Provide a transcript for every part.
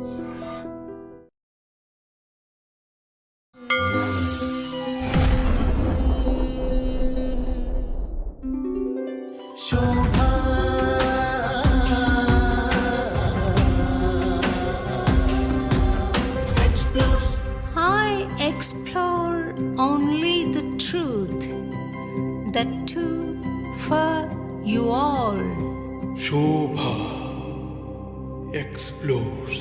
I explore only the truth, the two for you all. Shobha explores.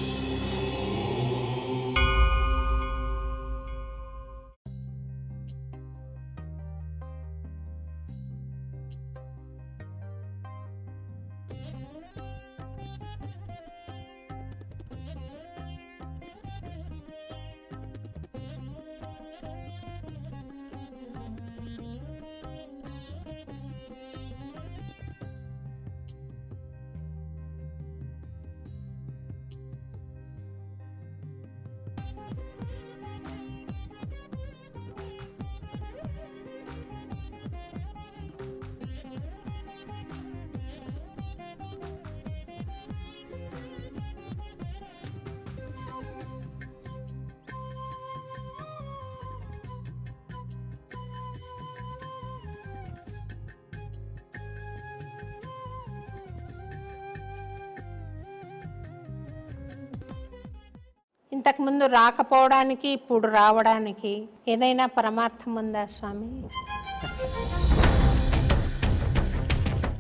ఇంతకుముందు రాకపోవడానికి ఇప్పుడు రావడానికి ఏదైనా పరమార్థం ఉందా స్వామి?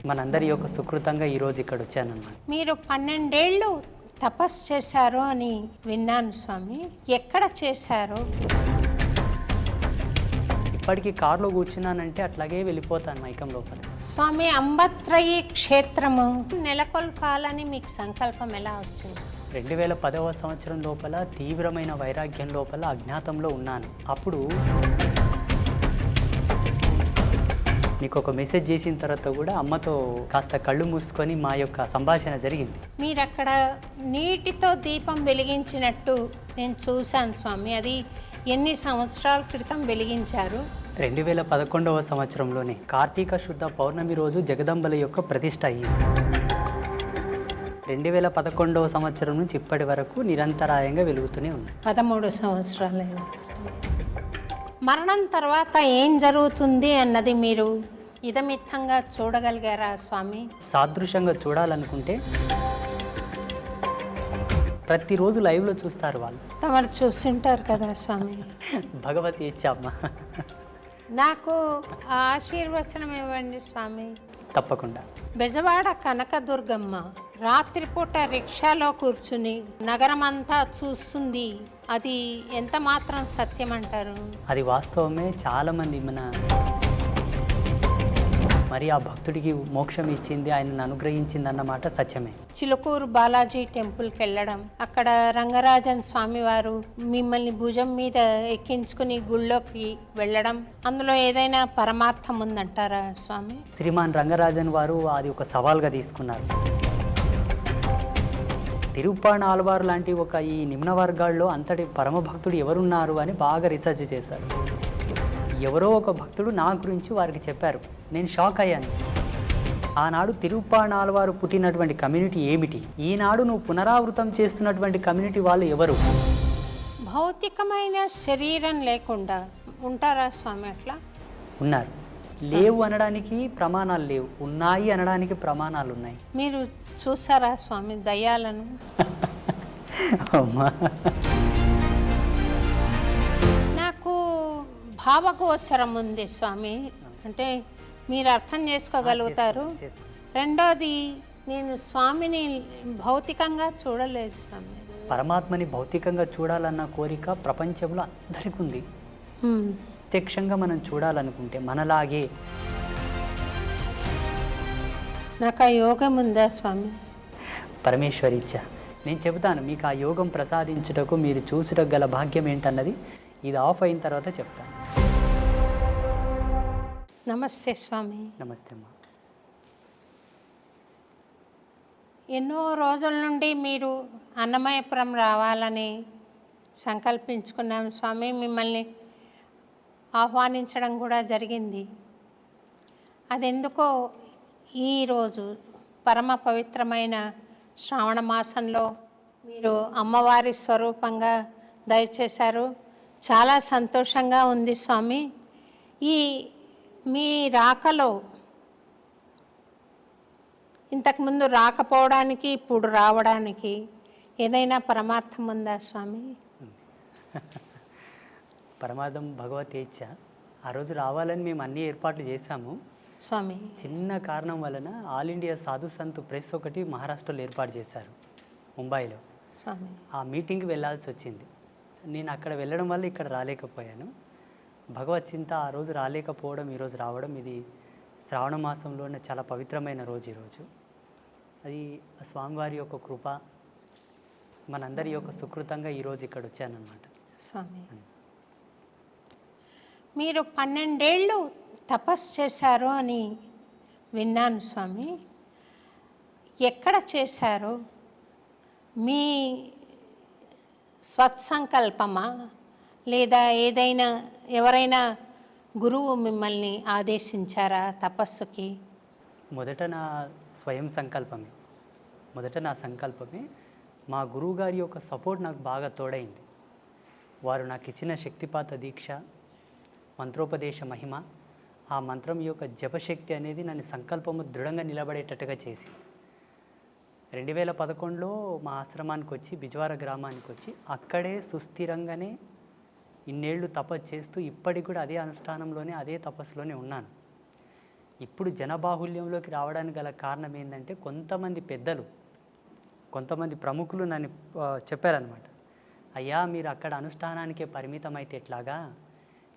మనందరి యొక్క సుకృతంగా ఈరోజు ఇక్కడ వచ్చానన్నమాట. మీరు 12 ఏళ్ళు తపస్సు చేశారు అని విన్నాను స్వామి. ఎక్కడ చేశారు? ఇప్పటికీ కారులో కూర్చున్నానంటే అట్లాగే వెళ్ళిపోతాను మైకం లోపల. స్వామి, అంబత్రయి క్షేత్రము నెలకొల్పాలని మీకు సంకల్పం ఎలా వచ్చింది? 2010వ సంవత్సరం లోపల తీవ్రమైన వైరాగ్యం లోపల అజ్ఞాతంలో ఉన్నాను. అప్పుడు మీకు ఒక మెసేజ్ చేసిన తర్వాత కూడా అమ్మతో కాస్త కళ్ళు మూసుకొని మా యొక్క సంభాషణ జరిగింది. మీరు అక్కడ నీటితో దీపం వెలిగించినట్టు నేను చూశాను స్వామి. అది ఎన్ని సంవత్సరాల క్రితం వెలిగించారు? 2011వ సంవత్సరంలోనే కార్తీక శుద్ధ పౌర్ణమి రోజు జగదంబల యొక్క ప్రతిష్ట అయ్యింది. 2011వ సంవత్సరం నుంచి ఇప్పటి వరకు నిరంతరాయంగా వెలుగుతూనే ఉన్నాయి. 13 సంవత్సరాలు. మరణం తర్వాత ఏం జరుగుతుంది అన్నది మీరు ఇదమిత్తంగా చూడగలిగారా స్వామి? సాదృశ్యంగా చూడాలనుకుంటే ప్రతిరోజు లైవ్లో చూస్తారు వాళ్ళు. తమరు చూస్తుంటారు కదా స్వామి. భగవతి ఇచ్చామ్మ. నాకు ఆశీర్వచనం ఇవ్వండి స్వామి. తప్పకుండా. బెజవాడ కనకదుర్గమ్మ రాత్రిపూట రిక్షాలో కూర్చుని నగరమంతా చూస్తుంది. అది ఎంత మాత్రం సత్యం అంటారు? అది వాస్తవమే. చాలామంది మరి ఆ భక్తుడికి మోక్షం ఇచ్చింది, ఆయనను అనుగ్రహించింది అన్నమాట సత్యమే. చిలుకూరు బాలాజీ టెంపుల్కి వెళ్ళడం, అక్కడ రంగరాజన్ స్వామి వారు మిమ్మల్ని భుజం మీద ఎక్కించుకుని గుళ్ళోకి వెళ్ళడం, అందులో ఏదైనా పరమార్థం ఉందంటారా స్వామి? శ్రీమాన్ రంగరాజన్ వారు అది ఒక సవాల్గా తీసుకున్నారు. తిరుప్పాణ ఆల్వారు లాంటి ఒక ఈ నిమ్న వర్గాల్లో అంతటి పరమభక్తుడు ఎవరున్నారు అని బాగా రీసెర్చ్ చేశారు. ఎవరో ఒక భక్తుడు నా గురించి వారికి చెప్పారు. నేను షాక్ అయ్యాను. ఆనాడు తిరుప్పాణ ఆల్వారు పుట్టినటువంటి కమ్యూనిటీ ఏమిటి, ఈనాడు నువ్వు పునరావృతం చేస్తున్నటువంటి కమ్యూనిటీ వాళ్ళు ఎవరు? భౌతికమైన శరీరం లేకుండా ఉంటారా స్వామి? అట్లా ఉన్నారు. లేవు అనడానికి ప్రమాణాలు లేవు, ఉన్నాయి అనడానికి ప్రమాణాలు ఉన్నాయి. మీరు చూసారా స్వామి దయ్యాలను? నాకు భావగోచరం ఉంది స్వామి. అంటే మీరు అర్థం చేసుకోగలుగుతారు. రెండోది, నేను స్వామిని భౌతికంగా చూడలేదు స్వామి. పరమాత్మని భౌతికంగా చూడాలన్న కోరిక ప్రపంచంలో అందరికీ ఉంది. ప్రత్యక్షంగా మనం చూడాలనుకుంటే మనలాగే. నాకు ఆ యోగం ఉందా స్వామి? పరమేశ్వరి ఇచ్చా. నేను చెబుతాను మీకు ఆ యోగం ప్రసాదించుటకు మీరు చూసుటకు గల భాగ్యం ఏంటన్నది ఇది ఆఫ్ అయిన తర్వాత చెప్తాను. నమస్తే స్వామి. నమస్తే అమ్మా. ఎన్నో రోజుల నుండి మీరు అన్నమయపురం రావాలని సంకల్పించుకున్నాం స్వామి. మిమ్మల్ని ఆహ్వానించడం కూడా జరిగింది. అదెందుకో ఈరోజు పరమ పవిత్రమైన శ్రావణ మాసంలో మీరు అమ్మవారి స్వరూపంగా దయచేశారు. చాలా సంతోషంగా ఉంది స్వామి. ఈ మీ రాకలో ఇంతకుముందు రాకపోవడానికి ఇప్పుడు రావడానికి ఏదైనా పరమార్థం ఉందా స్వామి? పరమార్థం భగవతేచ్ఛ. ఆ రోజు రావాలని మేము అన్ని ఏర్పాట్లు చేశాము. స్వామి చిన్న కారణం వలన ఆల్ ఇండియా సాధు సంత్ ప్రెస్ ఒకటి మహారాష్ట్రలో ఏర్పాటు చేశారు, ముంబైలో. స్వామి ఆ మీటింగ్కి వెళ్ళాల్సి వచ్చింది. నేను అక్కడ వెళ్ళడం వల్ల ఇక్కడ రాలేకపోయాను. భగవత్ చింత ఆ రోజు రాలేకపోవడం, ఈరోజు రావడం, ఇది శ్రావణ మాసంలోనే చాలా పవిత్రమైన రోజు ఈరోజు. అది స్వామివారి యొక్క కృప, మనందరి యొక్క సుకృతంగా ఈరోజు ఇక్కడ వచ్చానన్నమాట. స్వామి మీరు 12 ఏళ్ళు తపస్సు చేశారు అని విన్నాను స్వామి. ఎక్కడ చేశారు? మీ స్వత్సంకల్పమా లేదా ఏదైనా ఎవరైనా గురువు మిమ్మల్ని ఆదేశించారా తపస్సుకి? మొదట నా స్వయం సంకల్పమే, నా సంకల్పమే. మా గురువుగారి యొక్క సపోర్ట్ నాకు బాగా తోడైంది. వారు నాకు ఇచ్చిన శక్తిపాత దీక్ష, మంత్రోపదేశ మహిమ, ఆ మంత్రం యొక్క జపశక్తి అనేది నన్ను సంకల్పము దృఢంగా నిలబడేటట్టుగా చేసి 2011లో మా ఆశ్రమానికి వచ్చి, బిజ్వార గ్రామానికి వచ్చి, అక్కడే సుస్థిరంగానే ఇన్నేళ్ళు తపస్సు చేస్తూ ఇప్పటికి కూడా అదే అనుష్ఠానంలోనే, అదే తపస్సులోనే ఉన్నాను. ఇప్పుడు జనబాహుల్యంలోకి రావడానికి గల కారణం ఏంటంటే, కొంతమంది పెద్దలు, కొంతమంది ప్రముఖులు నన్ను చెప్పారనమాట. అయ్యా, మీరు అక్కడ అనుష్ఠానానికే పరిమితం అయితే ఎట్లాగా,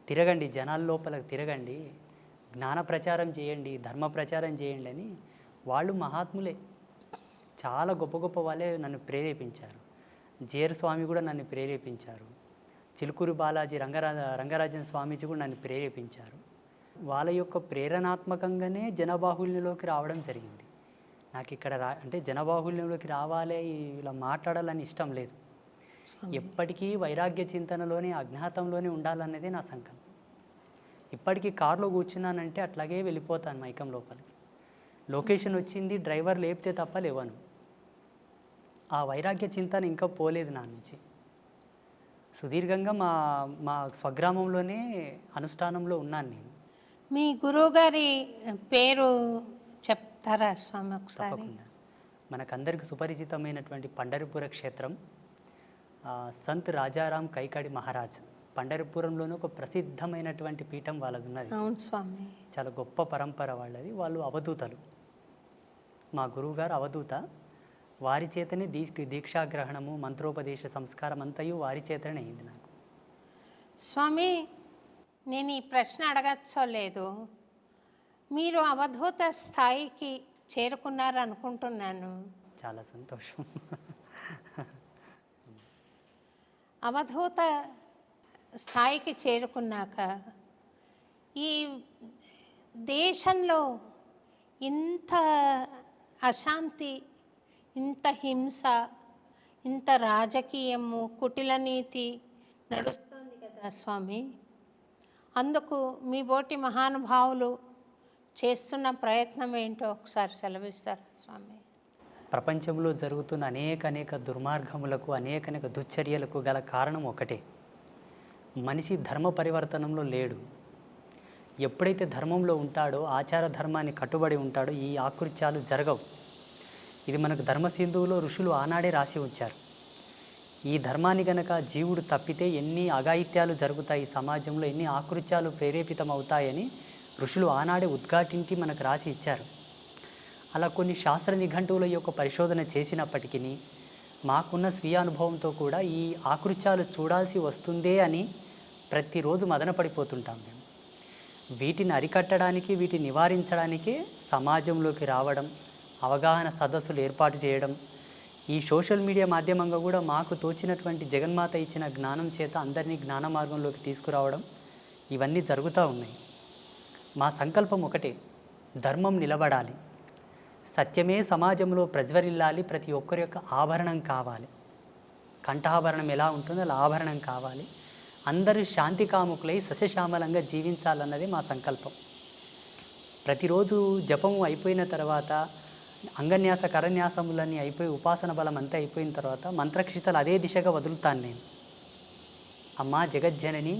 తిరగండి, జనాల లోపలికి తిరగండి, జ్ఞాన ప్రచారం చేయండి, ధర్మ ప్రచారం చేయండి అని. వాళ్ళు మహాత్ములే, చాలా గొప్ప గొప్ప వాళ్ళే నన్ను ప్రేరేపించారు. జేర్ స్వామి కూడా నన్ను ప్రేరేపించారు. చిలుకూరు బాలాజీ రంగరాజన్ స్వామీజీ కూడా నన్ను ప్రేరేపించారు. వాళ్ళ యొక్క ప్రేరణాత్మకంగానే జనబాహుల్యంలోకి రావడం జరిగింది. నాకు ఇక్కడ అంటే జనబాహుల్యంలోకి రావాలి, ఇలా మాట్లాడాలని ఇష్టం లేదు. ఎప్పటికీ వైరాగ్య చింతనలోనే, అజ్ఞాతంలోనే ఉండాలన్నదే నా సంకల్పం. ఇప్పటికీ కారులో కూర్చున్నానంటే అట్లాగే వెళ్ళిపోతాను మైకం లోపలికి. లొకేషన్ వచ్చింది, డ్రైవర్ లేపితే తప్ప లేవను. ఆ వైరాగ్య చింతన ఇంకా పోలేదు నా నుంచి. సుదీర్ఘంగా మా స్వగ్రామంలోనే అనుష్ఠానంలో ఉన్నాను నేను. మీ గురువుగారి పేరు చెప్తారా స్వామి ఒకసారి? తప్పకుండా. మనకందరికి సుపరిచితమైనటువంటి పండరిపుర క్షేత్రం, సంత్ రాజారాం కైకాడి మహారాజ్. పండరిపురంలోనే ఒక ప్రసిద్ధమైనటువంటి పీఠం వాళ్ళది ఉన్నది. అవును స్వామి. చాలా గొప్ప పరంపర వాళ్ళది. వాళ్ళు అవధూతలు. మా గురువుగారు అవధూత. వారి చేతనే దీక్షాగ్రహణము, మంత్రోపదేశ సంస్కారం అంతయు వారి చేతనే అయింది నాకు. స్వామి, నేను ఈ ప్రశ్న అడగచ్చో లేదు, మీరు అవధూత స్థాయికి చేరుకున్నారు అనుకుంటున్నాను. చాలా సంతోషం. అవధూత స్థాయికి చేరుకున్నాక ఈ దేశంలో ఇంత అశాంతి, ఇంత హింస, ఇంత రాజకీయము, కుటిల నీతి నడుస్తుంది కదా స్వామి. అందుకు మీ బోటి మహానుభావులు చేస్తున్న ప్రయత్నం ఏంటో ఒకసారి సెలవిస్తారు స్వామి. ప్రపంచంలో జరుగుతున్న అనేక దుర్మార్గములకు, అనేక దుశ్చర్యలకు గల కారణం ఒకటే, మనిషి ధర్మ పరివర్తనంలో లేడు. ఎప్పుడైతే ధర్మంలో ఉంటాడో, ఆచార ధర్మాన్ని కట్టుబడి ఉంటాడో, ఈ ఆకృత్యాలు జరగవు. ఇది మనకు ధర్మసింధువులో ఋషులు ఆనాడే రాసి ఉంచారు. ఈ ధర్మాన్ని గనక జీవుడు తప్పితే ఎన్ని అఘాయిత్యాలు జరుగుతాయి సమాజంలో, ఎన్ని ఆకృత్యాలు ప్రేరేపితం అవుతాయని ఋషులు ఆనాడే ఉద్ఘాటించి మనకు రాసి ఇచ్చారు. అలా కొన్ని శాస్త్ర నిఘంటువుల యొక్క పరిశోధన చేసినప్పటికీ మాకున్న స్వీయ అనుభవంతో కూడా ఈ ఆకృత్యాలు చూడాల్సి వస్తుందే అని ప్రతిరోజు మదనపడిపోతుంటాం మేము. వీటిని అరికట్టడానికి, వీటిని నివారించడానికే సమాజంలోకి రావడం, అవగాహన సదస్సులు ఏర్పాటు చేయడం, ఈ సోషల్ మీడియా మాధ్యమంగా కూడా మాకు తోచినటువంటి జగన్మాత ఇచ్చిన జ్ఞానం చేత అందరినీ జ్ఞాన మార్గంలోకి తీసుకురావడం, ఇవన్నీ జరుగుతూ ఉన్నాయి. మా సంకల్పం ఒకటే, ధర్మం నిలబడాలి, సత్యమే సమాజంలో ప్రజ్వరిల్లాలి, ప్రతి ఒక్కరి యొక్క ఆభరణం కావాలి. కంఠాభరణం ఎలా ఉంటుందో అలా ఆభరణం కావాలి. అందరూ శాంతి కాముకులై సస్యశ్యామలంగా జీవించాలన్నది మా సంకల్పం. ప్రతిరోజు జపం అయిపోయిన తర్వాత అంగన్యాస కరన్యాసములన్నీ అయిపోయి ఉపాసన బలం అంతా అయిపోయిన తర్వాత మంత్రక్షితలు అదే దిశగా వదులుతాను నేను. అమ్మా జగజ్జనని,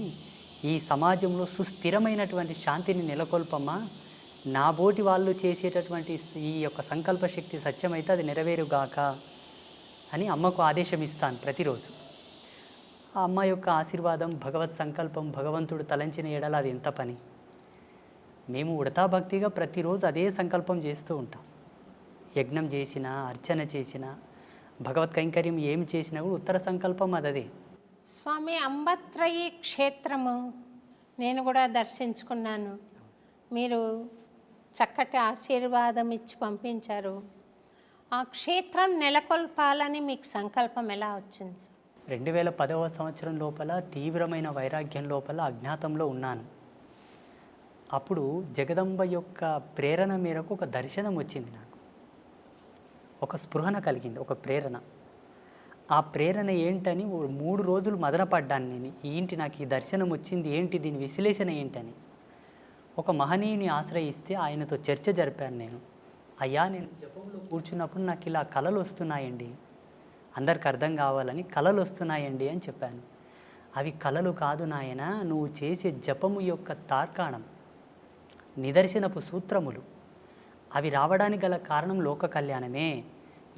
ఈ సమాజంలో సుస్థిరమైనటువంటి శాంతిని నెలకొల్పమ్మా, నా బోటి వాళ్ళు చేసేటటువంటి ఈ యొక్క సంకల్ప శక్తి సత్యమైతే అది నెరవేరుగాక అని అమ్మకు ఆదేశం ఇస్తాను ప్రతిరోజు. ఆ అమ్మ యొక్క ఆశీర్వాదం, భగవత్ సంకల్పం, భగవంతుడు తలంచిన ఎడల అది ఎంత పని. మేము ఉడతా భక్తిగా ప్రతిరోజు అదే సంకల్పం చేస్తూ ఉంటాం. యజ్ఞం చేసినా, అర్చన చేసినా, భగవత్ కైంకర్యం ఏం చేసినా కూడా ఉత్తర సంకల్పం అదే. స్వామి, అంబత్రయి క్షేత్రము నేను కూడా దర్శించుకున్నాను. మీరు చక్కటి ఆశీర్వాదం ఇచ్చి పంపించారు. ఆ క్షేత్రం నెలకొల్పాలని మీకు సంకల్పం ఎలా వచ్చింది? 2010వ సంవత్సరం లోపల తీవ్రమైన వైరాగ్యం లోపల అజ్ఞాతంలో ఉన్నాను. అప్పుడు జగదంబ యొక్క ప్రేరణ మేరకు ఒక దర్శనం వచ్చింది నాకు. ఒక స్పృహణ కలిగింది, ఒక ప్రేరణ. ఆ ప్రేరణ ఏంటని 3 రోజులు మదనపడ్డాను నేను. ఏంటి నాకు ఈ దర్శనం వచ్చింది, ఏంటి దీని విశ్లేషణ ఏంటని. ఒక మహనీయుని ఆశ్రయిస్తే ఆయనతో చర్చ జరిపాను నేను. అయ్యా, నేను జపంలో కూర్చున్నప్పుడు నాకు ఇలా కళలు వస్తున్నాయండి, అందరికి అర్థం కావాలని కళలు వస్తున్నాయండి అని చెప్పాను. అవి కళలు కాదు నాయన, నువ్వు చేసే జపము యొక్క తార్కాణం, నిదర్శనపు సూత్రములు. అవి రావడానికి గల కారణం లోక కళ్యాణమే.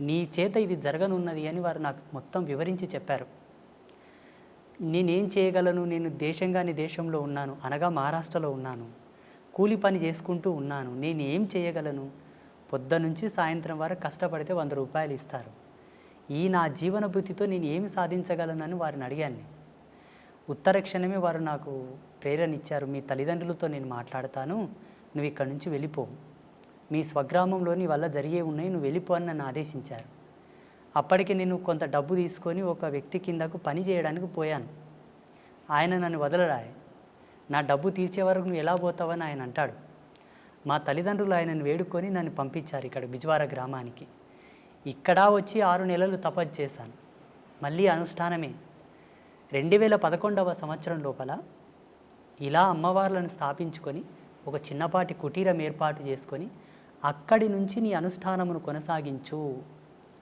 నీ చేత ఇది జరగనున్నది అని వారు నాకు మొత్తం వివరించి చెప్పారు. నేనేం చేయగలను? నేను దేశంగాని దేశంలో ఉన్నాను, అనగా మహారాష్ట్రలో ఉన్నాను. కూలి పని చేసుకుంటూ ఉన్నాను. నేను ఏం చేయగలను? పొద్దునుంచి సాయంత్రం వరకు కష్టపడితే 100 రూపాయలు ఇస్తారు. ఈ నా జీవన భృతితో నేను ఏమి సాధించగలనని వారిని అడిగాను. ఉత్తర క్షణమే వారు నాకు ప్రేరణ ఇచ్చారు. మీ తల్లిదండ్రులతో నేను మాట్లాడతాను, నువ్వు ఇక్కడి నుంచి వెళ్ళిపో, మీ స్వగ్రామంలో నీ వల్ల జరిగే ఉన్నాయి, నువ్వు వెళ్ళిపో అని నన్ను ఆదేశించారు. అప్పటికి నేను కొంత డబ్బు తీసుకొని ఒక వ్యక్తి కిందకు పని చేయడానికి పోయాను. ఆయన నన్ను వదలరాయి. నా డబ్బు తీర్చే వరకు నువ్వు ఎలా పోతావని ఆయన అంటాడు. మా తల్లిదండ్రులు ఆయనను వేడుకొని నన్ను పంపించారు ఇక్కడ బిజ్వార గ్రామానికి. ఇక్కడ వచ్చి 6 నెలలు తపస్సు చేశాను. మళ్ళీ అనుష్ఠానమే. 2011వ సంవత్సరం లోపల ఇలా అమ్మవార్లను స్థాపించుకొని ఒక చిన్నపాటి కుటీరం ఏర్పాటు చేసుకొని అక్కడి నుంచి నీ అనుష్ఠానమును కొనసాగించు,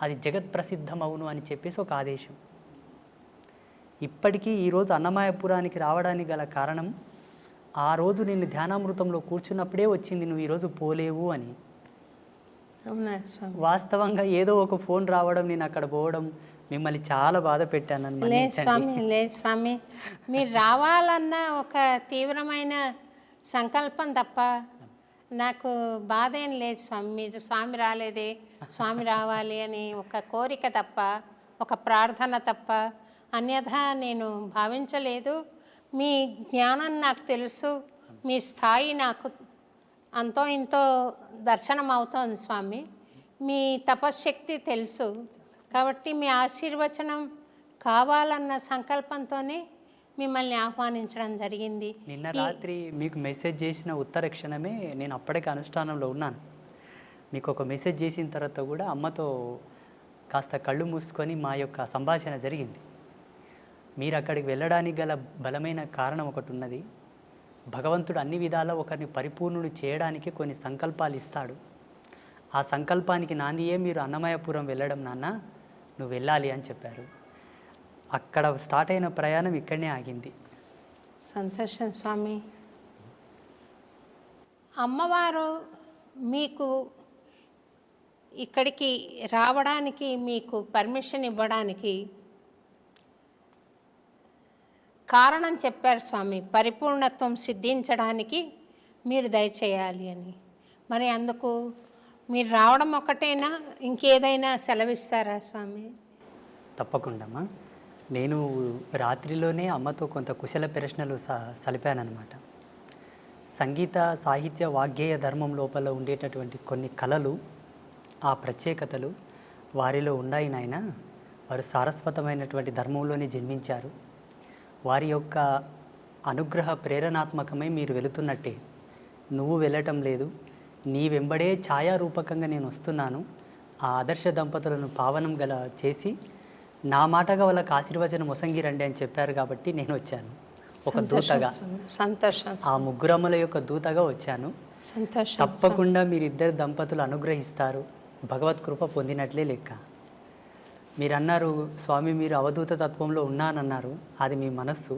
అది జగత్ ప్రసిద్ధమవును అని చెప్పేసి ఒక ఆదేశం. ఇప్పటికీ ఈరోజు అన్నమయపురానికి రావడానికి గల కారణం, ఆ రోజు నిన్ను ధ్యానామృతంలో కూర్చున్నప్పుడే వచ్చింది, నువ్వు ఈరోజు పోలేవు అని. వాస్తవంగా ఏదో ఒక ఫోన్ రావడం, నేను అక్కడ పోవడం మిమ్మల్ని చాలా బాధ పెట్టాను. లేదు స్వామి, లేదు స్వామి, మీరు రావాలన్న ఒక తీవ్రమైన సంకల్పం తప్ప నాకు బాధ ఏం లేదు స్వామి. మీరు స్వామి రాలేదే, స్వామి రావాలి అని ఒక కోరిక తప్ప, ఒక ప్రార్థన తప్ప అన్యథా నేను భావించలేదు. మీ జ్ఞానం నాకు తెలుసు, మీ స్థాయి నాకు అంతో ఇంతో దర్శనం అవుతోంది స్వామి. మీ తపశ్శక్తి తెలుసు కాబట్టి మీ ఆశీర్వచనం కావాలన్న సంకల్పంతోనే మిమ్మల్ని ఆహ్వానించడం జరిగింది. నిన్న రాత్రి మీకు మెసేజ్ చేసిన ఉత్తర క్షణమే నేను అప్పటికే అనుష్ఠానంలో ఉన్నాను. మీకు ఒక మెసేజ్ చేసిన తర్వాత కూడా అమ్మతో కాస్త కళ్ళు మూసుకొని మా యొక్క సంభాషణ జరిగింది. మీరు అక్కడికి వెళ్ళడానికి గల బలమైన కారణం ఒకటి ఉన్నది. భగవంతుడు అన్ని విధాలా ఒకరిని పరిపూర్ణుడు చేయడానికి కొన్ని సంకల్పాలు ఇస్తాడు. ఆ సంకల్పానికి నాందియే మీరు అన్నమయపురం వెళ్ళడం నాన్న, నువ్వు వెళ్ళాలి అని చెప్పారు. అక్కడ స్టార్ట్ అయిన ప్రయాణం ఇక్కడనే ఆగింది. సంతోషం స్వామి. అమ్మవారు మీకు ఇక్కడికి రావడానికి మీకు పర్మిషన్ ఇవ్వడానికి కారణం చెప్పారు స్వామి. పరిపూర్ణత్వం సిద్ధించడానికి మీరు దయచేయాలి అని. మరి అందుకు మీరు రావడం ఒకటేనా, ఇంకేదైనా సెలవిస్తారా స్వామి? తప్పకుండా. నేను రాత్రిలోనే అమ్మతో కొంత కుశల ప్రశ్నలు సలిపానమాట. సంగీత సాహిత్య వాగ్గేయ ధర్మం లోపల ఉండేటటువంటి కొన్ని కళలు, ఆ ప్రత్యేకతలు వారిలో ఉన్నాయి నాయన. వారు సారస్వతమైనటువంటి ధర్మంలోనే జన్మించారు. వారి యొక్క అనుగ్రహ ప్రేరణాత్మకమై మీరు వెళుతున్నట్టే. నువ్వు వెళ్ళటం లేదు, నీ వెంబడే ఛాయారూపకంగా నేను వస్తున్నాను. ఆ ఆదర్శ దంపతులను పావనం గల చేసి నా మాటగా వాళ్ళకి ఆశీర్వచనం మొసంగిరండి అని చెప్పారు కాబట్టి నేను వచ్చాను ఒక దూతగా. సంతోషం. ఆ ముగ్గురమ్మల యొక్క దూతగా వచ్చాను. సంతోషం. తప్పకుండా మీరిద్దరు దంపతులు అనుగ్రహిస్తారు, భగవత్ కృప పొందినట్లే లెక్క. మీరు అన్నారు స్వామి మీరు అవధూత తత్వంలో ఉన్నానన్నారు, అది మీ మనస్సు.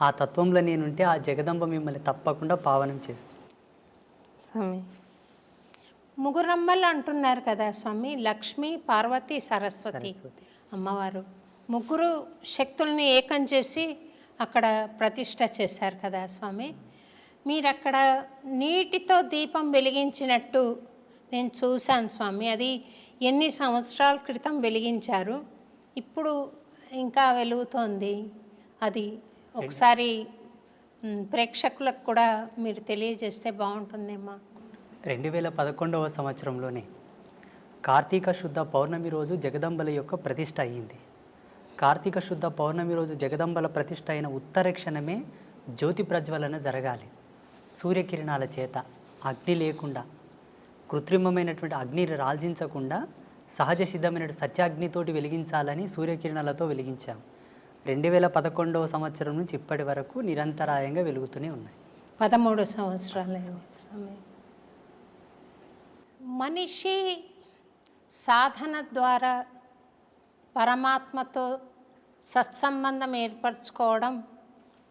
ఆ తత్వంలో నేనుంటే ఆ జగదంబ మిమ్మల్ని తప్పకుండా పావనం చేస్తుంది. స్వామి ముగ్గురమ్మలు అంటున్నారు కదా స్వామి, లక్ష్మి, పార్వతి, సరస్వతి అమ్మవారు ముగ్గురు శక్తుల్ని ఏకం చేసి అక్కడ ప్రతిష్ట చేశారు కదా స్వామి. మీరు అక్కడ నీటితో దీపం వెలిగించినట్టు నేను చూశాను స్వామి. అది ఎన్ని సంవత్సరాల క్రితం వెలిగించారు, ఇప్పుడు ఇంకా వెలుగుతోంది. అది ఒకసారి ప్రేక్షకులకు కూడా మీరు తెలియజేస్తే బాగుంటుందేమో. 2011వ సంవత్సరంలోనే కార్తీక శుద్ధ పౌర్ణమి రోజు జగదంబల యొక్క ప్రతిష్ట అయ్యింది. కార్తీక శుద్ధ పౌర్ణమి రోజు జగదంబల ప్రతిష్ట అయిన ఉత్తర క్షణమే జ్యోతి ప్రజ్వలన జరగాలి. సూర్యకిరణాల చేత, అగ్ని లేకుండా, కృత్రిమమైనటువంటి అగ్నిని రాల్జించకుండా సహజ సిద్ధమైన సత్యాగ్నితోటి వెలిగించాలని సూర్యకిరణాలతో వెలిగించాం. 2011వ సంవత్సరం నుంచి ఇప్పటి వరకు నిరంతరాయంగా వెలుగుతూనే ఉన్నాయి. 13 సంవత్సరాలు. మనిషి సాధన ద్వారా పరమాత్మతో సత్సంబంధం ఏర్పరచుకోవడం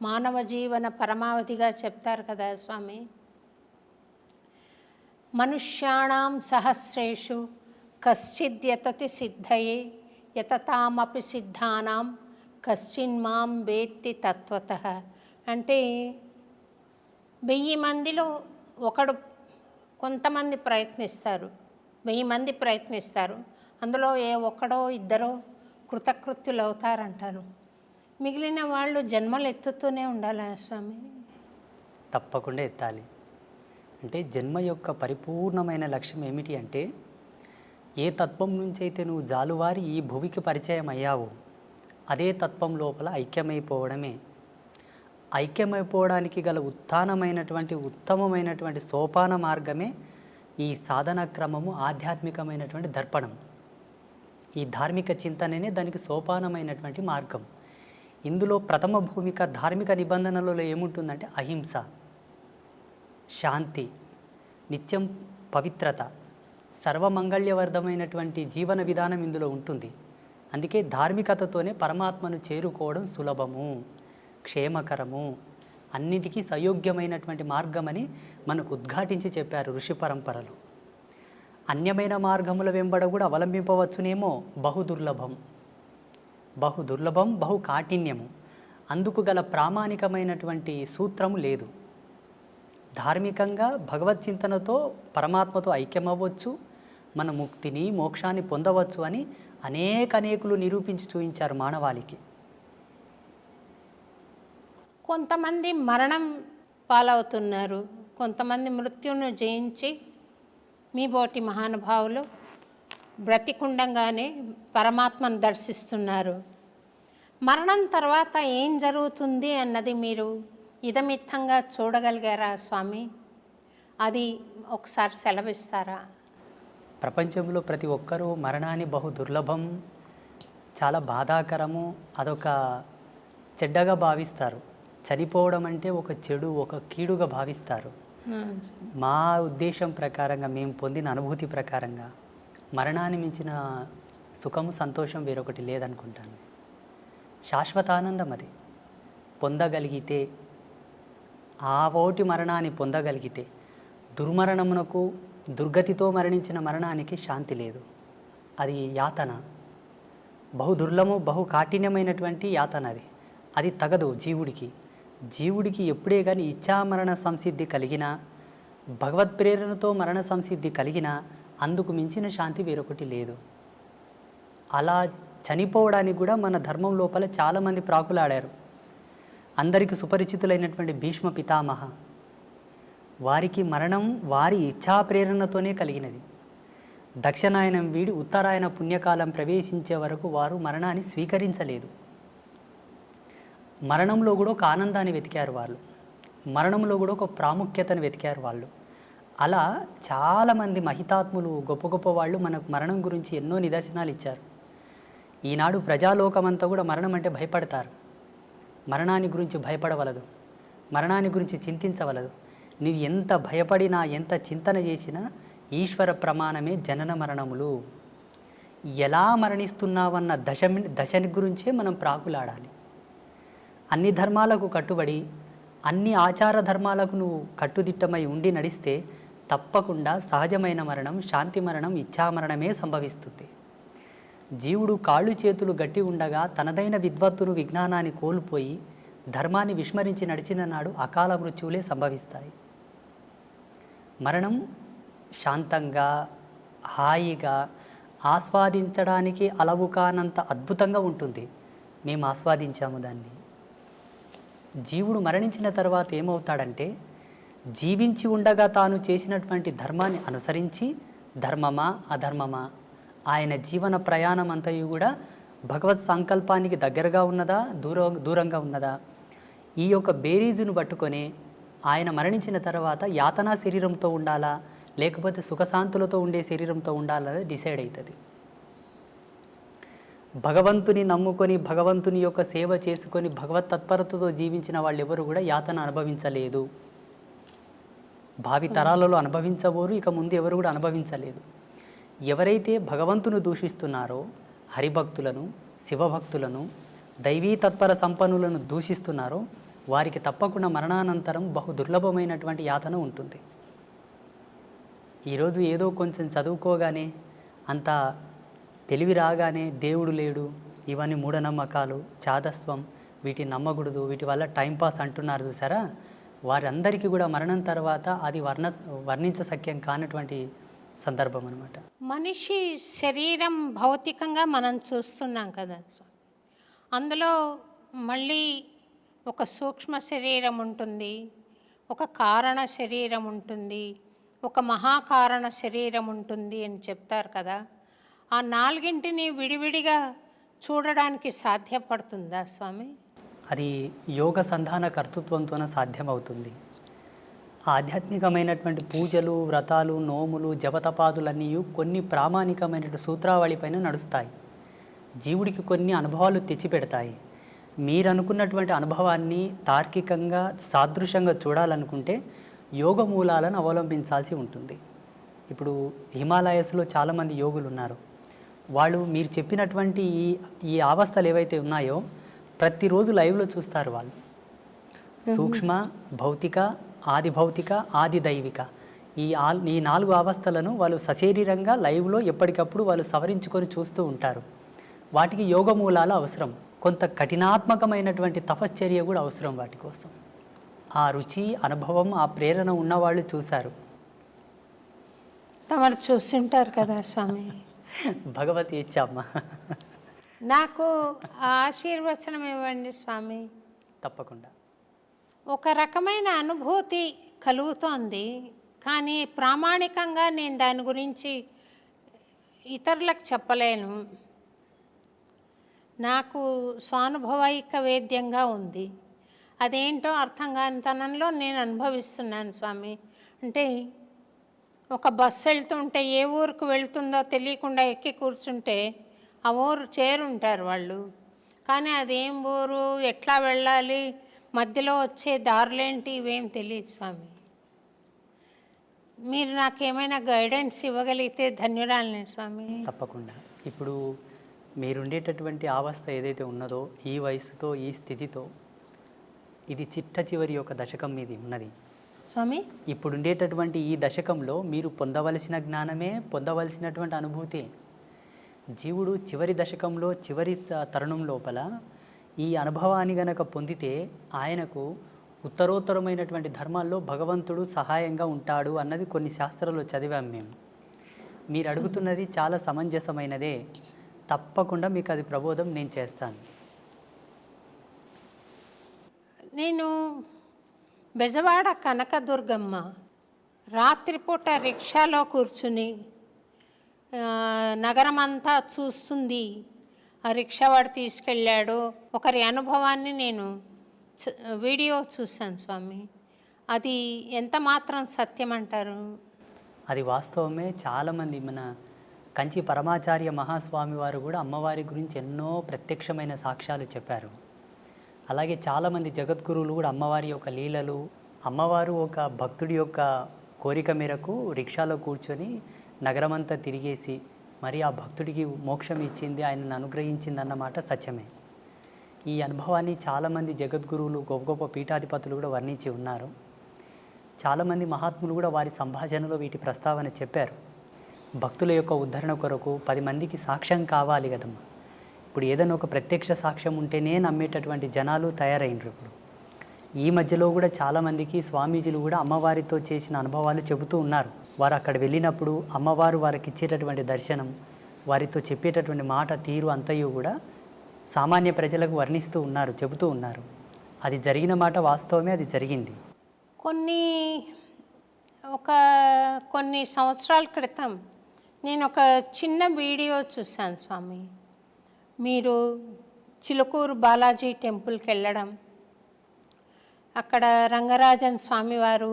మానవ జీవన పరమావధిగా చెప్తారు కదా స్వామి. మనుష్యాణం సహస్రేషు కశ్చిద్యతతి సిద్ధయే యతతామపి సిద్ధానాం కశ్చిన్మాం వేత్తి తత్వతః. అంటే 1000 మందిలో ఒకడు, కొంతమంది ప్రయత్నిస్తారు, 1000 మంది ప్రయత్నిస్తారు, అందులో ఏ ఒక్కడో ఇద్దరో కృతకృత్యులు అవుతారంటారు. మిగిలిన వాళ్ళు జన్మలు ఎత్తుతూనే ఉండాలా స్వామి? తప్పకుండా ఎత్తాలి. అంటే జన్మ యొక్క పరిపూర్ణమైన లక్ష్యం ఏమిటి అంటే, ఏ తత్వం నుంచి అయితే నువ్వు జాలువారి ఈ భూమికి పరిచయం అయ్యావో అదే తత్వం లోపల ఐక్యమైపోవడమే. ఐక్యమైపోవడానికి గల ఉత్తమమైనటువంటి సోపాన మార్గమే ఈ సాధన క్రమము, ఆధ్యాత్మికమైనటువంటి దర్పణం. ఈ ధార్మిక చింతననే దానికి సోపానమైనటువంటి మార్గం. ఇందులో ప్రథమ భూమిక ధార్మిక నిబంధనలలో ఏముంటుందంటే అహింస, శాంతి, నిత్యం పవిత్రత, సర్వమంగళ్యవర్ధమైనటువంటి జీవన విధానం ఇందులో ఉంటుంది. అందుకే ధార్మికతతోనే పరమాత్మను చేరుకోవడం సులభము, క్షేమకరము, అన్నిటికీ సయోగ్యమైనటువంటి మార్గమని మనకు ఉద్ఘాటించి చెప్పారు ఋషి పరంపరలు. అన్యమైన మార్గముల వెంబడ కూడా అవలంబింపవచ్చునేమో, బహుదుర్లభం, బహు కాఠిన్యము. అందుకు గల ప్రామాణికమైనటువంటి సూత్రము లేదు. ధార్మికంగా భగవత్ చింతనతో పరమాత్మతో ఐక్యమవ్వచ్చు, మన ముక్తిని మోక్షాన్ని పొందవచ్చు అని అనేకులు నిరూపించి చూపించారు మానవాళికి. కొంతమంది మరణం పాలవుతున్నారు, కొంతమంది మృత్యువును జయించి మీ బోటి మహానుభావులు బ్రతికుండంగానే పరమాత్మను దర్శిస్తున్నారు. మరణం తర్వాత ఏం జరుగుతుంది అన్నది మీరు ఇదమిత్తంగా చూడగలిగారా స్వామి? అది ఒకసారి సెలవిస్తారా? ప్రపంచంలో ప్రతి ఒక్కరూ మరణాన్ని దుర్లభం, చాలా బాధాకరము, అదొక చెడ్డగా భావిస్తారు. చనిపోవడం అంటే ఒక చెడు, ఒక కీడుగా భావిస్తారు. మా ఉద్దేశం ప్రకారంగా, మేము పొందిన అనుభూతి ప్రకారంగా మరణాన్ని మించిన సుఖము, సంతోషం వేరొకటి లేదనుకుంటాను. శాశ్వతానందం అది పొందగలిగితే, ఆ ఓటి మరణాన్ని పొందగలిగితే, దుర్మరణమునకు, దుర్గతితో మరణించిన మరణానికి శాంతి లేదు. అది యాతన, బహు కాఠిన్యమైనటువంటి యాతన. అది తగదు జీవుడికి ఎప్పుడే కానీ ఇచ్ఛామరణ సంసిద్ధి కలిగినా, భగవత్ ప్రేరణతో మరణ సంసిద్ధి కలిగినా అందుకు మించిన శాంతి వేరొకటి లేదు. అలా చనిపోవడానికి కూడా మన ధర్మం లోపల చాలామంది ప్రాకులాడారు. అందరికీ సుపరిచితులైనటువంటి భీష్మ పితామహ, వారికి మరణం వారి ఇచ్ఛా ప్రేరణతోనే కలిగినది. దక్షిణాయనం వీడి ఉత్తరాయణ పుణ్యకాలం ప్రవేశించే వరకు వారు మరణాన్ని స్వీకరించలేదు. మరణంలో కూడా ఒక ఆనందాన్ని వెతికారు వాళ్ళు, మరణంలో కూడా ఒక ప్రాముఖ్యతను వెతికారు వాళ్ళు. అలా చాలామంది మహితాత్ములు, గొప్ప వాళ్ళు మనకు మరణం గురించి ఎన్నో నిదర్శనాలు ఇచ్చారు. ఈనాడు ప్రజాలోకమంతా కూడా మరణం అంటే భయపడతారు. మరణాన్ని గురించి భయపడవలదు, మరణాన్ని గురించి చింతించవలదు. నువ్వు ఎంత భయపడినా, ఎంత చింతన చేసినా ఈశ్వర ప్రమాణమే జనన మరణములు. ఎలా మరణిస్తున్నావన్న దశని గురించే మనం ప్రాకులాడాలి. అన్ని ధర్మాలకు కట్టుబడి అన్ని ఆచార ధర్మాలకు నువ్వు కట్టుదిట్టమై ఉండి నడిస్తే తప్పకుండా సహజమైన మరణం, శాంతి మరణం, ఇచ్ఛామరణమే సంభవిస్తుంది. జీవుడు కాళ్ళు చేతులు గట్టి ఉండగా తనదైన విద్వత్తును, విజ్ఞానాన్ని కోల్పోయి ధర్మాన్ని విస్మరించి నడిచిన నాడు అకాల మృత్యువులే సంభవిస్తాయి. మరణం శాంతంగా, హాయిగా, ఆస్వాదించడానికి అలవు కానంత అద్భుతంగా ఉంటుంది. మేము ఆస్వాదించాము దాన్ని. జీవుడు మరణించిన తర్వాత ఏమవుతాడంటే, జీవించి ఉండగా తాను చేసినటువంటి ధర్మాన్ని అనుసరించి ధర్మమా అధర్మమా, ఆయన జీవన ప్రయాణం అంతయు కూడా భగవత్ సంకల్పానికి దగ్గరగా ఉన్నదా, దూరంగా ఉన్నదా, ఈ యొక్క బేరీజును పట్టుకొని ఆయన మరణించిన తర్వాత యాతనా శరీరంతో ఉండాలా లేకపోతే సుఖశాంతులతో ఉండే శరీరంతో ఉండాలా డిసైడ్ అవుతుంది. భగవంతుని నమ్ముకొని భగవంతుని యొక్క సేవ చేసుకొని భగవత్ తత్పరతతో జీవించిన వాళ్ళు ఎవరు కూడా యాతన అనుభవించలేదు. భావి తరాలలో అనుభవించబోరు, ఇక ముందు ఎవరు కూడా అనుభవించలేదు. ఎవరైతే భగవంతుని దూషిస్తున్నారో, హరిభక్తులను, శివభక్తులను, దైవీ తత్పర సంపన్నులను దూషిస్తున్నారో వారికి తప్పకుండా మరణానంతరం బహు దుర్లభమైనటువంటి యాతన ఉంటుంది. ఈరోజు ఏదో కొంచెం చదువుకోగానే, అంత తెలివి రాగానే దేవుడు లేడు, ఇవన్నీ మూఢనమ్మకాలు, చాదస్వం, వీటిని నమ్మకూడదు, వీటి వల్ల టైంపాస్ అంటున్నారు చూసారా, వారందరికీ కూడా మరణం తర్వాత అది వర్ణించశక్యం కానటువంటి సందర్భం అన్నమాట. మనిషి శరీరం భౌతికంగా మనం చూస్తున్నాం కదా స్వామి, అందులో మళ్ళీ ఒక సూక్ష్మ శరీరం ఉంటుంది, ఒక కారణ శరీరం ఉంటుంది, ఒక మహాకారణ శరీరం ఉంటుంది అని చెప్తారు కదా. ఆ నాలుగింటిని విడివిడిగా చూడడానికి సాధ్యపడుతుందా స్వామి? అది యోగ సంధాన కర్తృత్వంతోనే సాధ్యమవుతుంది. ఆధ్యాత్మికమైనటువంటి పూజలు, వ్రతాలు, నోములు, జపతపాదులన్నీ కొన్ని ప్రామాణికమైనటువంటి సూత్రావళిపైన నడుస్తాయి. జీవుడికి కొన్ని అనుభవాలు తెచ్చిపెడతాయి. మీరు అనుకున్నటువంటి అనుభవాన్ని తార్కికంగా సాదృశ్యంగా చూడాలనుకుంటే యోగ మూలాలను అవలంబించాల్సి ఉంటుంది. ఇప్పుడు హిమాలయస్లో చాలామంది యోగులు ఉన్నారు. వాళ్ళు మీరు చెప్పినటువంటి ఈ అవస్థలు ఏవైతే ఉన్నాయో ప్రతిరోజు లైవ్లో చూస్తారు. వాళ్ళు సూక్ష్మ, భౌతిక, ఆది భౌతిక, ఆది దైవిక, ఈ నాలుగు అవస్థలను వాళ్ళు సశరీరంగా లైవ్లో ఎప్పటికప్పుడు వాళ్ళు సవరించుకొని చూస్తూ ఉంటారు. వాటికి యోగ మూలాలు అవసరం, కొంత కఠినాత్మకమైనటువంటి తపశ్చర్య కూడా అవసరం వాటి కోసం. ఆ రుచి, అనుభవం, ఆ ప్రేరణ ఉన్నవాళ్ళు చూశారు. తమరు చూస్తుంటారు కదా స్వామి. భగవతి ఇచ్చామ్మా. నాకు ఆశీర్వచనం ఇవ్వండి స్వామి. తప్పకుండా. ఒక రకమైన అనుభూతి కలుగుతోంది, కానీ ప్రామాణికంగా నేను దాని గురించి ఇతరులకు చెప్పలేను. నాకు స్వానుభవైక వేద్యంగా ఉంది. అదేంటో అర్థం కాని తనంలో నేను అనుభవిస్తున్నాను స్వామి. అంటే ఒక బస్సు వెళ్తుంటే ఏ ఊరికి వెళ్తుందో తెలియకుండా ఎక్కి కూర్చుంటే ఆ ఊరు చేరుంటారు వాళ్ళు, కానీ అదేం ఊరు, ఎట్లా వెళ్ళాలి, మధ్యలో వచ్చే దారులేంటి, ఇవేం తెలియదు స్వామి. మీరు నాకేమైనా గైడెన్స్ ఇవ్వగలిగితే ధన్యురాలని స్వామి. తప్పకుండా. ఇప్పుడు మీరుండేటటువంటి అవస్థ ఏదైతే ఉన్నదో, ఈ వయసుతో, ఈ స్థితితో, ఇది చిట్ట చివరి యొక్క దశకం మీది ఉన్నది స్వామి. ఇప్పుడు ఉండేటటువంటి ఈ దశకంలో మీరు పొందవలసిన జ్ఞానమే, పొందవలసినటువంటి అనుభూతి. జీవుడు చివరి దశకంలో, చివరి తరుణం లోపల ఈ అనుభవాన్ని గనక పొందితే ఆయనకు ఉత్తరోత్తరమైనటువంటి ధర్మాల్లో భగవంతుడు సహాయంగా ఉంటాడు అన్నది కొన్ని శాస్త్రాల్లో చదివాం మేము. మీరు అడుగుతున్నది చాలా సమంజసమైనదే. తప్పకుండా మీకు అది ప్రబోధం నేను చేస్తాను. నేను బెజవాడ కనకదుర్గమ్మ రాత్రిపూట రిక్షాలో కూర్చుని నగరమంతా చూస్తుంది. ఆ రిక్షావాడు తీసుకెళ్ళాడు. ఒకరి అనుభవాన్ని నేను వీడియో చూశాను స్వామి. అది ఎంత మాత్రం సత్యం అంటారు? అది వాస్తవమే. చాలామంది మన కంచి పరమాచార్య మహాస్వామి వారు కూడా అమ్మవారి గురించి ఎన్నో ప్రత్యక్షమైన సాక్ష్యాలు చెప్పారు. అలాగే చాలామంది జగద్గురువులు కూడా అమ్మవారి యొక్క లీలలు, అమ్మవారు ఒక భక్తుడి యొక్క కోరిక మేరకు రిక్షాలో కూర్చొని నగరమంతా తిరిగేసి మరి ఆ భక్తుడికి మోక్షం ఇచ్చింది, ఆయనను అనుగ్రహించింది అన్నమాట సత్యమే. ఈ అనుభవాన్ని చాలామంది జగద్గురువులు, గొప్ప గొప్ప పీఠాధిపతులు కూడా వర్ణించి ఉన్నారు. చాలామంది మహాత్ములు కూడా వారి సంభాషణలో వీటి ప్రస్తావన చెప్పారు. భక్తుల యొక్క ఉద్ధరణ కొరకు 10 మందికి సాక్ష్యం కావాలి కదమ్మా. ఇప్పుడు ఏదైనా ఒక ప్రత్యక్ష సాక్ష్యం ఉంటేనే నమ్మేటటువంటి జనాలు తయారైనరు. ఇప్పుడు ఈ మధ్యలో కూడా చాలామందికి స్వామీజీలు కూడా అమ్మవారితో చేసిన అనుభవాలు చెబుతూ ఉన్నారు. వారు అక్కడ వెళ్ళినప్పుడు అమ్మవారు వారికి ఇచ్చేటటువంటి దర్శనం, వారితో చెప్పేటటువంటి మాట తీరు అంతయు కూడా సామాన్య ప్రజలకు వర్ణిస్తూ ఉన్నారు, చెబుతూ ఉన్నారు. అది జరిగిన మాట వాస్తవమే, అది జరిగింది. కొన్ని సంవత్సరాల క్రితం నేను ఒక చిన్న వీడియో చూశాను స్వామి. మీరు చిలుకూరు బాలాజీ టెంపుల్కి వెళ్ళడం, అక్కడ రంగరాజన్ స్వామివారు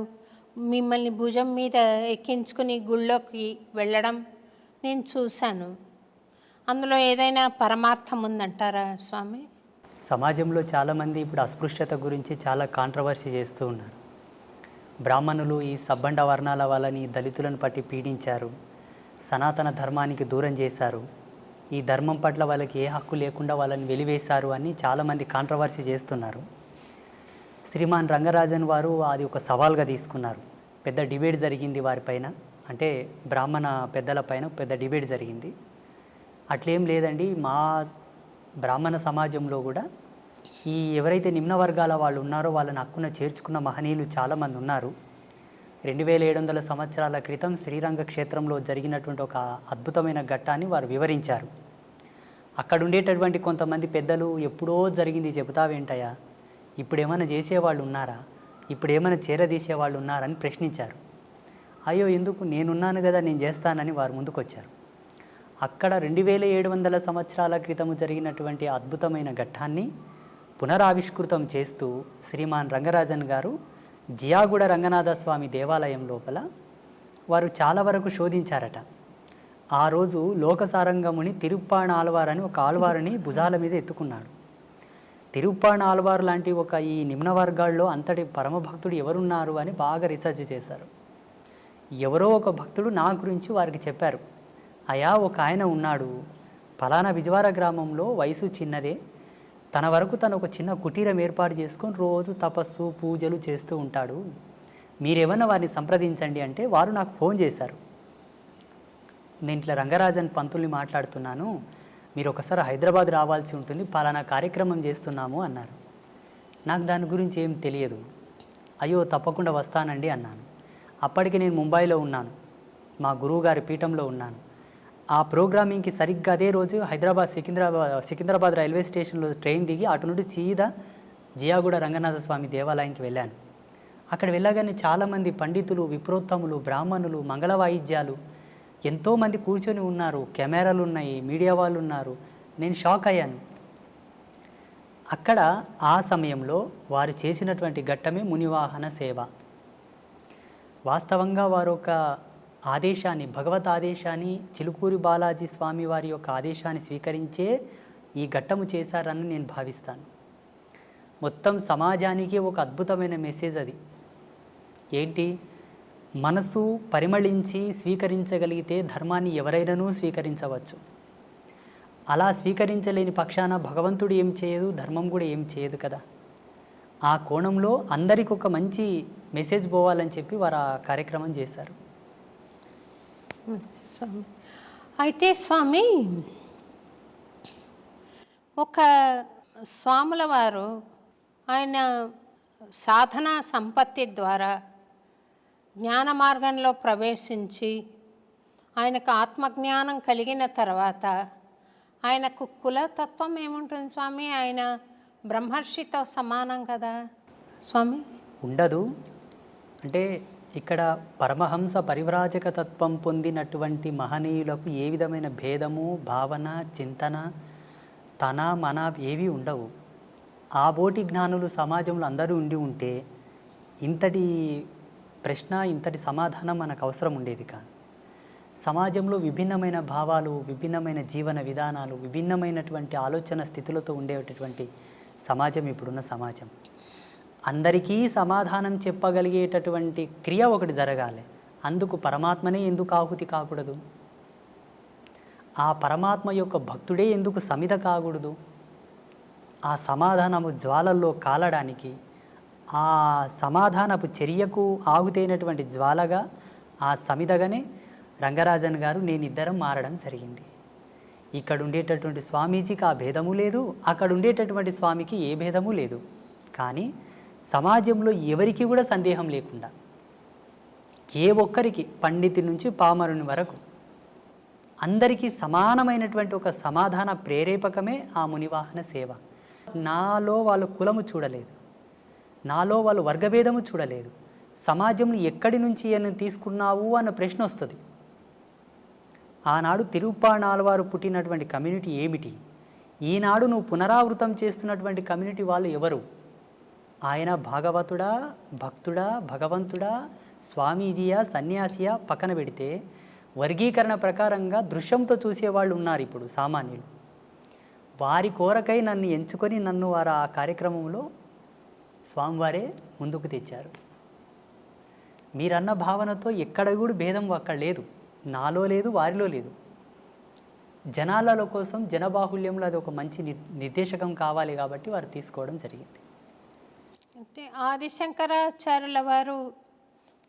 మిమ్మల్ని భుజం మీద ఎక్కించుకుని గుళ్ళోకి వెళ్ళడం నేను చూశాను. అందులో ఏదైనా పరమార్థం ఉందంటారా స్వామి? సమాజంలో చాలామంది ఇప్పుడు అస్పృశ్యత గురించి చాలా కాంట్రవర్సీ చేస్తూ ఉన్నారు. బ్రాహ్మణులు ఈ సబ్బండ వర్ణాల వాళ్ళని, దళితులను పట్టి పీడించారు, సనాతన ధర్మానికి దూరం చేశారు, ఈ ధర్మం పట్ల వాళ్ళకి ఏ హక్కు లేకుండా వాళ్ళని వెలివేశారు అని చాలామంది కాంట్రవర్సీ చేస్తున్నారు. శ్రీమాన్ రంగరాజన్ వారు అది ఒక సవాల్గా తీసుకున్నారు. పెద్ద డిబేట్ జరిగింది వారిపైన, అంటే బ్రాహ్మణ పెద్దల పైన పెద్ద డిబేట్ జరిగింది. అట్లేం లేదండి, మా బ్రాహ్మణ సమాజంలో కూడా ఈ ఎవరైతే నిమ్న వర్గాల వాళ్ళు ఉన్నారో వాళ్ళని హక్కున చేర్చుకున్న మహనీయులు చాలామంది ఉన్నారు. 2700 సంవత్సరాల క్రితం శ్రీరంగ క్షేత్రంలో జరిగినటువంటి ఒక అద్భుతమైన ఘట్టాన్ని వారు వివరించారు. అక్కడ ఉండేటటువంటి కొంతమంది పెద్దలు ఎప్పుడో జరిగింది చెబుతావేంటయ్యా, ఇప్పుడు ఏమైనా చేసేవాళ్ళు ఉన్నారా, ఇప్పుడు ఏమైనా చేరదీసేవాళ్ళు ఉన్నారని ప్రశ్నించారు. అయ్యో ఎందుకు, నేనున్నాను కదా, నేను చేస్తానని వారు ముందుకొచ్చారు. అక్కడ 2700 సంవత్సరాల క్రితము జరిగినటువంటి అద్భుతమైన ఘట్టాన్ని పునరావిష్కృతం చేస్తూ శ్రీమాన్ రంగరాజన్ గారు జియాగూడ రంగనాథ స్వామి దేవాలయం లోపల వారు చాలా వరకు శోధించారట. ఆ రోజు లోకసారంగముని తిరుప్పాణ ఆళ్వార్ అని ఒక ఆళ్వారుని భుజాల మీద ఎత్తుకున్నాడు. తిరుప్పాణ ఆళ్వార్ లాంటి ఒక ఈ నిమ్న వర్గాల్లో అంతటి పరమభక్తుడు ఎవరున్నారు అని బాగా రీసెర్చ్ చేశారు. ఎవరో ఒక భక్తుడు నా గురించి వారికి చెప్పారు, అయా ఒక ఆయన ఉన్నాడు, ఫలానా విజవార గ్రామంలో, వయసు చిన్నదే, తన వరకు తను ఒక చిన్న కుటీరం ఏర్పాటు చేసుకొని రోజు తపస్సు పూజలు చేస్తూ ఉంటాడు, మీరేమన్నా వారిని సంప్రదించండి అంటే వారు నాకు ఫోన్ చేశారు. నేను ఇట్లా రంగరాజన్ పంతుల్ని మాట్లాడుతున్నాను, మీరు ఒకసారి హైదరాబాద్ రావాల్సి ఉంటుంది, పలానా కార్యక్రమం చేస్తున్నాము అన్నారు. నాకు దాని గురించి ఏం తెలియదు. అయ్యో తప్పకుండా వస్తానండి అన్నాను. అప్పటికి నేను ముంబైలో ఉన్నాను, మా గురువుగారి పీఠంలో ఉన్నాను. ఆ ప్రోగ్రామింగ్కి సరిగ్గా అదే రోజు సికింద్రాబాద్ రైల్వే స్టేషన్లో ట్రైన్ దిగి అటు నుండి సీదా జియాగూడ రంగనాథ స్వామి దేవాలయానికి వెళ్ళాను. అక్కడ వెళ్ళగానే చాలామంది పండితులు, విప్రోత్తములు, బ్రాహ్మణులు, మంగళ వాయిద్యాలు ఎంతోమంది కూర్చొని ఉన్నారు, కెమెరాలు ఉన్నాయి, మీడియా వాళ్ళు ఉన్నారు. నేను షాక్ అయ్యాను. అక్కడ ఆ సమయంలో వారు చేసినటువంటి ఘట్టమే మునివాహన సేవ. వాస్తవంగా వారు ఒక ఆదేశాన్ని, భగవత్ ఆదేశాన్ని, చిలుకూరి బాలాజీ స్వామి వారి యొక్క ఆదేశాన్ని స్వీకరించే ఈ ఘట్టము చేశారని నేను భావిస్తాను. మొత్తం సమాజానికి ఒక అద్భుతమైన మెసేజ్ అది. ఏంటి, మనసు పరిమళించి స్వీకరించగలిగితే ధర్మాన్ని ఎవరైనానూ స్వీకరించవచ్చు. అలా స్వీకరించలేని పక్షాన భగవంతుడు ఏం చేయదు, ధర్మం కూడా ఏం చేయదు కదా. ఆ కోణంలో అందరికి ఒక మంచి మెసేజ్ పోవాలని చెప్పి వారు ఆ కార్యక్రమం చేశారు. స్వామి, అయితే స్వామి, ఒక స్వాముల వారు ఆయన సాధనా సంపత్తి ద్వారా జ్ఞాన మార్గంలో ప్రవేశించి ఆయనకు ఆత్మజ్ఞానం కలిగిన తర్వాత ఆయనకు కులతత్వం ఏముంటుంది స్వామి? ఆయన బ్రహ్మర్షితో సమానం కదా స్వామి? ఉండదు. అంటే ఇక్కడ పరమహంస పరివ్రాజక తత్వం పొందినటువంటి మహనీయులకు ఏ విధమైన భేదము, భావన, చింతన, తన మన ఏవి ఉండవు. ఆ బోటి జ్ఞానులు సమాజంలో అందరూ ఉండి ఉంటే ఇంతటి ప్రశ్న, ఇంతటి సమాధానం మనకు అవసరం ఉండేది కాదు. సమాజంలో విభిన్నమైన భావాలు, విభిన్నమైన జీవన విధానాలు, విభిన్నమైనటువంటి ఆలోచన స్థితులతో ఉండేటటువంటి సమాజం ఇప్పుడున్న సమాజం. అందరికీ సమాధానం చెప్పగలిగేటటువంటి క్రియ ఒకటి జరగాలి. అందుకు పరమాత్మనే ఎందుకు ఆహుతి కాకూడదు? ఆ పరమాత్మ యొక్క భక్తుడే ఎందుకు సమిధ కాకూడదు? ఆ సమాధానము జ్వాలల్లో కాలడానికి, ఆ సమాధానపు చర్యకు ఆహుతైనటువంటి జ్వాలగా, ఆ సమిధగానే రంగరాజన్ గారు నేనిద్దరం మారడం జరిగింది. ఇక్కడ ఉండేటటువంటి స్వామీజీకి ఆ భేదము లేదు, అక్కడ ఉండేటటువంటి స్వామికి ఏ భేదము లేదు. కానీ సమాజంలో ఎవరికి కూడా సందేహం లేకుండా, ఏ ఒక్కరికి, పండితుడి నుంచి పామరుని వరకు అందరికీ సమానమైనటువంటి ఒక సమాధాన ప్రేరేపకమే ఆ మునివాహన సేవ. నాలో వాళ్ళు కులము చూడలేదు, నాలో వాళ్ళు వర్గభేదము చూడలేదు. సమాజంలో ఎక్కడి నుంచి అని తీసుకున్నావు అన్న ప్రశ్న వస్తుంది. ఆనాడు తిరుప్పాణాళ్వారు పుట్టినటువంటి కమ్యూనిటీ ఏమిటి? ఈనాడు నువ్వు పునరావృతం చేస్తున్నటువంటి కమ్యూనిటీ వాళ్ళు ఎవరు? ఆయన భాగవతుడా, భక్తుడా, భగవంతుడా, స్వామీజీయా, సన్యాసియా పక్కన పెడితే వర్గీకరణ ప్రకారంగా దృశ్యంతో చూసేవాళ్ళు ఉన్నారు ఇప్పుడు సామాన్యులు. వారి కోరకై నన్ను ఎంచుకొని నన్ను వారు ఆ కార్యక్రమంలో స్వామివారే ముందుకు తెచ్చారు. మీరన్న భావనతో ఎక్కడ కూడా భేదం అక్కడ లేదు, నాలో లేదు, వారిలో లేదు. జనాల కోసం, జనబాహుల్యంలో అది ఒక మంచి నిర్దేశకం కావాలి కాబట్టి వారు తీసుకోవడం జరిగింది. అంటే ఆదిశంకరాచార్యుల వారు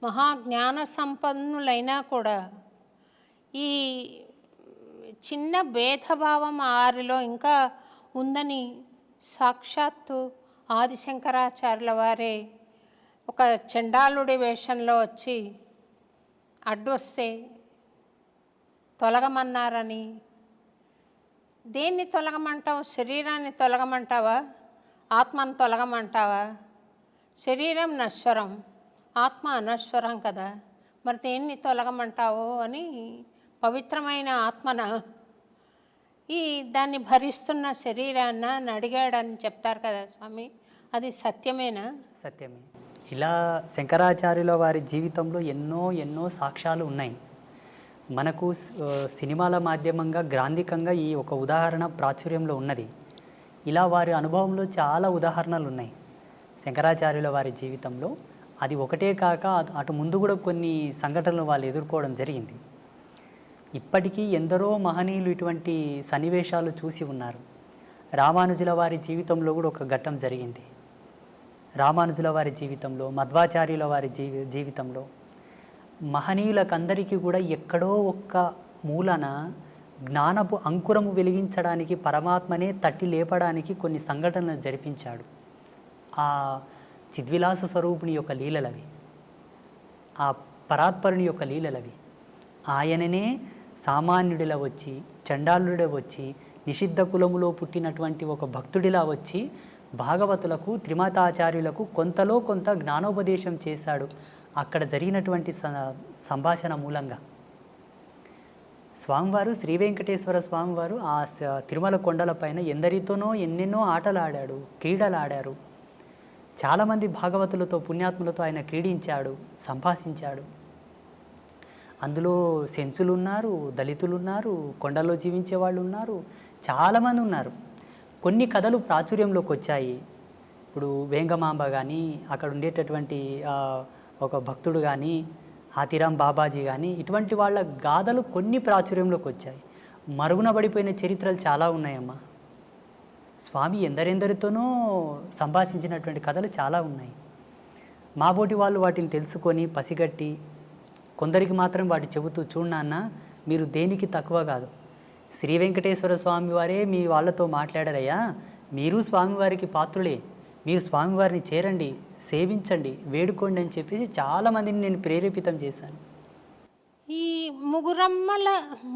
మహాజ్ఞాన సంపన్నులైనా కూడా ఈ చిన్న భేదభావం వారిలో ఇంకా ఉందని సాక్షాత్తు ఆదిశంకరాచార్యుల వారే ఒక చండాలుడి వేషంలో వచ్చి అడ్డొస్తే తొలగమన్నారని. దేన్ని తొలగమంటావు? శరీరాన్ని తొలగమంటావా? ఆత్మను తొలగమంటావా? శరీరం నశ్వరం, ఆత్మ అనశ్వరం కదా, మరి దేన్ని తొలగమంటావు అని పవిత్రమైన ఆత్మన ఈ దాన్ని భరిస్తున్న శరీరాన్న అని అడిగాడని చెప్తారు కదా స్వామి, అది సత్యమేనా? సత్యమే. ఇలా శంకరాచార్యుల వారి జీవితంలో ఎన్నో ఎన్నో సాక్ష్యాలు ఉన్నాయి. మనకు సినిమాల మాధ్యమంగా గ్రాంధికంగా ఈ ఒక ఉదాహరణ ప్రాచుర్యంలో ఉన్నది. ఇలా వారి అనుభవంలో చాలా ఉదాహరణలు ఉన్నాయి శంకరాచార్యుల వారి జీవితంలో. అది ఒకటే కాక అటు ముందు కూడా కొన్ని సంఘటనలు వాళ్ళు ఎదుర్కోవడం జరిగింది. ఇప్పటికీ ఎందరో మహనీయులు ఇటువంటి సన్నివేశాలు చూసి ఉన్నారు. రామానుజుల వారి జీవితంలో కూడా ఒక ఘట్టం జరిగింది. రామానుజుల వారి జీవితంలో, మధ్వాచార్యుల వారి జీవితంలో మహనీయులకందరికీ కూడా ఎక్కడో ఒక్క మూలన జ్ఞానపు అంకురము వెలిగించడానికి, పరమాత్మనే తట్టి లేపడానికి కొన్ని సంఘటనలు జరిపించాడు. ఆ చిద్విలాస స్వరూపుని యొక్క లీలలవి, ఆ పరాత్పరుని యొక్క లీలలవి. ఆయననే సామాన్యుడిలా వచ్చి, చండాలుడిలా వచ్చి, నిషిద్ధ కులములో పుట్టినటువంటి ఒక భక్తుడిలా వచ్చి భాగవతులకు, త్రిమతాచార్యులకు కొంతలో కొంత జ్ఞానోపదేశం చేశాడు. అక్కడ జరిగినటువంటి సంభాషణ మూలంగా స్వామివారు, శ్రీ వెంకటేశ్వర స్వామివారు ఆ తిరుమల కొండలపైన ఎందరితోనో ఎన్నెన్నో ఆటలు ఆడాడు, క్రీడలు ఆడారు. చాలామంది భాగవతులతో, పుణ్యాత్ములతో ఆయన క్రీడించాడు, సంభాషించాడు. అందులో సెన్సులు ఉన్నారు, దళితులు ఉన్నారు, కొండల్లో జీవించే వాళ్ళు ఉన్నారు, చాలామంది ఉన్నారు. కొన్ని కథలు ప్రాచుర్యంలోకి వచ్చాయి. ఇప్పుడు వేంగమాంబ కానీ, అక్కడ ఉండేటటువంటి ఒక భక్తుడు కానీ, హాతీరాం బాబాజీ కానీ, ఇటువంటి వాళ్ళ గాథలు కొన్ని ప్రాచుర్యంలోకి వచ్చాయి. మరుగున పడిపోయిన చరిత్రలు చాలా ఉన్నాయమ్మా. స్వామి ఎందరెందరితోనో సంభాషించినటువంటి కథలు చాలా ఉన్నాయి. మాబోటి వాళ్ళు వాటిని తెలుసుకొని పసిగట్టి కొందరికి మాత్రం వాటి చెబుతూ, చూడన్న మీరు దేనికి తక్కువ కాదు, శ్రీ వెంకటేశ్వర స్వామి వారే మీ వాళ్ళతో మాట్లాడారయ్యా, మీరు స్వామివారికి పాత్రులే, మీరు స్వామివారిని చేరండి, సేవించండి, వేడుకోండి అని చెప్పేసి చాలామందిని నేను ప్రేరేపితం చేశాను. ఈ ముగురమ్మల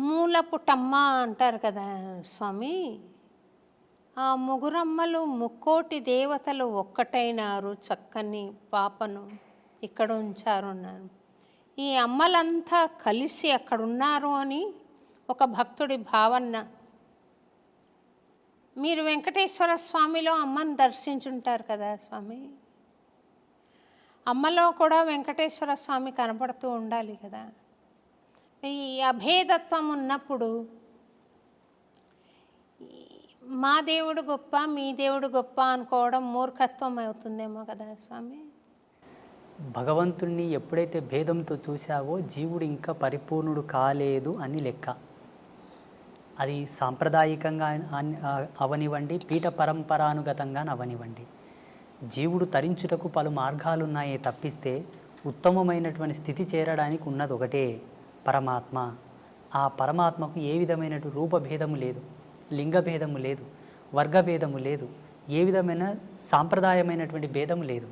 మూలపుటమ్మ అంటారు కదా స్వామి, ఆ ముగురమ్మలు ముక్కోటి దేవతలు ఒక్కటైనారు, చక్కని పాపను ఇక్కడ ఉంచారు అన్నారు. ఈ అమ్మలంతా కలిసి అక్కడున్నారు అని ఒక భక్తుడి భావన. మీరు వెంకటేశ్వర స్వామిలో అమ్మను దర్శించుంటారు కదా స్వామి, అమ్మలో కూడా వెంకటేశ్వర స్వామి కనపడుతూ ఉండాలి కదా. ఈ అభేదత్వం ఉన్నప్పుడు మా దేవుడు గొప్ప, మీ దేవుడు గొప్ప అనుకోవడం మూర్ఖత్వం అవుతుందేమో కదా స్వామి. భగవంతుణ్ణి ఎప్పుడైతే భేదంతో చూశావో జీవుడు ఇంకా పరిపూర్ణుడు కాలేదు అని లెక్క. అది సాంప్రదాయికంగా అవనివ్వండి, పీఠ పరంపరానుగతంగా అవనివ్వండి. జీవుడు తరించుటకు పలు మార్గాలున్నాయే తప్పిస్తే ఉత్తమమైనటువంటి స్థితి చేరడానికి ఉన్నది ఒకటే, పరమాత్మ. ఆ పరమాత్మకు ఏ విధమైన రూపభేదము లేదు, లింగభేదము లేదు, వర్గభేదము లేదు, ఏ విధమైన సాంప్రదాయమైనటువంటి భేదము లేదు.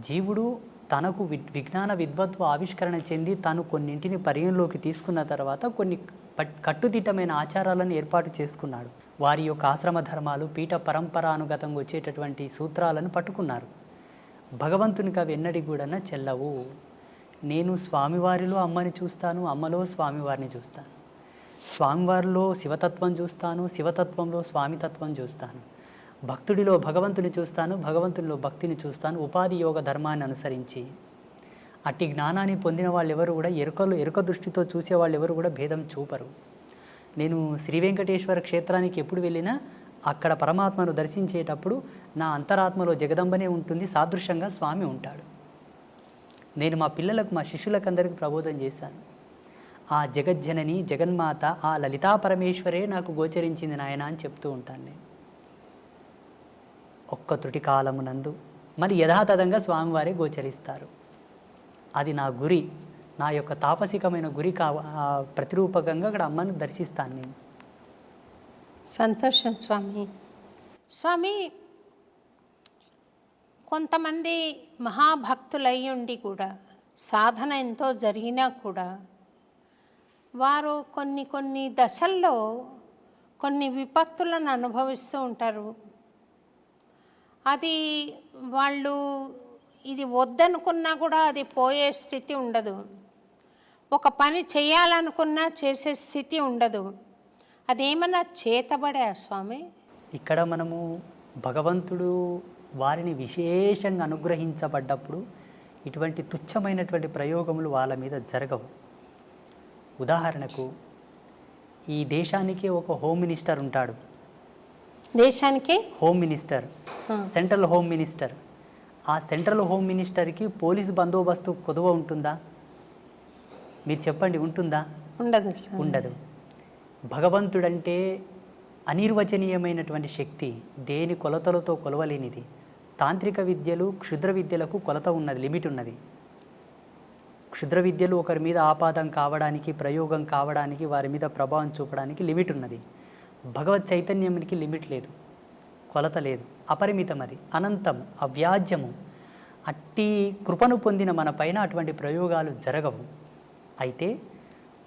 జీవుడు తనకు విజ్ఞాన విద్వత్వ ఆవిష్కరణ చెంది తాను కొన్నింటిని పరిగణలోకి తీసుకున్న తర్వాత కొన్ని కట్టుదిట్టమైన ఆచారాలను ఏర్పాటు చేసుకున్నాడు. వారి యొక్క ఆశ్రమ ధర్మాలు, పీఠ పరంపరానుగతంగా వచ్చేటటువంటి సూత్రాలను పట్టుకున్నారు. భగవంతునికి అవి ఎన్నడి కూడా చెల్లవు. నేను స్వామివారిలో అమ్మని చూస్తాను, అమ్మలో స్వామివారిని చూస్తాను, స్వామివారిలో శివతత్వం చూస్తాను, శివతత్వంలో స్వామితత్వం చూస్తాను, భక్తుడిలో భగవంతుని చూస్తాను, భగవంతునిలో భక్తిని చూస్తాను, ఉపాధి యోగ ధర్మాన్ని అనుసరించి. అట్టి జ్ఞానాన్ని పొందిన వాళ్ళు ఎవరు కూడా ఎరుక దృష్టితో చూసే వాళ్ళు ఎవరు కూడా భేదం చూపరు. నేను శ్రీ వెంకటేశ్వర క్షేత్రానికి ఎప్పుడు వెళ్ళినా అక్కడ పరమాత్మను దర్శించేటప్పుడు నా అంతరాత్మలో జగదంబనే ఉంటుంది, సాదృశ్యంగా స్వామి ఉంటాడు. నేను మా పిల్లలకు, మా శిష్యులకు అందరికీ ప్రబోధం చేశాను. ఆ జగజ్జనని జగన్మాత ఆ లలితా పరమేశ్వరే నాకు గోచరించింది నాయన అని చెప్తూ ఉంటాను నేను. ఒక్క త్రుటి కాలమునందు మరి యథాతథంగా స్వామివారే గోచరిస్తారు. అది నా గురి, నా యొక్క తాపసికమైన గురి ప్రతిరూపకంగా అక్కడ అమ్మను దర్శిస్తాను నేను. సంతోషం స్వామి. స్వామి, కొంతమంది మహాభక్తులై ఉండి కూడా సాధన ఎంతో జరిగినా కూడా వారు కొన్ని దశల్లో కొన్ని విపత్తులను అనుభవిస్తూ ఉంటారు. అది వాళ్ళు ఇది వద్దనుకున్నా కూడా అది పోయే స్థితి ఉండదు. ఒక పని చేయాలనుకున్నా చేసే స్థితి ఉండదు. అదేమన్నా చేతబడా స్వామి? ఇక్కడ మనము భగవంతుడు వారిని విశేషంగా అనుగ్రహించబడ్డప్పుడు ఇటువంటి తుచ్చమైనటువంటి ప్రయోగములు వాళ్ళ మీద జరగవు. ఉదాహరణకు ఈ దేశానికి ఒక హోమ్ మినిస్టర్ ఉంటాడు. దేశానికి home minister, central home minister. ఆ సెంట్రల్ హోమ్ మినిస్టర్కి పోలీసు బందోబస్తు కొదువ ఉంటుందా? మీరు చెప్పండి, ఉంటుందా? ఉండదు. ఉండదు. భగవంతుడంటే అనిర్వచనీయమైనటువంటి శక్తి, దేని కొలతలతో కొలవలేనిది. తాంత్రిక విద్యలు, క్షుద్ర విద్యలకు కొలత ఉన్నది, లిమిట్ ఉన్నది. క్షుద్ర విద్యలు ఒకరి మీద ఆపాదం కావడానికి, ప్రయోగం కావడానికి, వారి మీద ప్రభావం చూపడానికి లిమిట్ ఉన్నది. భగవత్ చైతన్యానికి లిమిట్ లేదు, కొలత లేదు, అపరిమితం, అది అనంతం, అవ్యాజ్యము. అట్టి కృపను పొందిన మన పైన అటువంటి ప్రయోగాలు జరగవు. అయితే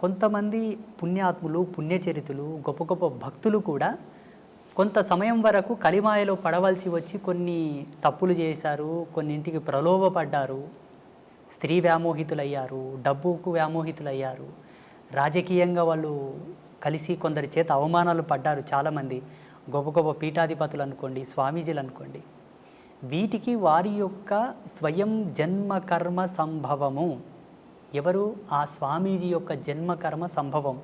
కొంతమంది పుణ్యాత్ములు, పుణ్యచరితులు, గొప్ప గొప్ప భక్తులు కూడా కొంత సమయం వరకు కలిమాయలో పడవలసి వచ్చి కొన్ని తప్పులు చేశారు, కొన్నింటికి ప్రలోభపడ్డారు, స్త్రీ వ్యామోహితులయ్యారు, డబ్బుకు వ్యామోహితులయ్యారు, రాజకీయంగా వాళ్ళు కలిసి కొందరి చేత అవమానాలు పడ్డారు. చాలామంది గొప్ప గొప్ప పీఠాధిపతులు అనుకోండి, స్వామీజీలు అనుకోండి. వీటికి వారి యొక్క స్వయం జన్మకర్మ సంభవము. ఎవరు? ఆ స్వామీజీ యొక్క జన్మకర్మ సంభవం.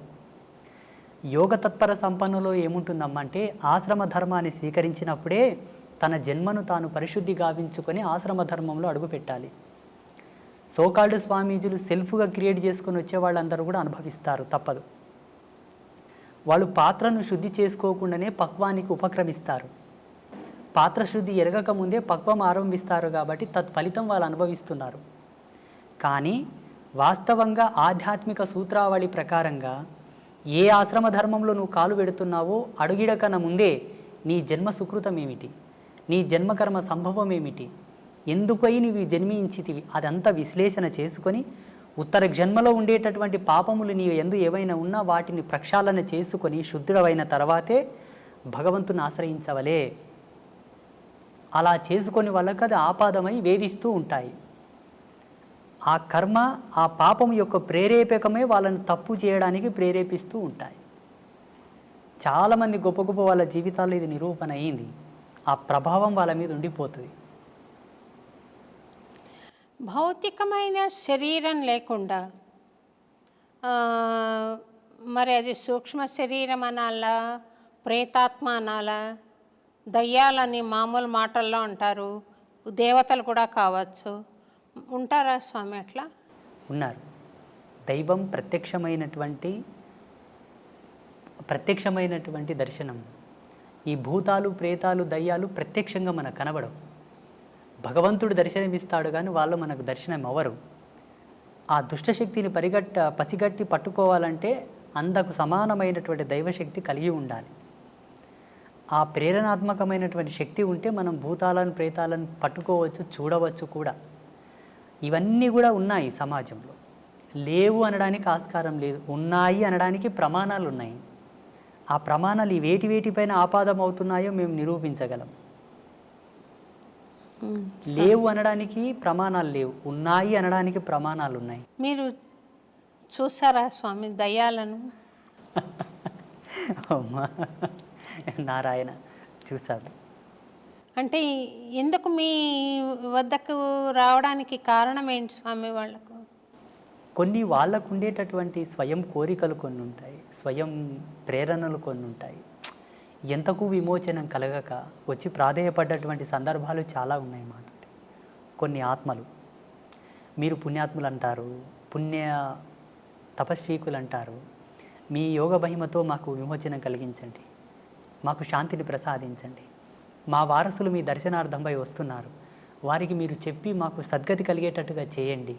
యోగ తత్పర సంపన్నులో ఏముంటుందమ్మా అంటే, ఆశ్రమ ధర్మాన్ని స్వీకరించినప్పుడే తన జన్మను తాను పరిశుద్ధి గావించుకొని ఆశ్రమ ధర్మంలో అడుగుపెట్టాలి. సోకాల్డ్ స్వామీజీలు సెల్ఫ్గా క్రియేట్ చేసుకొని వచ్చే వాళ్ళందరూ కూడా అనుభవిస్తారు, తప్పదు. వాళ్ళు పాత్రను శుద్ధి చేసుకోకుండానే పక్వానికి ఉపక్రమిస్తారు. పాత్ర శుద్ధి ఎరగక ముందే పక్వం ఆరంభిస్తారు కాబట్టి తత్ఫలితం వాళ్ళు అనుభవిస్తున్నారు. కానీ వాస్తవంగా ఆధ్యాత్మిక సూత్రావళి ప్రకారంగా ఏ ఆశ్రమ ధర్మంలో నువ్వు కాలు పెడుతున్నావో అడుగిడకన్నా ముందే నీ జన్మ సుకృతం ఏమిటి, నీ జన్మకర్మ సంభవం ఏమిటి, ఎందుకై నీవు జన్మించితివి, అదంతా విశ్లేషణ చేసుకొని ఉత్తర జన్మలో ఉండేటటువంటి పాపములు నీవు ఎందు ఏవైనా ఉన్నా వాటిని ప్రక్షాళన చేసుకొని శుద్ధుడవైన తర్వాతే భగవంతుని ఆశ్రయించవలే. అలా చేసుకొని వాళ్ళకి అది ఆపాదమై వేధిస్తూ ఉంటాయి. ఆ కర్మ, ఆ పాపం యొక్క ప్రేరేపకమే వాళ్ళని తప్పు చేయడానికి ప్రేరేపిస్తూ ఉంటాయి. చాలామంది గొప్ప గొప్ప వాళ్ళ జీవితాల్లో ఇది నిరూపణ అయింది. ఆ ప్రభావం వాళ్ళ మీద ఉండిపోతుంది. భౌతికమైన శరీరం లేకుండా మరి అది సూక్ష్మ శరీరం అనాలా, ప్రేతాత్మ అనాలా, దయ్యాలని మామూలు మాటల్లో అంటారు, దేవతలు కూడా కావచ్చు. ఉంటారా స్వామి అట్లా? ఉన్నారు. దైవం ప్రత్యక్షమైనటువంటి దర్శనం. ఈ భూతాలు, ప్రేతాలు, దయ్యాలు ప్రత్యక్షంగా మనకు కనబడవు. భగవంతుడు దర్శనమిస్తాడు కానీ వాళ్ళు మనకు దర్శనం అవ్వరు. ఆ దుష్టశక్తిని పసిగట్టి పట్టుకోవాలంటే అంతకు సమానమైనటువంటి దైవశక్తి కలిగి ఉండాలి. ఆ ప్రేరణాత్మకమైనటువంటి శక్తి ఉంటే మనం భూతాలను, ప్రేతాలను పట్టుకోవచ్చు, చూడవచ్చు కూడా. ఇవన్నీ కూడా ఉన్నాయి సమాజంలో. లేవు అనడానికి ఆస్కారం లేదు. ఉన్నాయి అనడానికి ప్రమాణాలు ఉన్నాయి. ఆ ప్రమాణాలు వేటిపైన ఆపాదం అవుతున్నాయో మేము నిరూపించగలం. లేవు అనడానికి ప్రమాణాలు లేవు, ఉన్నాయి అనడానికి ప్రమాణాలు ఉన్నాయి. మీరు చూసారా స్వామి దయ్యాలను? అమ్మా నారాయణ, చూశాను. అంటే ఎందుకు మీ వద్దకు రావడానికి కారణం ఏంటి స్వామి? వాళ్ళకు కొన్ని వాళ్ళకు ఉండేటటువంటి స్వయం కోరికలు కొన్ని ఉంటాయి, స్వయం ప్రేరణలు కొన్ని ఉంటాయి. ఎంతకు విమోచనం కలగక వచ్చి ప్రాధేయపడ్డటువంటి సందర్భాలు చాలా ఉన్నాయి మాట. కొన్ని ఆత్మలు, మీరు పుణ్యాత్ములు అంటారు, పుణ్య తపస్వీకులు అంటారు, మీ యోగ మహిమతో మాకు విమోచనం కలిగించండి, మాకు శాంతిని ప్రసాదించండి, మా వారసులు మీ దర్శనార్థంపై వస్తున్నారు, వారికి మీరు చెప్పి మాకు సద్గతి కలిగేటట్టుగా చేయండి,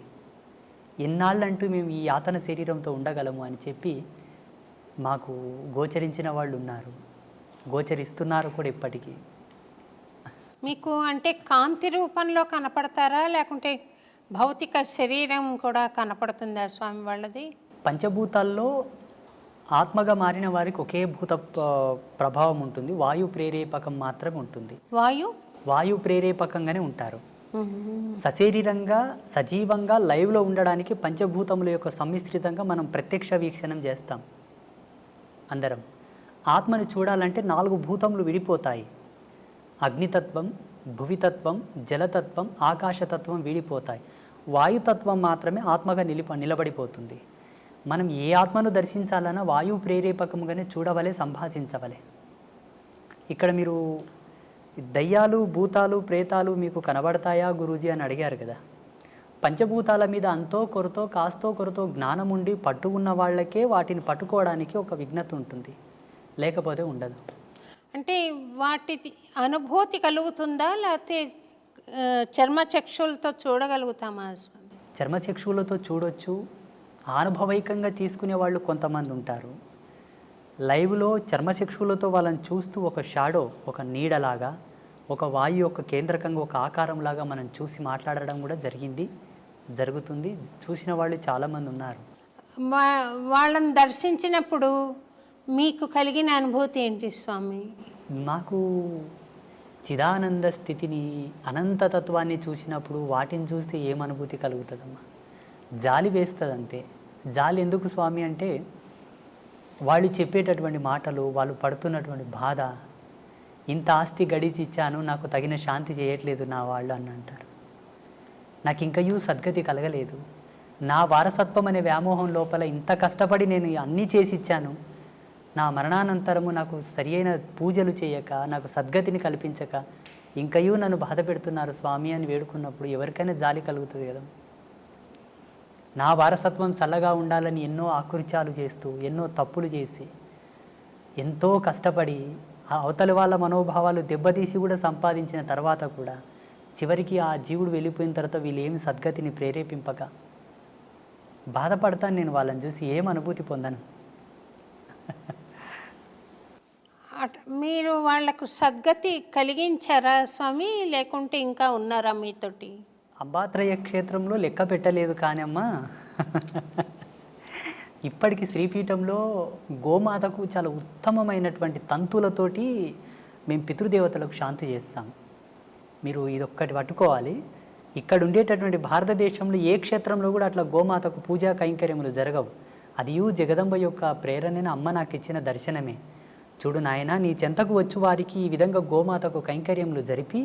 ఎన్నాళ్ళంటూ మేము ఈ యాతన శరీరంతో ఉండగలము అని చెప్పి మాకు గోచరించిన వాళ్ళు ఉన్నారు, గోచరిస్తున్నారు కూడా ఇప్పటికీ. మీకు అంటే కాంతి రూపంలో కనపడతారా, లేకుంటే భౌతిక శరీరం కూడా కనపడుతుందా స్వామి వాళ్ళది? పంచభూతాల్లో ఆత్మగా మారిన వారికి ఒకే భూత ప్రభావం ఉంటుంది, వాయు ప్రేరేపకం మాత్రమే ఉంటుంది. వాయు ప్రేరేపకంగానే ఉంటారు. సశరీరంగా సజీవంగా లైవ్లో ఉండడానికి పంచభూతముల యొక్క సమ్మిశ్రితంగా మనం ప్రత్యక్ష వీక్షణం చేస్తాం అందరం. ఆత్మని చూడాలంటే 4 భూతములు విడిపోతాయి. అగ్నితత్వం, భువితత్వం, జలతత్వం, ఆకాశతత్వం విడిపోతాయి. వాయుతత్వం మాత్రమే ఆత్మగా నిలబడిపోతుంది. మనం ఏ ఆత్మను దర్శించాలన్నా వాయువు ప్రేరేపకముగానే చూడవలే, సంభాషించవలే. ఇక్కడ మీరు దయ్యాలు, భూతాలు, ప్రేతాలు మీకు కనబడతాయా గురూజీ అని అడిగారు కదా. పంచభూతాల మీద అంతో కొరతో కాస్తో కొరతో జ్ఞానం ఉండి పట్టు ఉన్న వాళ్ళకే వాటిని పట్టుకోవడానికి ఒక విఘ్నత ఉంటుంది, లేకపోతే ఉండదు. అంటే వాటి అనుభూతి కలుగుతుందా, లేకపోతే చర్మచక్షులతో చూడగలుగుతామా స్వామి? చర్మచక్షువులతో చూడొచ్చు, అనుభవైకంగా తీసుకునే వాళ్ళు కొంతమంది ఉంటారు. లైవ్లో చర్మచక్షువులతో వాళ్ళని చూస్తూ ఒక షాడో, ఒక నీడలాగా, ఒక వాయు యొక్క కేంద్రకంగా ఒక ఆకారంలాగా మనం చూసి మాట్లాడడం కూడా జరుగుతుంది. చూసిన వాళ్ళు చాలామంది ఉన్నారు. వాళ్ళని దర్శించినప్పుడు మీకు కలిగిన అనుభూతి ఏంటి స్వామి? మాకు చిదానంద స్థితిని, అనంతతత్వాన్ని చూసినప్పుడు వాటిని చూస్తే ఏమనుభూతి కలుగుతుందమ్మా? జాలి వేస్తుంది అంతే. జాలి ఎందుకు స్వామి అంటే వాళ్ళు చెప్పేటటువంటి మాటలు, వాళ్ళు పడుతున్నటువంటి బాధ, ఇంత ఆస్తి గడిచి ఇచ్చాను, నాకు తగిన శాంతి చేయట్లేదు నా వాళ్ళు అని అంటారు. నాకు ఇంకయూ సద్గతి కలగలేదు, నా వారసత్వం అనే వ్యామోహం లోపల ఇంత కష్టపడి నేను అన్నీ చేసి ఇచ్చాను, నా మరణానంతరము నాకు సరి అయిన పూజలు చేయక, నాకు సద్గతిని కల్పించక ఇంకయూ నన్ను బాధ పెడుతున్నారు స్వామి అని వేడుకున్నప్పుడు ఎవరికైనా జాలి కలుగుతుంది కదా. నా వారసత్వం చల్లగా ఉండాలని ఎన్నో ఆకృత్యాలు చేస్తూ, ఎన్నో తప్పులు చేసి, ఎంతో కష్టపడి అవతలి వాళ్ళ మనోభావాలు దెబ్బతీసి కూడా సంపాదించిన తర్వాత కూడా చివరికి ఆ జీవుడు వెళ్ళిపోయిన తర్వాత వీళ్ళు ఏమి సద్గతిని ప్రేరేపింపక బాధపడతాను. నేను వాళ్ళని చూసి ఏం అనుభూతి పొందను. మీరు వాళ్లకు సద్గతి కలిగించారా స్వామి, లేకుంటే ఇంకా ఉన్నారా మీతోటి? అంబాత్రయ క్షేత్రంలో లెక్క పెట్టలేదు కానీ అమ్మా, ఇప్పటికి శ్రీపీఠంలో గోమాతకు చాలా ఉత్తమమైనటువంటి తంతులతోటి మేము పితృదేవతలకు శాంతి చేస్తాం. మీరు ఇదొక్కటి పట్టుకోవాలి. ఇక్కడ ఉండేటటువంటి భారతదేశంలో ఏ క్షేత్రంలో కూడా అట్లా గోమాతకు పూజా కైంకర్యములు జరగవు. అది జగదంబ యొక్క ప్రేరణని అమ్మ నాకు ఇచ్చిన దర్శనమే. చూడు నాయన, నీ చెంతకు వచ్చి వారికి ఈ విధంగా గోమాతకు కైంకర్యములు జరిపి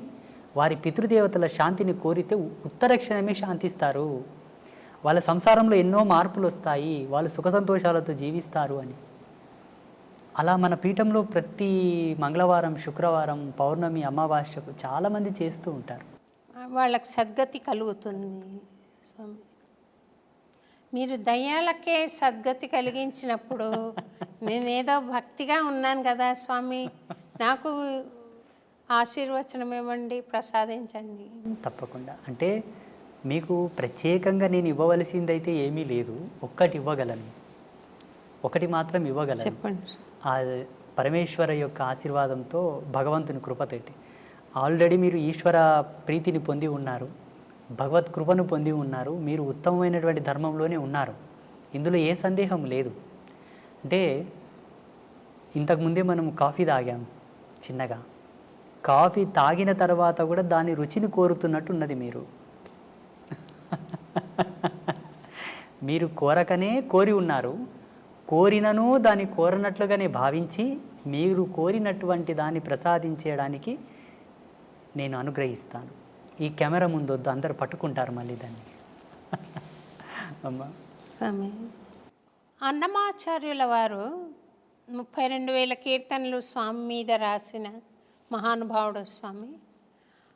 వారి పితృదేవతల శాంతిని కోరితే ఉత్తరక్షణమే శాంతిస్తారు, వాళ్ళ సంసారంలో ఎన్నో మార్పులు వస్తాయి, వాళ్ళు సుఖ సంతోషాలతో జీవిస్తారు అని. అలా మన పీఠంలో ప్రతి మంగళవారం, శుక్రవారం, పౌర్ణమి, అమావాస్యకు చాలామంది చేస్తూ ఉంటారు. వాళ్ళకి సద్గతి కలుగుతుంది స్వామి. మీరు దయ్యాలకే సద్గతి కలిగించినప్పుడు నేనేదో భక్తిగా ఉన్నాను కదా స్వామి, నాకు ఆశీర్వచనం ఇవ్వండి, ప్రసాదించండి. తప్పకుండా. అంటే మీకు ప్రత్యేకంగా నేను ఇవ్వవలసిందైతే ఏమీ లేదు. ఒక్కటి ఇవ్వగలను, ఒకటి మాత్రం ఇవ్వగలను. చెప్పండి. ఆ పరమేశ్వర యొక్క ఆశీర్వాదంతో, భగవంతుని కృపతోటి ఆల్రెడీ మీరు ఈశ్వర ప్రీతిని పొంది ఉన్నారు, భగవత్ కృపను పొంది ఉన్నారు, మీరు ఉత్తమమైనటువంటి ధర్మంలోనే ఉన్నారు. ఇందులో ఏ సందేహం లేదు. అంటే ఇంతకుముందే మనం కాఫీ తాగాము చిన్నగా. కాఫీ తాగిన తర్వాత కూడా దాని రుచిని కోరుతున్నట్టు ఉన్నది మీరు. మీరు కోరకనే కోరి ఉన్నారు. కోరినను దాన్ని కోరనట్లుగానే భావించి మీరు కోరినటువంటి దాన్ని ప్రసాదించడానికి నేను అనుగ్రహిస్తాను. ఈ కెమెరా ముందు వద్దు, అందరు పట్టుకుంటారు మళ్ళీ దాన్ని. అమ్మా స్వామి, అన్నమాచార్యుల వారు 32,000 కీర్తనలు స్వామి మీద రాసిన మహానుభావుడు స్వామి.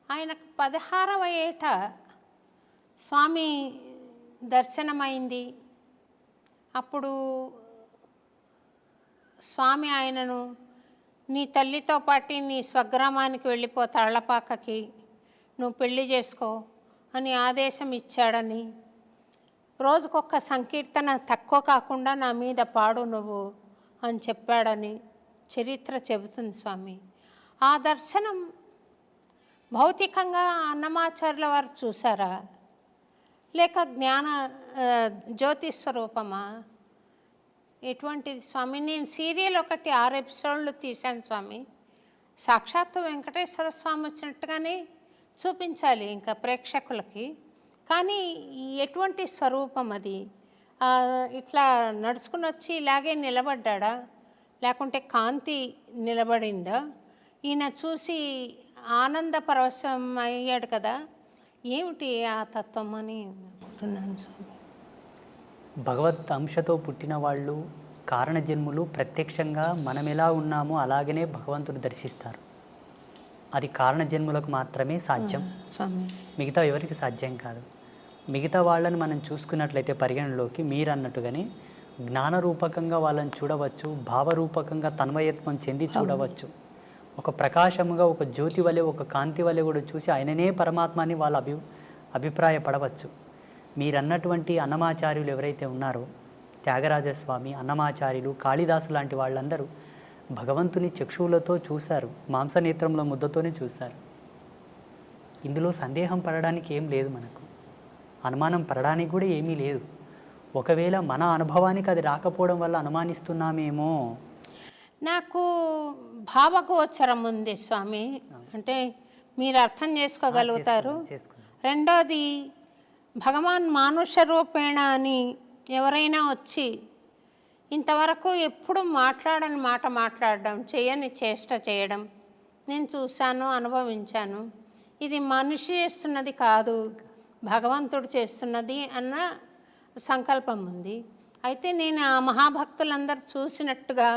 ఆయనకు 16వ ఏట స్వామి దర్శనమైంది. అప్పుడు స్వామి ఆయనను, నీ తల్లితో పాటు నీ స్వగ్రామానికి వెళ్ళిపో, తాళ్లపాకకి, నువ్వు పెళ్లి చేసుకో అని ఆదేశం ఇచ్చాడని, రోజుకొక సంకీర్తన తక్కువ కాకుండా నా మీద పాడు నువ్వు అని చెప్పాడని చరిత్ర చెబుతుంది స్వామి. ఆ దర్శనం భౌతికంగా అన్నమాచార్యుల వారు చూసారా, లేక జ్ఞాన జ్యోతి స్వరూపమా, ఎటువంటిది స్వామి? నేను సీరియల్ ఒకటి 6 ఎపిసోడ్లు తీశాను స్వామి. సాక్షాత్తు వెంకటేశ్వర స్వామి వచ్చినట్టుగానే చూపించాలి ఇంకా ప్రేక్షకులకి. కానీ ఎటువంటి స్వరూపం అది? ఇట్లా నడుచుకుని వచ్చి ఇలాగే నిలబడ్డా, లేకుంటే కాంతి నిలబడిందా? ఈయన చూసి ఆనంద పరవశం అయ్యాడు కదా, ఏమిటి ఆ తత్వం అని అనుకుంటున్నాను స్వామి. భగవత్ అంశతో పుట్టిన వాళ్ళు, కారణజన్ములు ప్రత్యక్షంగా మనం ఎలా ఉన్నామో అలాగనే భగవంతుడు దర్శిస్తారు. అది కారణజన్ములకు మాత్రమే సాధ్యం, మిగతా ఎవరికి సాధ్యం కాదు. మిగతా వాళ్ళని మనం చూసుకున్నట్లయితే పరిగణలోకి మీరు అన్నట్టుగానే జ్ఞానరూపకంగా వాళ్ళని చూడవచ్చు, భావరూపకంగా తన్మయత్వం చెంది చూడవచ్చు. ఒక ప్రకాశముగా, ఒక జ్యోతి వలె, ఒక కాంతి వలె కూడా చూసి ఆయననే పరమాత్మని వాళ్ళు అభిప్రాయపడవచ్చు. మీరన్నటువంటి అన్నమాచార్యులు ఎవరైతే ఉన్నారో, త్యాగరాజస్వామి, అన్నమాచార్యులు, కాళిదాసు లాంటి వాళ్ళందరూ భగవంతుని చక్షువులతో చూశారు, మాంసనేత్రంలో ముద్దతోనే చూశారు. ఇందులో సందేహం పడడానికి ఏం లేదు, మనకు అనుమానం పడడానికి కూడా ఏమీ లేదు. ఒకవేళ మన అనుభవానికి అది రాకపోవడం వల్ల అనుమానిస్తున్నామేమో. నాకు భావగోచరం ఉంది స్వామి, అంటే మీరు అర్థం చేసుకోగలుగుతారు. రెండోది, భగవాన్ మానుష రూపేణ అని ఎవరైనా వచ్చి ఇంతవరకు ఎప్పుడు మాట్లాడని మాట మాట్లాడడం, చేయని చేష్ట చేయడం నేను చూశాను, అనుభవించాను. ఇది మనిషి చేస్తున్నది కాదు, భగవంతుడు చేస్తున్నది అన్న సంకల్పం ఉంది. అయితే నేను ఆ మహాభక్తులందరూ చూసినట్టుగా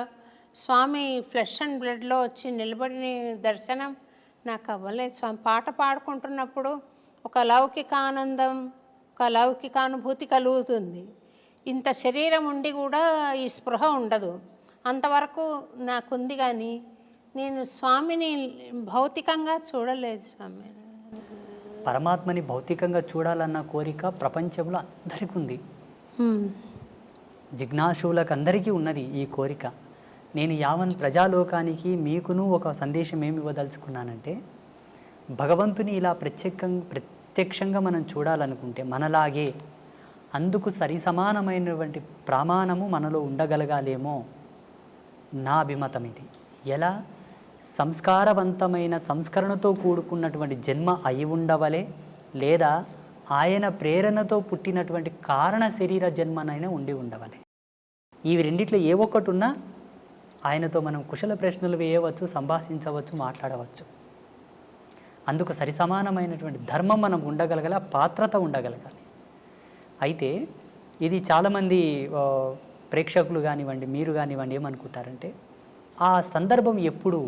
స్వామి ఫ్లెష్ అండ్ బ్లడ్లో వచ్చి నిలబడిన దర్శనం నాకు అవ్వలేదు స్వామి. పాట పాడుకుంటున్నప్పుడు ఒక లౌకిక ఆనందం, ఒక లౌకిక అనుభూతి కలుగుతుంది. ఇంత శరీరం ఉండి కూడా ఈ స్పృహ ఉండదు. అంతవరకు నాకుంది, కానీ నేను స్వామిని భౌతికంగా చూడలేదు స్వామి. పరమాత్మని భౌతికంగా చూడాలన్న కోరిక ప్రపంచంలో అందరికీ ఉంది, జిజ్ఞాసులకు అందరికీ ఉన్నది ఈ కోరిక. నేను యావన్ ప్రజాలోకానికి మీకును ఒక సందేశం ఏమి ఇవ్వదలుచుకున్నానంటే, భగవంతుని ఇలా ప్రత్యక్షంగా మనం చూడాలనుకుంటే మనలాగే అందుకు సరి సమానమైనటువంటి ప్రమాణము మనలో ఉండగలగాలేమో నా అభిమతం ఇది. ఎలా? సంస్కారవంతమైన సంస్కరణతో కూడుకున్నటువంటి జన్మ అయి ఉండవలే, లేదా ఆయన ప్రేరణతో పుట్టినటువంటి కారణ శరీర జన్మనైనా ఉండి ఉండవలే. ఈ రెండిట్లో ఏ ఒక్కటి ఉన్నా ఆయనతో మనం కుశల ప్రశ్నలు వేయవచ్చు, సంభాషించవచ్చు, మాట్లాడవచ్చు. అందుకు సరి సమానమైనటువంటి ధర్మం మనం ఉండగలగాలి, పాత్రత ఉండగలగాలి. అయితే ఇది చాలామంది ప్రేక్షకులు కానివ్వండి, మీరు కానివ్వండి ఏమనుకుంటారంటే, ఆ సందర్భం ఎప్పుడు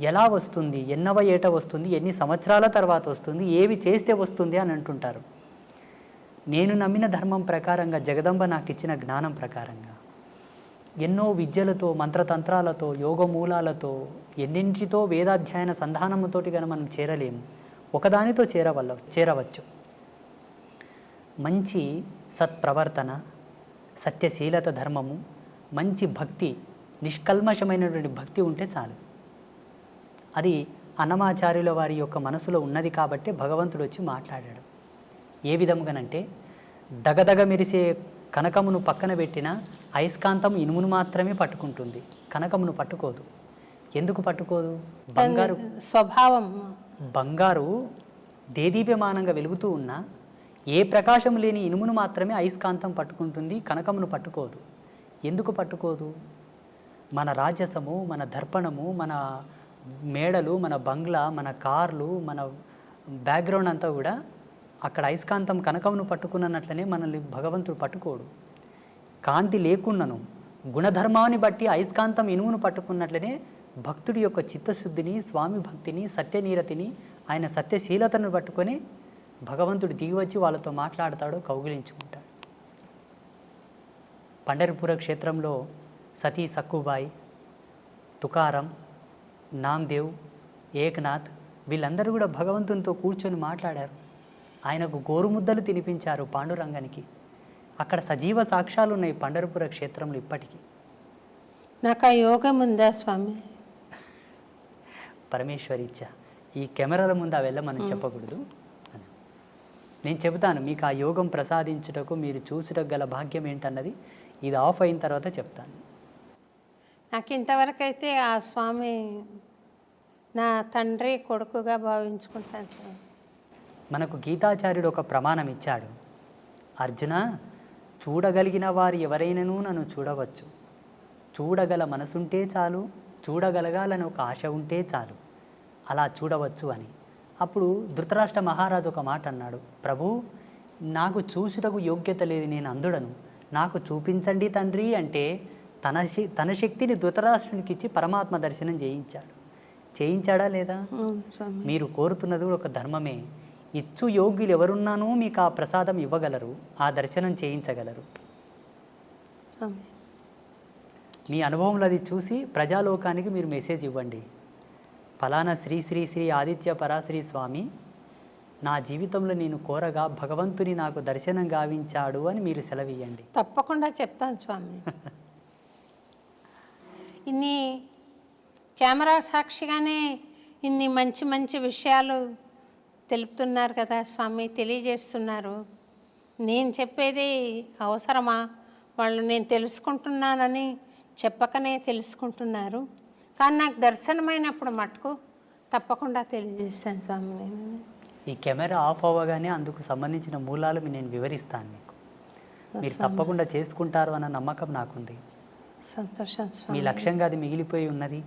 ఎలా వస్తుంది, ఎన్నవ ఏట వస్తుంది, ఎన్ని సంవత్సరాల తర్వాత వస్తుంది, ఏవి చేస్తే వస్తుంది అని అంటుంటారు. నేను నమ్మిన ధర్మం ప్రకారంగా, జగదంబ నాకు ఇచ్చిన జ్ఞానం ప్రకారంగా ఎన్నో విద్యలతో, మంత్రతంత్రాలతో, యోగమూలాలతో, ఎన్నింటితో వేదాధ్యయన సంధానముతోటి కనుక మనం చేరలేము. ఒకదానితో చేరవచ్చు. మంచి సత్ప్రవర్తన, సత్యశీలత ధర్మము, మంచి భక్తి, నిష్కల్మషమైనటువంటి భక్తి ఉంటే చాలు. అది అన్నమాచార్యుల వారి యొక్క మనసులో ఉన్నది కాబట్టి భగవంతుడు వచ్చి మాట్లాడాడు. ఏ విధముగానంటే, దగదగ మెరిసే కనకమును పక్కన పెట్టిన అయస్కాంతం ఇనుమును మాత్రమే పట్టుకుంటుంది, కనకమును పట్టుకోదు. ఎందుకు పట్టుకోదు? బంగారు స్వభావం. బంగారు దేదీప్యమానంగా వెలుగుతూ ఉన్నా ఏ ప్రకాశం లేని ఇనుమును మాత్రమే అయస్కాంతం పట్టుకుంటుంది, కనకమును పట్టుకోదు. ఎందుకు పట్టుకోదు? మన రాజసము, మన దర్పణము, మన మేడలు, మన బంగ్లా, మన కార్లు, మన బ్యాక్గ్రౌండ్ అంతా కూడా అక్కడ అయస్కాంతం కనకమును పట్టుకున్నట్లనే మనల్ని భగవంతుడు పట్టుకోడు. కాంతి లేకున్నను గుణధర్మాన్ని బట్టి అయస్కాంతం ఇనుమును పట్టుకున్నట్లనే భక్తుడి యొక్క చిత్తశుద్ధిని, స్వామి భక్తిని, సత్యనీరతిని, ఆయన సత్యశీలతను పట్టుకొని భగవంతుడు దిగివచ్చి వాళ్ళతో మాట్లాడతాడు, కౌగిలించుకుంటాడు. పండరిపుర క్షేత్రంలో సతీ సక్కుబాయి, తుకారం, నామ్దేవ్, ఏక్నాథ్ వీళ్ళందరూ కూడా భగవంతునితో కూర్చొని మాట్లాడారు. ఆయనకు గోరుముద్దలు తినిపించారు పాండురంగానికి. అక్కడ సజీవ సాక్ష్యాలు ఉన్నాయి పండరిపుర క్షేత్రంలో ఇప్పటికీ. నాకు ఆ యోగం ఉందా స్వామి? పరమేశ్వరీచ్చ. ఈ కెమెరాల ముందు అವೆಲ್ಲ మనం చెప్పకూడదు. నేను చెబుతాను మీకు ఆ యోగం ప్రసాదించుటకు, మీరు చూసుటకు గల భాగ్యం ఏంటన్నది ఇది ఆఫ్ అయిన తర్వాత చెప్తాను. నాకు ఇంతవరకు అయితే ఆ స్వామి నా తండ్రి కొడుకుగా భావించుకుంటాను స్వామి. మనకు గీతాచార్యుడు ఒక ప్రమాణం ఇచ్చాడు. అర్జున, చూడగలిగిన వారు ఎవరైనాను నన్ను చూడవచ్చు, చూడగల మనసుంటే చాలు, చూడగలగాలని ఒక ఆశ ఉంటే చాలు, అలా చూడవచ్చు అని. అప్పుడు ధృతరాష్ట్ర మహారాజు ఒక మాట అన్నాడు, ప్రభు నాకు చూసుటకు యోగ్యత లేదు, నేను అంధుడను, నాకు చూపించండి తండ్రి అంటే తన శక్తిని ధృతరాష్ట్రునికి ఇచ్చి పరమాత్మ దర్శనం చేయించాడా లేదా? మీరు కోరుతున్నది కూడా ఒక ధర్మమే. ఇచ్చు యోగ్యులు ఎవరున్నానో మీకు ఆ ప్రసాదం ఇవ్వగలరు, ఆ దర్శనం చేయించగలరు. మీ అనుభవంలో అది చూసి ప్రజాలోకానికి మీరు మెసేజ్ ఇవ్వండి. ఫలానా శ్రీ శ్రీ శ్రీ ఆదిత్య పరాశ్రీ స్వామి నా జీవితంలో నేను కోరగా భగవంతుని నాకు దర్శనం గావించాడు అని మీరు సెలవియ్యండి. తప్పకుండా చెప్తాను స్వామి. ఇన్ని కెమెరా సాక్షిగానే ఇన్ని మంచి మంచి విషయాలు తెలుపుతున్నారు కదా స్వామి, తెలియజేస్తున్నారు. నేను చెప్పేది అవసరమా? వాళ్ళు నేను తెలుసుకుంటున్నానని చెప్పకనే తెలుసుకుంటున్నారు. కానీ నాకు దర్శనమైనప్పుడు మటుకు తప్పకుండా తెలియజేస్తాను స్వామి. నేను ఈ కెమెరా ఆఫ్ అవ్వగానే అందుకు సంబంధించిన మూలాలు నేను వివరిస్తాను మీకు. మీరు తప్పకుండా చేసుకుంటారు అన్న నమ్మకం నాకుంది. సంతోషం మీ స్వామి. లక్ష్యంగా అది మిగిలిపోయి ఉన్నది.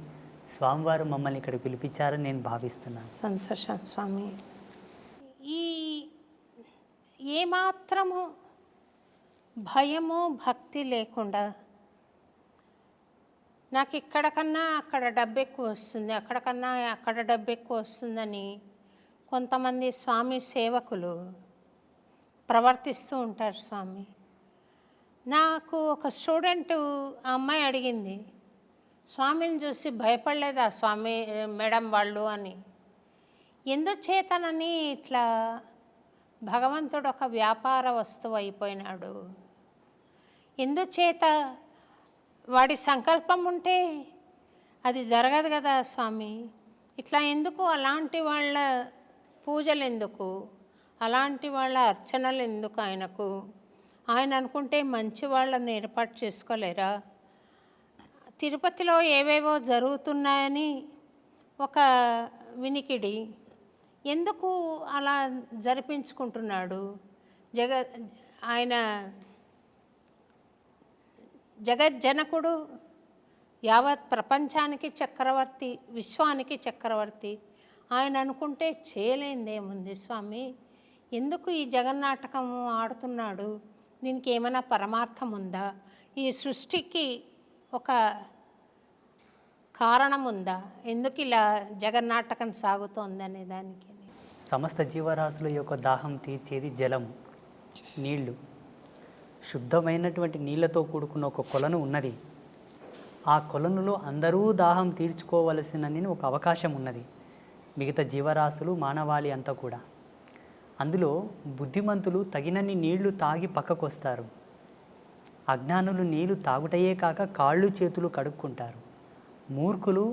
స్వామివారు మమ్మల్ని ఇక్కడ పిలిపించారని నేను భావిస్తున్నాను. సంతోషం స్వామి. ఈ ఏమాత్రము భయము భక్తి లేకుండా నాకు ఇక్కడ కన్నా అక్కడ డబ్బు ఎక్కువ వస్తుంది, అక్కడ కన్నా అక్కడ డబ్బు ఎక్కువ వస్తుందని కొంతమంది స్వామి సేవకులు ప్రవర్తిస్తూ ఉంటారు స్వామి. నాకు ఒక స్టూడెంట్ ఆ అమ్మాయి అడిగింది, స్వామిని చూసి భయపడలేదా స్వామి మేడం వాళ్ళు అని. ఎందుచేతనని ఇట్లా భగవంతుడు ఒక వ్యాపార వస్తువు అయిపోయినాడు? ఎందుచేత? వాడి సంకల్పం ఉంటే అది జరగదు కదా స్వామి. ఇట్లా ఎందుకు? అలాంటి వాళ్ళ పూజలు ఎందుకు? అలాంటి వాళ్ళ అర్చనలు ఎందుకు ఆయనకు? ఆయన అనుకుంటే మంచి వాళ్ళని ఏర్పాటు చేసుకోలేరా? తిరుపతిలో ఏవేవో జరుగుతున్నాయని ఒక వినికిడి, ఎందుకు అలా జరిపించుకుంటున్నాడు? ఆయన జగజ్జనకుడు, యావత్ ప్రపంచానికి చక్రవర్తి, విశ్వానికి చక్రవర్తి. ఆయన అనుకుంటే చేయలేనిదేముంది స్వామి? ఎందుకు ఈ జగన్నాటకము ఆడుతున్నాడు? దీనికి ఏమైనా పరమార్థం ఉందా? ఈ సృష్టికి ఒక కారణం ఉందా? ఎందుకు ఇలా జగన్నాటకం సాగుతోంది అనే దానికి? సమస్త జీవరాశుల యొక్క దాహం తీర్చేది జలం, నీళ్లు. శుద్ధమైనటువంటి నీళ్లతో కూడుకున్న ఒక కొలను ఉన్నది. ఆ కొలనులో అందరూ దాహం తీర్చుకోవలసినని ఒక అవకాశం ఉన్నది. మిగతా జీవరాశులు, మానవాళి అంతా కూడా. అందులో బుద్ధిమంతులు తగినన్ని నీళ్లు తాగి పక్కకు వస్తారు. అజ్ఞానులు నీళ్లు తాగుటయే కాక కాళ్ళు చేతులు కడుక్కుంటారు. మూర్ఖులు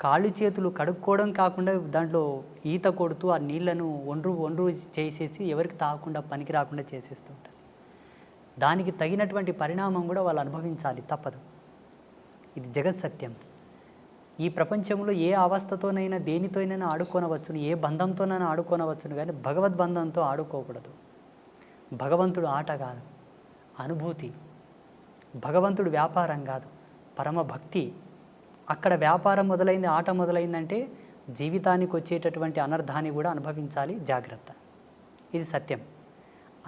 కాళ్ళు చేతులు కడుక్కోవడం కాకుండా దాంట్లో ఈత కొడుతూ ఆ నీళ్లను ఒండ్రు చేసేసి ఎవరికి తాగకుండా పనికి రాకుండా చేసేస్తుంటారు. దానికి తగినటువంటి పరిణామం కూడా వాళ్ళు అనుభవించాలి, తప్పదు. ఇది జగత్ సత్యం. ఈ ప్రపంచంలో ఏ అవస్థతోనైనా దేనితోనైనా ఆడుకోనవచ్చును, ఏ బంధంతోనైనా ఆడుకోనవచ్చును, కానీ భగవద్బంధంతో ఆడుకోకూడదు. భగవంతుడు ఆట కాదు, అనుభూతి. భగవంతుడు వ్యాపారం కాదు, పరమ భక్తి. అక్కడ వ్యాపారం మొదలైంది, ఆట మొదలైందంటే జీవితానికి వచ్చేటటువంటి అనర్థాన్ని కూడా అనుభవించాలి. జాగ్రత్త, ఇది సత్యం.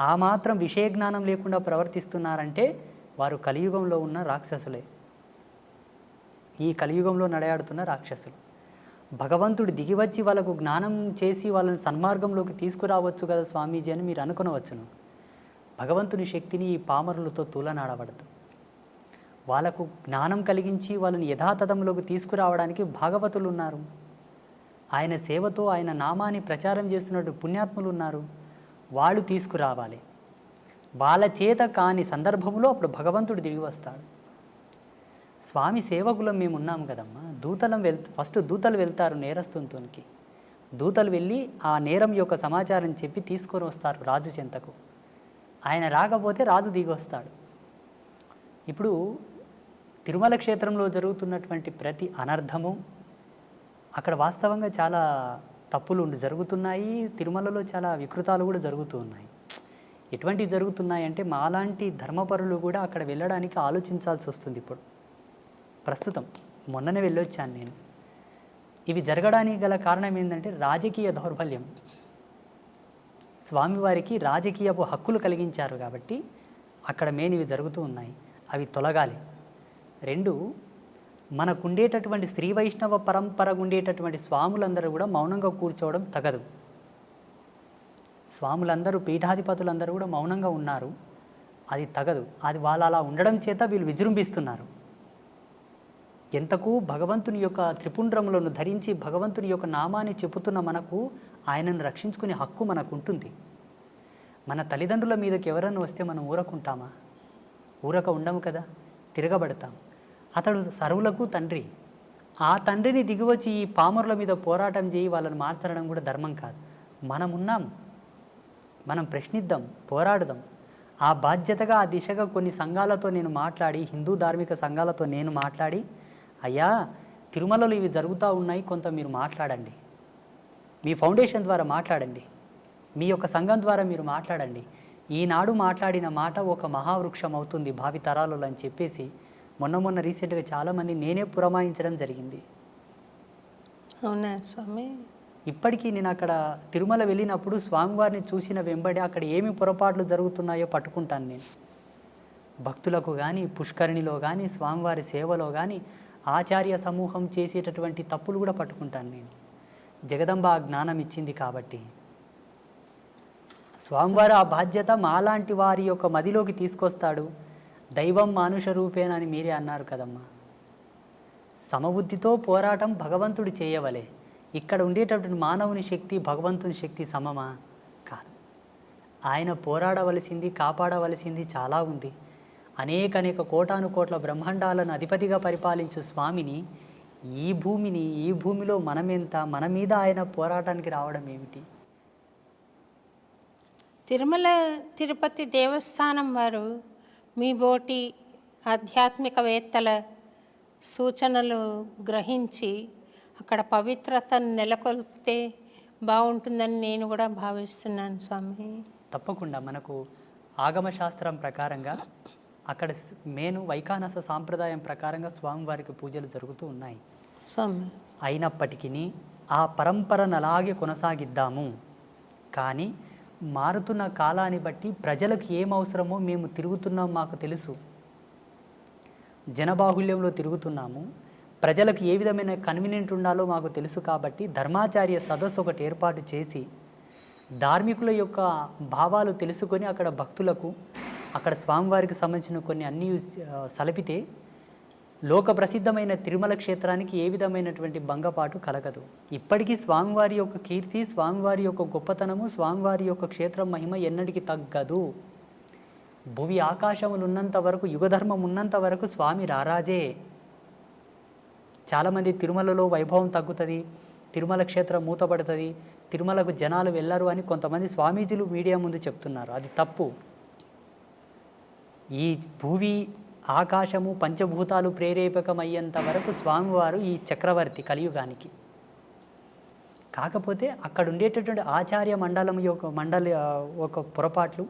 ఆ మాత్రం విషయ జ్ఞానం లేకుండా ప్రవర్తిస్తున్నారంటే వారు కలియుగంలో ఉన్న రాక్షసులే, ఈ కలియుగంలో నడయాడుతున్న రాక్షసులు. భగవంతుడు దిగివచ్చి వాళ్ళకు జ్ఞానం చేసి వాళ్ళని సన్మార్గంలోకి తీసుకురావచ్చు కదా స్వామీజీ అని మీరు అనుకునవచ్చును. భగవంతుని శక్తిని ఈ పామరులతో తూలనాడబడదు. వాళ్ళకు జ్ఞానం కలిగించి వాళ్ళని యథాతథంలోకి తీసుకురావడానికి భాగవతులు ఉన్నారు. ఆయన సేవతో ఆయన నామాన్ని ప్రచారం చేస్తున్నట్టు పుణ్యాత్ములు ఉన్నారు. వాళ్ళు తీసుకురావాలి. వాళ్ళ చేత కాని సందర్భంలో అప్పుడు భగవంతుడు తిరిగి వస్తాడు. స్వామి సేవకులం మేము ఉన్నాము కదమ్మా. ఫస్ట్ దూతలు వెళ్తారు నేరస్తునికి. దూతలు వెళ్ళి ఆ నేరం యొక్క సమాచారం చెప్పి తీసుకొని వస్తారు రాజు చెంతకు. ఆయన రాకపోతే రాజు దిగి వస్తాడు. ఇప్పుడు తిరుమల క్షేత్రంలో జరుగుతున్నటువంటి ప్రతి అనర్థము అక్కడ వాస్తవంగా చాలా తప్పులు జరుగుతున్నాయి. తిరుమలలో చాలా వికృతాలు కూడా జరుగుతూ ఉన్నాయి. ఎటువంటివి జరుగుతున్నాయి అంటే మాలాంటి ధర్మపరులు కూడా అక్కడ వెళ్ళడానికి ఆలోచించాల్సి వస్తుంది. ఇప్పుడు ప్రస్తుతం మొన్ననే వెళ్ళొచ్చాను నేను. ఇవి జరగడానికి గల కారణం ఏంటంటే రాజకీయ దౌర్బల్యం. స్వామివారికి రాజకీయపు హక్కులు కలిగించారు కాబట్టి అక్కడ ఇవి జరుగుతూ ఉన్నాయి. అవి తొలగాలి. 2, మనకుండేటటువంటి శ్రీ వైష్ణవ పరంపరకు ఉండేటటువంటి స్వాములందరూ కూడా మౌనంగా కూర్చోవడం తగదు. స్వాములందరూ, పీఠాధిపతులందరూ కూడా మౌనంగా ఉన్నారు. అది తగదు. అది వాళ్ళు అలా ఉండడం చేత వీళ్ళు విజృంభిస్తున్నారు. ఎంతకు భగవంతుని యొక్క త్రిపుండ్రములను ధరించి భగవంతుని యొక్క నామాన్ని చెప్పుతున్న మనకు ఆయనను రక్షించుకునే హక్కు మనకు ఉంటుంది. మన తల్లిదండ్రుల మీదకి ఎవరన్నా వస్తే మనం ఊరకుంటామా? ఊరక ఉండము కదా, తిరగబడతాం. అతడు సర్వులకు తండ్రి. ఆ తండ్రిని దిగివచ్చి ఈ పామరుల మీద పోరాటం చేయి వాళ్ళని మార్చడం కూడా ధర్మం కాదు. మనం ఉన్నాం, మనం ప్రశ్నిద్దాం, పోరాడదాం. ఆ బాధ్యతగా ఆ దిశగా కొన్ని సంఘాలతో నేను మాట్లాడి, హిందూ ధార్మిక సంఘాలతో నేను మాట్లాడి, అయ్యా తిరుమలలో ఇవి జరుగుతూ ఉన్నాయి, కొంత మీరు మాట్లాడండి, మీ ఫౌండేషన్ ద్వారా మాట్లాడండి, మీ యొక్క సంఘం ద్వారా మీరు మాట్లాడండి. ఈనాడు మాట్లాడిన మాట ఒక మహావృక్షం అవుతుంది భావితరాలలో అని చెప్పేసి మొన్న రీసెంట్గా చాలామంది నేనే పురమాయించడం జరిగింది. అవునా స్వామి? ఇప్పటికీ నేను అక్కడ తిరుమల వెళ్ళినప్పుడు స్వామివారిని చూసిన వెంబడి అక్కడ ఏమి పొరపాట్లు జరుగుతున్నాయో పట్టుకుంటాను నేను. భక్తులకు కానీ, పుష్కరిణిలో కానీ, స్వామివారి సేవలో కానీ ఆచార్య సమూహం చేసేటటువంటి తప్పులు కూడా పట్టుకుంటాను నేను. జగదంబ ఆ జ్ఞానం ఇచ్చింది కాబట్టి స్వామివారు ఆ బాధ్యత మాలాంటి వారి యొక్క మదిలోకి తీసుకొస్తాడు. దైవం మానుష రూపేణ అని మీరే అన్నారు కదమ్మా. సమబుద్ధితో పోరాటం భగవంతుడు చేయవలే. ఇక్కడ ఉండేటటువంటి మానవుని శక్తి భగవంతుని శక్తి సమమా? కాదు. ఆయన పోరాడవలసింది, కాపాడవలసింది చాలా ఉంది. అనేక కోటాను కోట్ల బ్రహ్మాండాలను అధిపతిగా పరిపాలించు స్వామిని, ఈ భూమిలో మనమెంత, మన మీద ఆయన పోరాటానికి రావడం ఏమిటి? తిరుమల తిరుపతి దేవస్థానం వారు మీ బోటి ఆధ్యాత్మికవేత్తల సూచనలు గ్రహించి అక్కడ పవిత్రతను నెలకొల్పితే బాగుంటుందని నేను కూడా భావిస్తున్నాను స్వామి. తప్పకుండా మనకు ఆగమశాస్త్రం ప్రకారంగా అక్కడ వైఖానస సాంప్రదాయం ప్రకారంగా స్వామివారికి పూజలు జరుగుతూ ఉన్నాయి స్వామి. అయినప్పటికీ ఆ పరంపరను అలాగే కొనసాగిద్దాము. కానీ మారుతున్న కాలాన్ని బట్టి ప్రజలకు ఏం అవసరమో మేము తిరుగుతున్నాం, మాకు తెలుసు. జనబాహుళ్యంలో తిరుగుతున్నాము. ప్రజలకు ఏ విధమైన కన్వీనియంట్ ఉండాలో మాకు తెలుసు కాబట్టి ధర్మాచార్య సదస్సు ఒకటి ఏర్పాటు చేసి ధార్మికుల యొక్క భావాలు తెలుసుకొని అక్కడ భక్తులకు అక్కడ స్వామివారికి సంబంధించిన కొన్ని అన్నీ సలిపితే లోక ప్రసిద్ధమైన తిరుమల క్షేత్రానికి ఏ విధమైనటువంటి భంగపాటు కలగదు. ఇప్పటికీ స్వామివారి యొక్క కీర్తి, స్వామివారి యొక్క గొప్పతనము, స్వామివారి యొక్క క్షేత్రం మహిమ ఎన్నటికీ తగ్గదు. భువి ఆకాశములు ఉన్నంత వరకు, యుగధర్మం ఉన్నంత వరకు స్వామి రారాజే. చాలామంది తిరుమలలో వైభవం తగ్గుతుంది, తిరుమల క్షేత్రం మూతపడుతుంది, తిరుమలకు జనాలు వెళ్ళరు అని కొంతమంది స్వామీజీలు మీడియా ముందు చెప్తున్నారు. అది తప్పు. ఈ భూమి ఆకాశము పంచభూతాలు ప్రేరేపకమయ్యేంత వరకు స్వామివారు ఈ చక్రవర్తి కలియుగానికి. కాకపోతే అక్కడ ఉండేటటువంటి ఆచార్య మండలి ఒక పొరపాట్లు,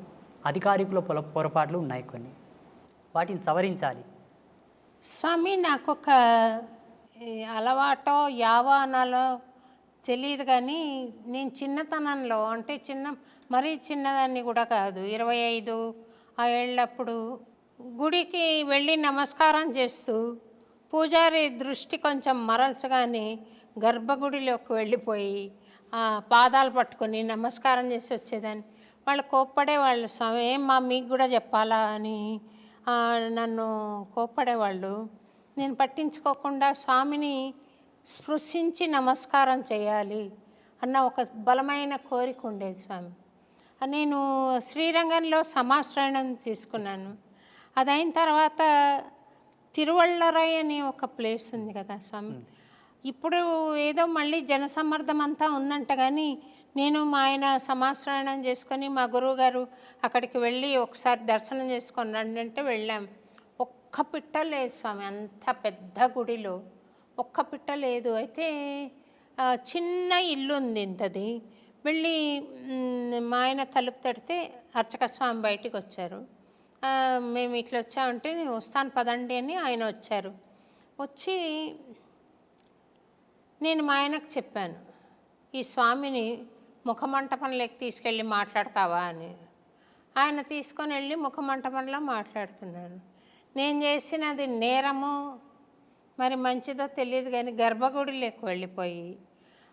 అధికారికుల పొరపాట్లు ఉన్నాయి కొన్ని. వాటిని సవరించాలి. స్వామి నాకొక అలవాటో యావానాలో తెలియదు కానీ నేను చిన్నతనంలో అంటే మరీ చిన్నదాన్ని కూడా కాదు, 25 ఆ ఏళ్ళప్పుడు గుడికి వెళ్ళి నమస్కారం చేస్తూ పూజారి దృష్టి కొంచెం మరల్చగానే గర్భగుడిలోకి వెళ్ళిపోయి పాదాలు పట్టుకొని నమస్కారం చేసి వచ్చేదాన్ని. వాళ్ళు కోప్పడేవాళ్ళు, స్వామి ఏమ్మా మీకు కూడా చెప్పాలా అని నన్ను కోప్పడేవాళ్ళు. నేను పట్టించుకోకుండా స్వామిని స్పృశించి నమస్కారం చేయాలి అన్న ఒక బలమైన కోరిక ఉండేది స్వామి. నేను శ్రీరంగంలో సమాశ్రయణం తీసుకున్నాను. అదైన తర్వాత తిరువళ్ళరై అనే ఒక ప్లేస్ ఉంది కదా స్వామి, ఇప్పుడు ఏదో మళ్ళీ జనసమ్మర్దం అంతా ఉందంట కానీ నేను మా ఆయన సమాశ్రయణం చేసుకొని మా గురువు గారు అక్కడికి వెళ్ళి ఒకసారి దర్శనం చేసుకొని రండి అంటే వెళ్ళాం. ఒక్క పిట్ట లేదు స్వామి, అంత పెద్ద గుడిలో ఒక్క పిట్ట లేదు. అయితే చిన్న ఇల్లు ఉంది ఇంతది. వెళ్ళి మా ఆయన తలుపు తడితే అర్చక స్వామి బయటికి వచ్చారు. మేము ఇట్లా వచ్చామంటే నేను వస్తాను పదండి అని ఆయన వచ్చారు. వచ్చి నేను మా ఆయనకు చెప్పాను, ఈ స్వామిని ముఖమంటపంలోకి తీసుకెళ్ళి మాట్లాడతావా అని. ఆయన తీసుకొని వెళ్ళి ముఖమంటపంలో మాట్లాడుతున్నారు. నేను చేసినది నేరమో మరి మంచిదో తెలియదు కానీ గర్భగుడిలోకి వెళ్ళిపోయి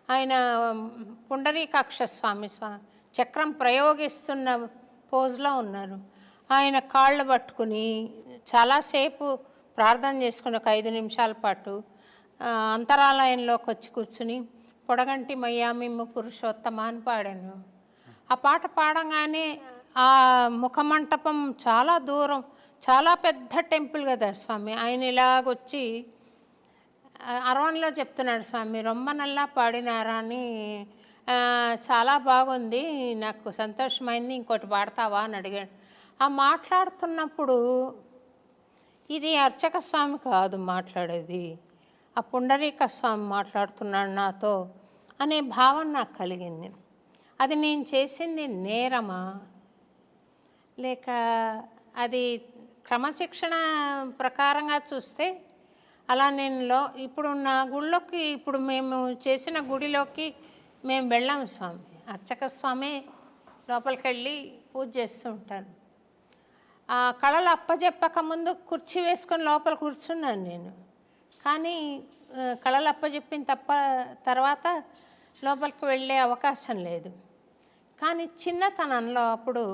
ఆయన పుండరీకాక్ష స్వామి చక్రం ప్రయోగిస్తున్న పోజ్లో ఉన్నారు. ఆయన కాళ్ళు పట్టుకుని చాలాసేపు ప్రార్థన చేసుకుని ఒక 5 నిమిషాల పాటు అంతరాలయంలోకి వచ్చి కూర్చుని పొడగంటి మయ్యామిమ్ము పురుషోత్తమ అని పాడాను. ఆ పాట పాడంగానే ఆ ముఖమంటపం చాలా దూరం, చాలా పెద్ద టెంపుల్ కదా స్వామి. ఆయన ఇలాగొచ్చి అరవన్లో చెప్తున్నాడు, స్వామి రొమ్మ నల్లా పాడినారా అని, చాలా బాగుంది, నాకు సంతోషమైంది, ఇంకోటి పాడతావా అని అడిగాడు. ఆ మాట్లాడుతున్నప్పుడు ఇది అర్చక స్వామి కాదు మాట్లాడేది, ఆ పుండరీక స్వామి మాట్లాడుతున్నాడు నాతో అనే భావన నాకు కలిగింది. అది నేను చేసింది నేరమా లేక అది క్రమశిక్షణ ప్రకారంగా చూస్తే అలా నేను ఇప్పుడు నా గుళ్ళోకి, ఇప్పుడు మేము చేసిన గుడిలోకి మేము వెళ్ళాము స్వామి. అర్చక స్వామి లోపలికి వెళ్ళి పూజ చేస్తూ ఉంటాను. ఆ కళలు అప్పచెప్పక ముందు కుర్చీ వేసుకొని లోపల కూర్చున్నాను నేను. కానీ కళలు అప్పచెప్పిన తర్వాత లోపలికి వెళ్ళే అవకాశం లేదు. కానీ చిన్నతనంలో అప్పుడు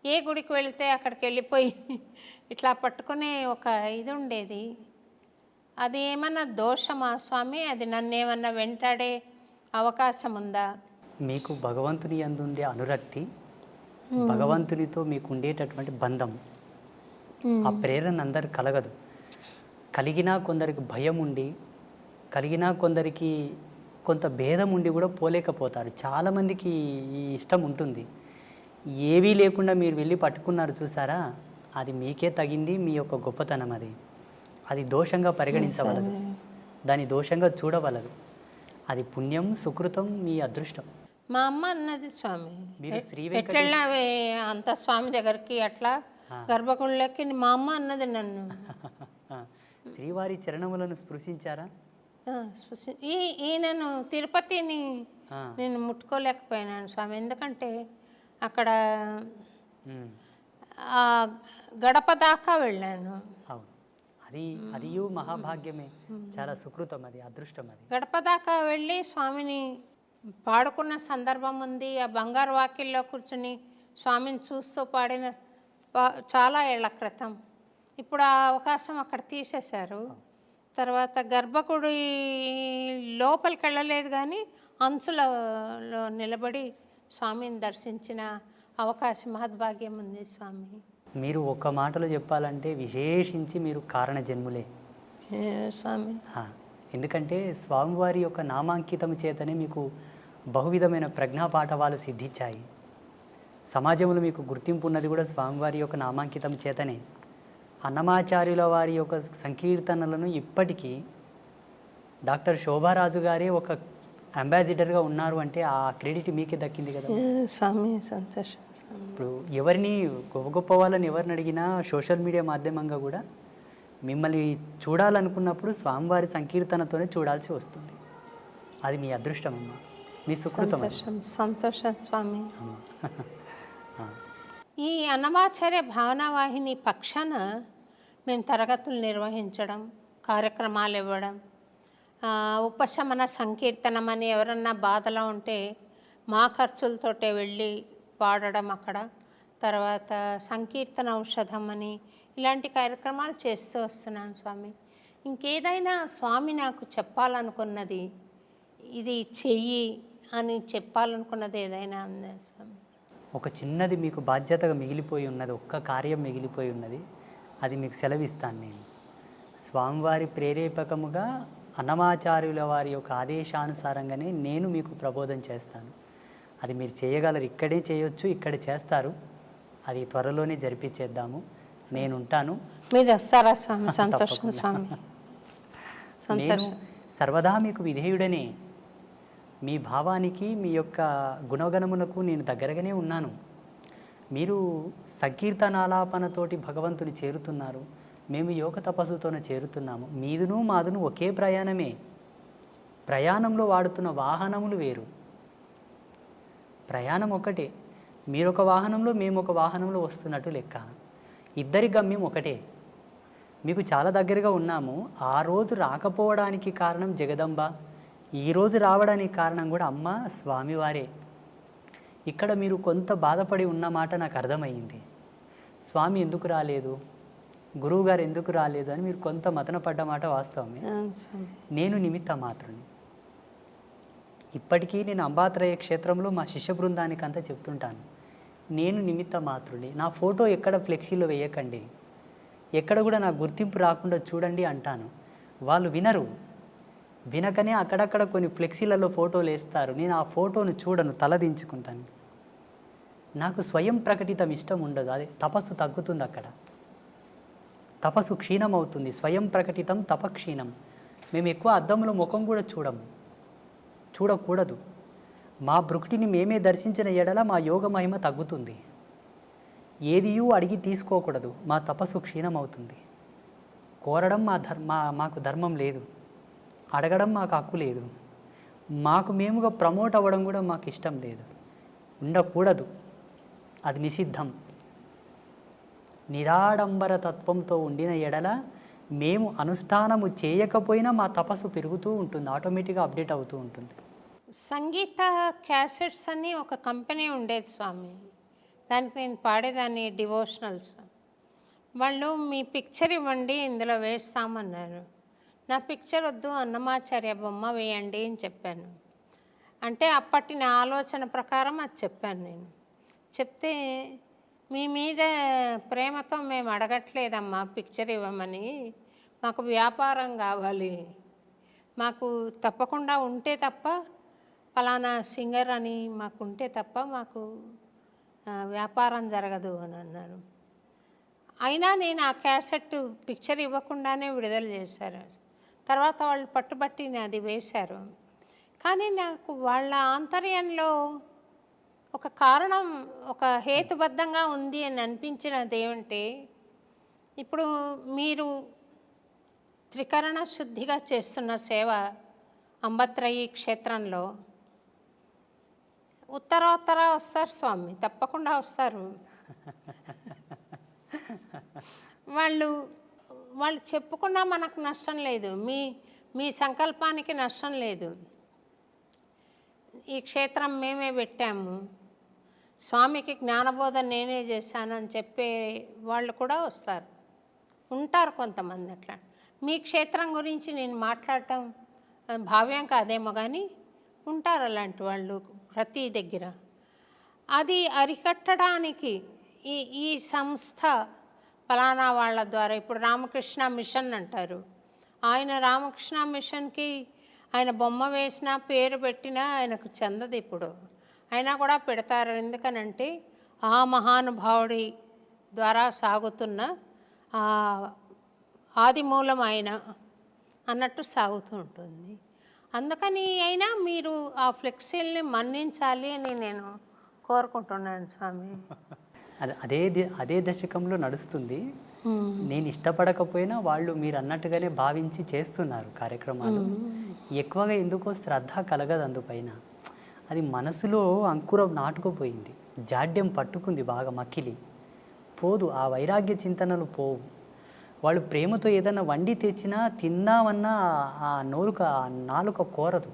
ఏ గుడికి వెళితే అక్కడికి వెళ్ళిపోయి ఇట్లా పట్టుకునే ఒక ఇది ఉండేది. అది ఏమన్నా దోషమా స్వామి? అది నన్ను ఏమన్నా వెంటాడే అవకాశం ఉందా? మీకు భగవంతుని యందు ఉండే అనురక్తి, భగవంతునితో మీకు ఉండేటటువంటి బంధం, ఆ ప్రేరణ అందరికి కలగదు. కలిగినా కొందరికి భయం ఉండి, కలిగినా కొందరికి కొంత భేదం ఉండి కూడా పోలేకపోతారు. చాలామందికి ఈ ఇష్టం ఉంటుంది. ఏవీ లేకుండా మీరు వెళ్ళి పట్టుకున్నారు చూసారా, అది మీకే తగింది, మీ యొక్క గొప్పతనం. అది దోషంగా పరిగణించవలదు, దాని దోషంగా చూడవలదు. అది పుణ్యం, సుకృతం, మీ అదృష్టం. మా అమ్మ అన్నది స్వామి, మీరు శ్రీ ఎట్లెళ్ళావే అంత స్వామి దగ్గరికి అట్లా గర్భగుళ్ళకి, మా అమ్మ అన్నది నన్ను. శ్రీవారి చరణములను స్పృశించారా? ఈయనను తిరుపతిని నేను ముట్టుకోలేకపోయినాను స్వామి. ఎందుకంటే అక్కడ గడప దాకా వెళ్ళాను. అవును, అది మహాభాగ్యమే, చాలా సుకృతం, అది అదృష్టం. అది గడప దాకా వెళ్ళి స్వామిని పాడుకున్న సందర్భం ఉంది. ఆ బంగారు వాకిల్లో కూర్చుని స్వామిని చూస్తూ పాడిన చాలా ఏళ్ల క్రితం. ఇప్పుడు ఆ అవకాశం అక్కడ తీసేశారు. తర్వాత గర్భగుడి లోపలికి వెళ్ళలేదు, కానీ అంచులలో నిలబడి స్వామిని దర్శించిన అవకాశం, మహద్భాగ్యం ఉంది స్వామి. మీరు ఒక్క మాటలో చెప్పాలంటే విశేషించి మీరు కారణ జన్ములే స్వామి. ఎందుకంటే స్వామివారి యొక్క నామాంకితం చేతనే మీకు బహువిధమైన ప్రజ్ఞాపాఠవాలు సిద్ధించాయి. సమాజంలో మీకు గుర్తింపు ఉన్నది కూడా స్వామివారి యొక్క నామాంకితం చేతనే. అన్నమాచార్యుల వారి యొక్క సంకీర్తనలను ఇప్పటికీ డాక్టర్ శోభారాజు గారే ఒక అంబాసిడర్గా ఉన్నారు అంటే ఆ క్రెడిట్ మీకే దక్కింది కదా స్వామి. సంతోషం. ఇప్పుడు ఎవరిని గొప్ప గొప్ప వాళ్ళని ఎవరిని అడిగినా సోషల్ మీడియా మాధ్యమంగా కూడా మిమ్మల్ని చూడాలనుకున్నప్పుడు స్వామివారి సంకీర్తనతోనే చూడాల్సి వస్తుంది. అది మీ అదృష్టం అమ్మ, మీ సుకృతం. సంతోషం స్వామి. ఈ అన్నమాచార్య భావనావాహిని పక్షాన మేము తరగతులు నిర్వహించడం, కార్యక్రమాలు ఇవ్వడం, ఉపశమన సంకీర్తనం అని ఎవరన్నా బాధలో ఉంటే మా ఖర్చులతోటే వెళ్ళి పాడడం అక్కడ. తర్వాత సంకీర్తన ఔషధం అని ఇలాంటి కార్యక్రమాలు చేస్తూ వస్తున్నాను స్వామి. ఇంకేదైనా స్వామి నాకు చెప్పాలనుకున్నది, ఇది చెయ్యి అని చెప్పాలనుకున్నది ఏదైనా ఉందా స్వామి? ఒక చిన్నది మీకు బాధ్యతగా మిగిలిపోయి ఉన్నది, ఒక్క కార్యం మిగిలిపోయి ఉన్నది, అది మీకు సెలవిస్తాను నేను. స్వామివారి ప్రేరేపకముగా అన్నమాచార్యుల వారి యొక్క ఆదేశానుసారంగానే నేను మీకు ప్రబోధం చేస్తాను. అది మీరు చేయగలరు, ఇక్కడే చేయొచ్చు, ఇక్కడ చేస్తారు. అది త్వరలోనే జరిపించేద్దాము. నేను ఉంటాను. మీరు వస్తారా స్వామి? సంతోషం స్వామి. నేను సర్వదా మీకు విధేయుడనే. మీ భావానికి, మీ యొక్క గుణగణమునకు నేను దగ్గరగానే ఉన్నాను. మీరు సంకీర్తనాలాపనతోటి భగవంతుని చేరుతున్నారు, మేము యోగ తపస్సుతోనే చేరుతున్నాము. మీదును మాదును ఒకే ప్రయాణమే. ప్రయాణంలో వాడుతున్న వాహనములు వేరు, ప్రయాణం ఒకటే. మీరు ఒక వాహనంలో, మేము ఒక వాహనంలో వస్తున్నట్టు లెక్క. ఇద్దరి గమ్యం ఒకటే. మీకు చాలా దగ్గరగా ఉన్నాము. ఆ రోజు రాకపోవడానికి కారణం జగదంబ, ఈరోజు రావడానికి కారణం కూడా అమ్మ స్వామివారే. ఇక్కడ మీరు కొంత బాధపడి ఉన్నమాట నాకు అర్థమైంది. స్వామి ఎందుకు రాలేదు, గురువుగారు ఎందుకు రాలేదు అని మీరు కొంత మతన పడ్డమాట వాస్తవమే. నేను నిమిత్త మాత్రుని. ఇప్పటికీ నేను అంబాత్రయ క్షేత్రంలో మా శిష్య బృందానికి అంతా చెప్తుంటాను, నేను నిమిత్త మాత్రుని. నా ఫోటో ఎక్కడ ఫ్లెక్సీలో వేయకండి, ఎక్కడ కూడా నా గుర్తింపు రాకుండా చూడండి అంటాను. వాళ్ళు వినరు. వినకనే అక్కడక్కడ కొన్ని ఫ్లెక్సీలలో ఫోటోలు వేస్తారు. నేను ఆ ఫోటోను చూడను, తలదించుకుంటాను. నాకు స్వయం ప్రకటితం ఇష్టం ఉండదు. అదే తపస్సు తగ్గుతుంది, అక్కడ తపస్సు క్షీణం అవుతుంది. స్వయం ప్రకటితం తపక్షీణం. మేము ఎక్కువ అద్దంలో ముఖం కూడా చూడకూడదు. మా భృకుటిని మేమే దర్శించిన ఎడల మా యోగ మహిమ తగ్గుతుంది. ఏదియూ అడిగి తీసుకోకూడదు, మా తపస్సు క్షీణం అవుతుంది. కోరడం మాకు ధర్మం లేదు, అడగడం మాకు హక్కు లేదు, మాకు మేముగా ప్రమోట్ అవ్వడం కూడా మాకు ఇష్టం లేదు, ఉండకూడదు. అది నిషిద్ధం. నిరాడంబర తత్వంతో ఉండిన ఎడల మేము అనుష్ఠానము చేయకపోయినా మా తపస్సు పెరుగుతూ ఉంటుంది, ఆటోమేటిక్గా అప్డేట్ అవుతూ ఉంటుంది. సంగీత క్యాసెట్స్ అని ఒక కంపెనీ ఉండేది స్వామి, దానికి నేను పాడేదాన్ని డివోషనల్స్. వాళ్ళు మీ పిక్చర్ ఇవ్వండి ఇందులో వేస్తామన్నారు. నా పిక్చర్ వద్దు, అన్నమాచార్య బొమ్మ వేయండి అని చెప్పాను. అంటే అప్పటి నా ఆలోచన ప్రకారం అది చెప్పాను నేను. చెప్తే మీ మీద ప్రేమతో మేము అడగట్లేదమ్మా పిక్చర్ ఇవ్వమని, మాకు వ్యాపారం కావాలి, మాకు తప్పకుండా ఉంటే తప్ప ఫలానా సింగర్ అని మాకు ఉంటే తప్ప మాకు వ్యాపారం జరగదు అని అన్నారు. అయినా నేను ఆ క్యాసెట్ పిక్చర్ ఇవ్వకుండానే విడుదల చేశారు. తర్వాత వాళ్ళు పట్టుబట్టి అది వేశారు. కానీ నాకు వాళ్ళ ఆంతర్యంలో ఒక కారణం, ఒక హేతుబద్ధంగా ఉంది అని అనిపించినది ఏమంటే, ఇప్పుడు మీరు త్రికరణ శుద్ధిగా చేస్తున్న సేవ అంబత్రయి క్షేత్రంలో ఉత్తరోత్తర వస్తారు స్వామి, తప్పకుండా వస్తారు. వాళ్ళు వాళ్ళు చెప్పుకున్నా మనకు నష్టం లేదు, మీ సంకల్పానికి నష్టం లేదు. ఈ క్షేత్రం మేమే పెట్టాము, స్వామికి జ్ఞానబోధన నేనే చేశానని చెప్పే వాళ్ళు కూడా ఉంటారు కొంతమంది. అట్లా మీ క్షేత్రం గురించి నేను మాట్లాడటం భావ్యం కాదేమో, కానీ ఉంటారు అలాంటి వాళ్ళు ప్రతి దగ్గర. అది అరికట్టడానికి ఈ సంస్థ ఫలానా వాళ్ళ ద్వారా, ఇప్పుడు రామకృష్ణ మిషన్ అంటారు, ఆయన రామకృష్ణ మిషన్కి ఆయన బొమ్మ వేసినా పేరు పెట్టినా ఆయనకు చెందదు ఇప్పుడు, అయినా కూడా పెడతారు. ఎందుకనంటే ఆ మహానుభావుడి ద్వారా సాగుతున్న ఆదిమూలం ఆయన అన్నట్టు సాగుతూ ఉంటుంది. అందుకని అయినా మీరు ఆ ఫ్లెక్సీల్ని మన్నించాలి అని నేను కోరుకుంటున్నాను స్వామి. అదే దశకంలో నడుస్తుంది. నేను ఇష్టపడకపోయినా వాళ్ళు మీరు అన్నట్టుగానే భావించి చేస్తున్నారు కార్యక్రమాలు. ఎక్కువగా ఎందుకో శ్రద్ధ కలగదు అందుపైన. అది మనసులో అంకురం నాటుకుపోయింది, జాడ్యం పట్టుకుంది బాగా, మక్కిలి పోదు, ఆ వైరాగ్య చింతనలు పోవు. వాళ్ళు ప్రేమతో ఏదైనా వండి తెచ్చినా తిన్నామన్నా ఆ నాలుక కోరదు.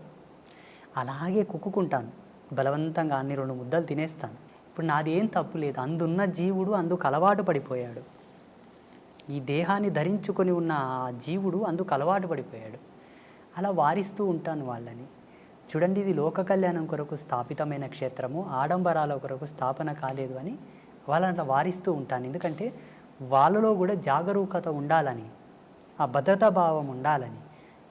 అలాగే కుక్కుకుంటాను బలవంతంగా, అన్ని 2 ముద్దలు తినేస్తాను. ఇప్పుడు నాది ఏం తప్పు లేదు, అందున్న జీవుడు అందుకు అలవాటు పడిపోయాడు. ఈ దేహాన్ని ధరించుకొని ఉన్న ఆ జీవుడు అందుకు అలవాటు పడిపోయాడు. అలా వారిస్తూ ఉంటాను వాళ్ళని. చూడండి, ఇది లోక కళ్యాణం కొరకు స్థాపితమైన క్షేత్రము, ఆడంబరాల కొరకు స్థాపన కాలేదు అని వాళ్ళని అట్లా వారిస్తూ ఉంటాను. ఎందుకంటే వాళ్ళలో కూడా జాగరూకత ఉండాలని, ఆ భద్రతా భావం ఉండాలని,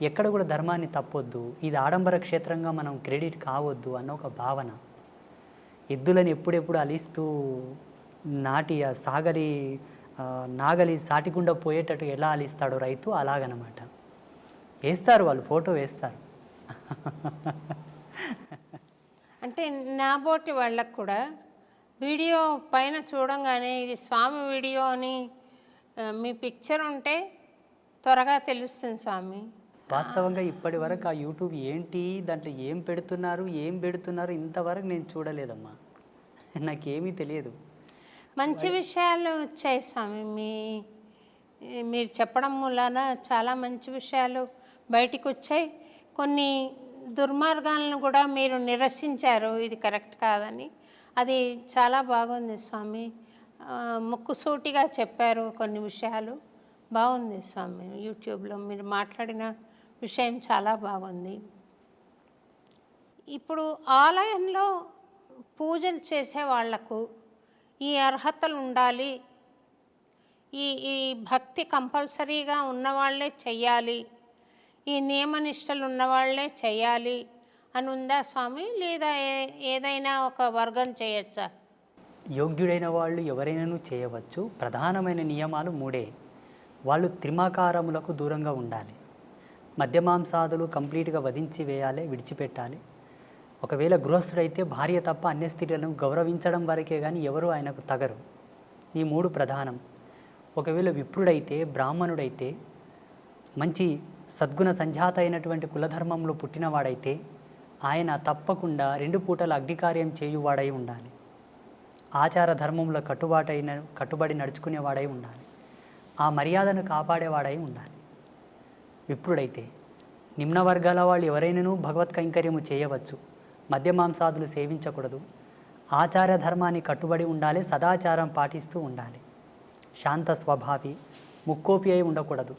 ఎక్కడ కూడా ధర్మాన్ని తప్పొద్దు, ఇది ఆడంబర క్షేత్రంగా మనం క్రెడిట్ కావద్దు అన్న ఒక భావన. ఎద్దులను ఎప్పుడెప్పుడు అలిస్తూ నాగలి సాటికుండా పోయేటట్టు ఎలా అలిస్తాడో రైతు, అలాగనమాట. వేస్తారు వాళ్ళు, ఫోటో వేస్తారు. అంటే నాబోటి వాళ్ళకు కూడా వీడియో పైన చూడంగానే ఇది స్వామి వీడియో అని మీ పిక్చర్ ఉంటే త్వరగా తెలుస్తుంది స్వామి. వాస్తవంగా ఇప్పటి వరకు ఆ యూట్యూబ్ ఏంటి, దాంట్లో ఏం పెడుతున్నారు ఇంతవరకు నేను చూడలేదమ్మా, నాకేమీ తెలియదు. మంచి విషయాలు వచ్చాయి స్వామి, మీరు చెప్పడం మూలాన చాలా మంచి విషయాలు బయటికి వచ్చాయి. కొన్ని దుర్మార్గాలను కూడా మీరు నిరసించారు, ఇది కరెక్ట్ కాదని. అది చాలా బాగుంది స్వామి, ముక్కుసూటిగా చెప్పారు కొన్ని విషయాలు. బాగుంది స్వామి, యూట్యూబ్లో మీరు మాట్లాడిన విషయం చాలా బాగుంది. ఇప్పుడు ఆలయంలో పూజలు చేసే వాళ్లకు ఈ అర్హతలు ఉండాలి, ఈ భక్తి కంపల్సరీగా ఉన్నవాళ్లే చెయ్యాలి, ఈ నియమనిష్టలు ఉన్నవాళ్లే చెయ్యాలి అని ఉందా స్వామి, లేదా ఏదైనా ఒక వర్గం చేయొచ్చా? యోగ్యుడైన వాళ్ళు ఎవరైనాను చేయవచ్చు. ప్రధానమైన నియమాలు 3. వాళ్ళు త్రిమాకారములకు దూరంగా ఉండాలి, మద్యమాంసాదులు కంప్లీట్గా వధించి వేయాలి, విడిచిపెట్టాలి. ఒకవేళ గృహస్థుడైతే భార్య తప్ప అన్య స్త్రీలను గౌరవించడం వరకే కానీ ఎవరు ఆయనకు తగరు. ఈ 3 ప్రధానం. ఒకవేళ విప్రుడైతే, బ్రాహ్మణుడైతే, మంచి సద్గుణ సంజాత అయినటువంటి కులధర్మంలో పుట్టినవాడైతే ఆయన తప్పకుండా 2 పూటల అగ్నికార్యం చేయువాడై ఉండాలి. ఆచార ధర్మంలో కట్టుబడి నడుచుకునేవాడై ఉండాలి. ఆ మర్యాదను కాపాడేవాడై ఉండాలి. విప్రుడైతే నిమ్న వర్గాల వాళ్ళు ఎవరైనాను భగవత్ కైంకర్యము చేయవచ్చు, మద్యమాంసాదులు సేవించకూడదు, ఆచార ధర్మాన్ని కట్టుబడి ఉండాలి, సదాచారం పాటిస్తూ ఉండాలి, శాంత స్వభావి, ముక్కోపి అయి ఉండకూడదు,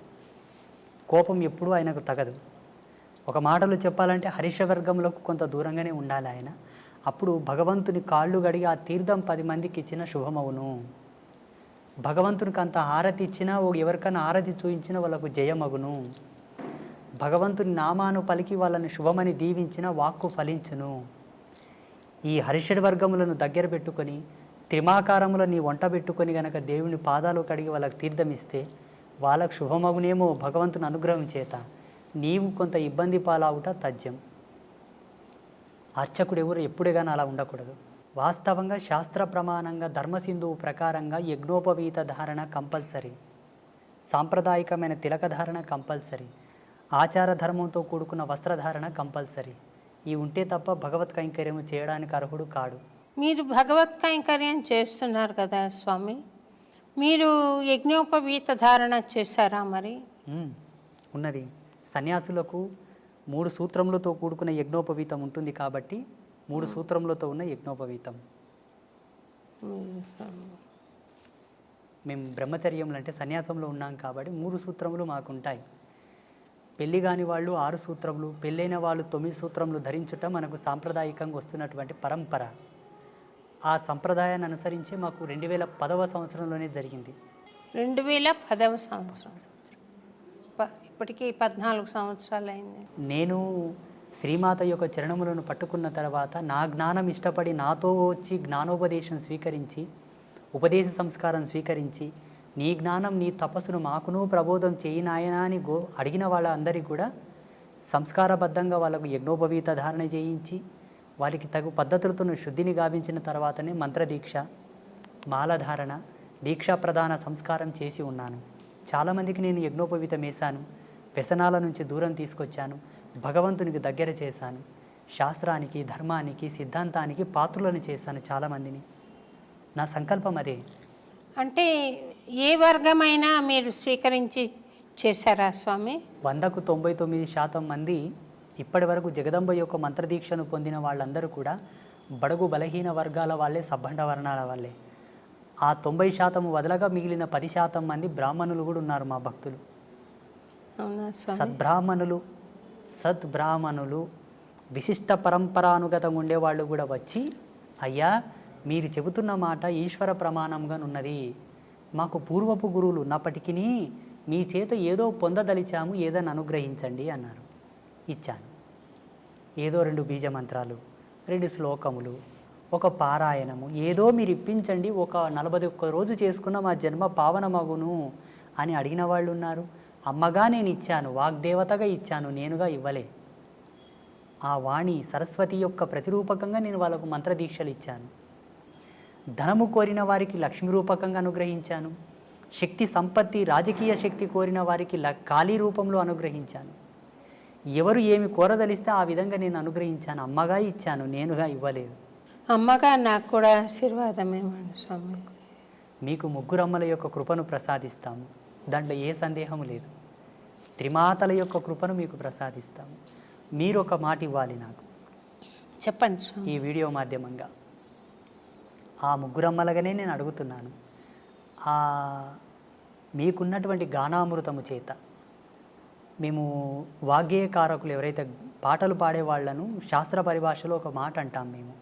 కోపం ఎప్పుడూ ఆయనకు తగదు. ఒక మాటలో చెప్పాలంటే హరిషవర్గములకు కొంత దూరంగానే ఉండాలి ఆయన. అప్పుడు భగవంతుని కాళ్ళు గడిగి ఆ తీర్థం 10 మందికి ఇచ్చిన శుభమవును. భగవంతునికి అంత హారతి ఇచ్చినా, ఎవరికైనా హారతి చూయించినా వాళ్ళకు జయమగును. భగవంతుని నామాను పలికి వాళ్ళని శుభమని దీవించిన వాక్కు ఫలించును. ఈ హరిషడ్ వర్గములను దగ్గర పెట్టుకొని, త్రిమాకారములను నీ వంట పెట్టుకొని గనక దేవుని పాదాలు కడిగి వాళ్ళకి తీర్థం ఇస్తే వాళ్ళకు శుభమగునేమో భగవంతుని అనుగ్రహం చేత. నీవు కొంత ఇబ్బంది పాలవుట తథ్యం. అర్చకుడు ఎవరు ఎప్పుడే కానీ అలా ఉండకూడదు. వాస్తవంగా శాస్త్ర ప్రమాణంగా ధర్మసింధువు ప్రకారంగా యజ్ఞోపవీత ధారణ కంపల్సరీ, సాంప్రదాయకమైన తిలకధారణ కంపల్సరీ, ఆచార ధర్మంతో కూడుకున్న వస్త్రధారణ కంపల్సరీ. ఇవి ఉంటే తప్ప భగవత్ కైంకర్యం చేయడానికి అర్హుడు కాడు. మీరు భగవత్ కైంకర్యం చేస్తున్నారు కదా స్వామి, మీరు యజ్ఞోపవీత ధారణ చేశారా మరి? ఉన్నది. సన్యాసులకు 3 సూత్రములతో కూడుకున్న యజ్ఞోపవీతం ఉంటుంది కాబట్టి 3 సూత్రములతో ఉన్న యజ్ఞోపవీతం. మేము బ్రహ్మచర్యంలో అంటే సన్యాసంలో ఉన్నాం కాబట్టి 3 సూత్రములు మాకుంటాయి. పెళ్లి కాని వాళ్ళు 6 సూత్రములు, పెళ్ళైన వాళ్ళు 9 సూత్రములు ధరించుట మనకు సాంప్రదాయకంగా వస్తున్నటువంటి పరంపర. ఆ సంప్రదాయాన్ని అనుసరించి మాకు 2010వ సంవత్సరంలోనే జరిగింది. 2010వ సంవత్సరం, ఇప్పటికీ 14 సంవత్సరాలు అయింది. నేను శ్రీమాత యొక్క చరణములను పట్టుకున్న తర్వాత నా జ్ఞానం ఇష్టపడి నాతో వచ్చి జ్ఞానోపదేశం స్వీకరించి, ఉపదేశ సంస్కారం స్వీకరించి, నీ జ్ఞానం నీ తపస్సును మాకును ప్రబోధం చేయి నాయనా అని అడిగిన వాళ్ళందరికీ కూడా సంస్కారబద్ధంగా వాళ్ళకు యజ్ఞోపవీత ధారణ చేయించి వారికి తగు పద్ధతులతో శుద్ధిని గావించిన తర్వాతనే మంత్రదీక్ష, మాలధారణ, దీక్షా ప్రధాన సంస్కారం చేసి ఉన్నాను. చాలామందికి నేను యజ్ఞోపవీతం వేశాను, వ్యసనాల నుంచి దూరం తీసుకొచ్చాను, భగవంతునికి దగ్గర చేశాను, శాస్త్రానికి, ధర్మానికి, సిద్ధాంతానికి పాత్రులను చేశాను చాలామందిని. నా సంకల్పం అదే. అంటే ఏ వర్గమైనా మీరు స్వీకరించి చేశారా స్వామి? 100కు 99% మంది ఇప్పటి వరకు జగదంబ యొక్క మంత్రదీక్షను పొందిన వాళ్ళందరూ కూడా బడుగు బలహీన వర్గాల వాళ్ళే, సబ్బండ వర్ణాల వాళ్ళే. ఆ 90% వదలగా మిగిలిన 10% మంది బ్రాహ్మణులు కూడా ఉన్నారు మా భక్తులు. అవునా స్వామి? సద్బ్రాహ్మణులు విశిష్ట పరంపరానుగతంగా ఉండేవాళ్ళు కూడా వచ్చి, అయ్యా మీరు చెబుతున్న మాట ఈశ్వర ప్రమాణంగా ఉన్నది, మాకు పూర్వపు గురువులు ఉన్నప్పటికీ మీ చేత ఏదో పొందదలిచాము, ఏదని అనుగ్రహించండి అన్నారు. ఇచ్చాను. ఏదో 2 బీజమంత్రాలు, 2 శ్లోకములు, ఒక పారాయణము, ఏదో మీరు ఇప్పించండి, ఒక 41 రోజు చేసుకున్న మా జన్మ పావనమగును అని అడిగిన వాళ్ళు ఉన్నారు. అమ్మగా నేను ఇచ్చాను, వాగ్దేవతగా ఇచ్చాను, నేనుగా ఇవ్వలే. ఆ వాణి సరస్వతి యొక్క ప్రతిరూపకంగా నేను వాళ్ళకు మంత్రదీక్షలు ఇచ్చాను. ధనము కోరిన వారికి లక్ష్మీ రూపకంగా అనుగ్రహించాను. శక్తి సంపత్తి, రాజకీయ శక్తి కోరిన వారికి కాళీ రూపంలో అనుగ్రహించాను. ఎవరు ఏమి కోరదలిస్తే ఆ విధంగా నేను అనుగ్రహించాను. అమ్మగా ఇచ్చాను, నేనుగా ఇవ్వలేదు. అమ్మగా నాకు కూడా ఆశీర్వాదమేమండి స్వామి. మీకు 3 అమ్మల యొక్క కృపను ప్రసాదిస్తాము, దాంట్లో ఏ సందేహము లేదు. త్రిమాతల యొక్క కృపను మీకు ప్రసాదిస్తాము. మీరు ఒక మాట ఇవ్వాలి నాకు. చెప్పండి స్వామి. ఈ వీడియో మాధ్యమంగా ఆ 3 అమ్మలుగానే నేను అడుగుతున్నాను. మీకున్నటువంటి గానామృతము చేత మేము వాగ్గేయకారకులు ఎవరైతే పాటలు పాడేవాళ్లను శాస్త్ర పరిభాషలో ఒక మాట అంటాం, మేము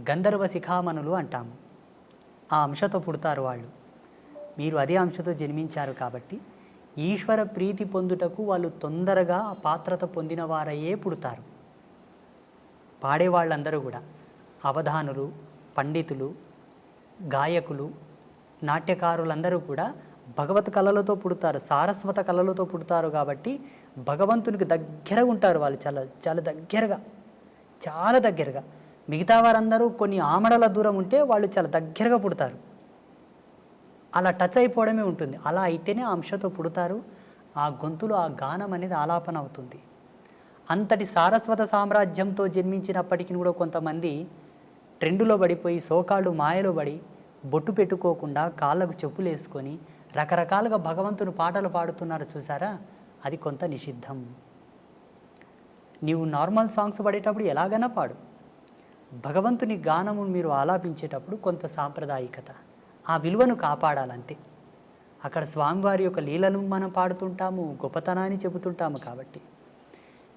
గంధర్వ శిఖామణులు అంటాము. ఆ అంశతో పుడతారు వాళ్ళు. మీరు అదే అంశతో జన్మించారు కాబట్టి ఈశ్వర ప్రీతి పొందుటకు వాళ్ళు తొందరగా ఆ పాత్రత పొందిన వారయ్యే పుడతారు. పాడేవాళ్ళందరూ కూడా అవధానులు, పండితులు, గాయకులు, నాట్యకారులందరూ కూడా భగవత్ కళలతో పుడతారు, సారస్వత కళలతో పుడతారు. కాబట్టి భగవంతునికి దగ్గర ఉంటారు వాళ్ళు, చాలా చాలా దగ్గరగా. మిగతా వారందరూ కొన్ని ఆమడల దూరం ఉంటే వాళ్ళు చాలా దగ్గరగా పుడతారు. అలా టచ్ అయిపోవడమే ఉంటుంది. అలా అయితేనే ఆ అంశతో పుడతారు. ఆ గొంతులో ఆ గానం అనేది ఆలాపన అవుతుంది. అంతటి సారస్వత సామ్రాజ్యంతో జన్మించినప్పటికీ కూడా కొంతమంది ట్రెండులో పడిపోయి, సోకాళ్ళు మాయలో పడి, బొట్టు పెట్టుకోకుండా కాళ్ళకు చెప్పులు వేసుకొని రకరకాలుగా భగవంతుని పాటలు పాడుతున్నారు చూసారా, అది కొంత నిషిద్ధం. నీవు నార్మల్ సాంగ్స్ పాడేటప్పుడు ఎలాగైనా పాడు, భగవంతుని గానము మీరు ఆలాపించేటప్పుడు కొంత సాంప్రదాయికత, ఆ విలువను కాపాడాలంతే. అక్కడ స్వామివారి యొక్క లీలను మనం పాడుతుంటాము, గొప్పతనాన్ని చెబుతుంటాము. కాబట్టి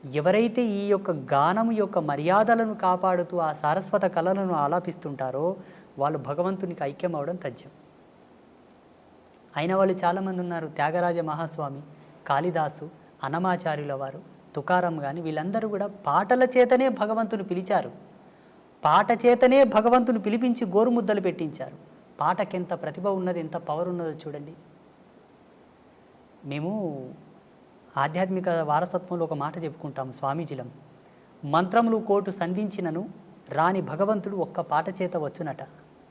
ఎవరైతే ఈ యొక్క గానము యొక్క మర్యాదలను కాపాడుతూ ఆ సారస్వత కళలను ఆలాపిస్తుంటారో వాళ్ళు భగవంతునికి ఐక్యం అవడం తథ్యం. అయిన వాళ్ళు చాలామంది ఉన్నారు. త్యాగరాజ మహాస్వామి, కాళిదాసు, అన్నమాచార్యుల వారు, తుకారం కానీ వీళ్ళందరూ కూడా పాటల చేతనే భగవంతుని పిలిచారు. పాట చేతనే భగవంతుని పిలిపించి గోరుముద్దలు పెట్టించారు. పాటకెంత ప్రతిభ ఉన్నది, ఎంత పవర్ ఉన్నదో చూడండి. మేము ఆధ్యాత్మిక వారసత్వంలో ఒక మాట చెప్పుకుంటాం స్వామీజీలం, మంత్రములు కోటు సంధించినను రాని భగవంతుడు ఒక్క పాట చేత వచ్చునట.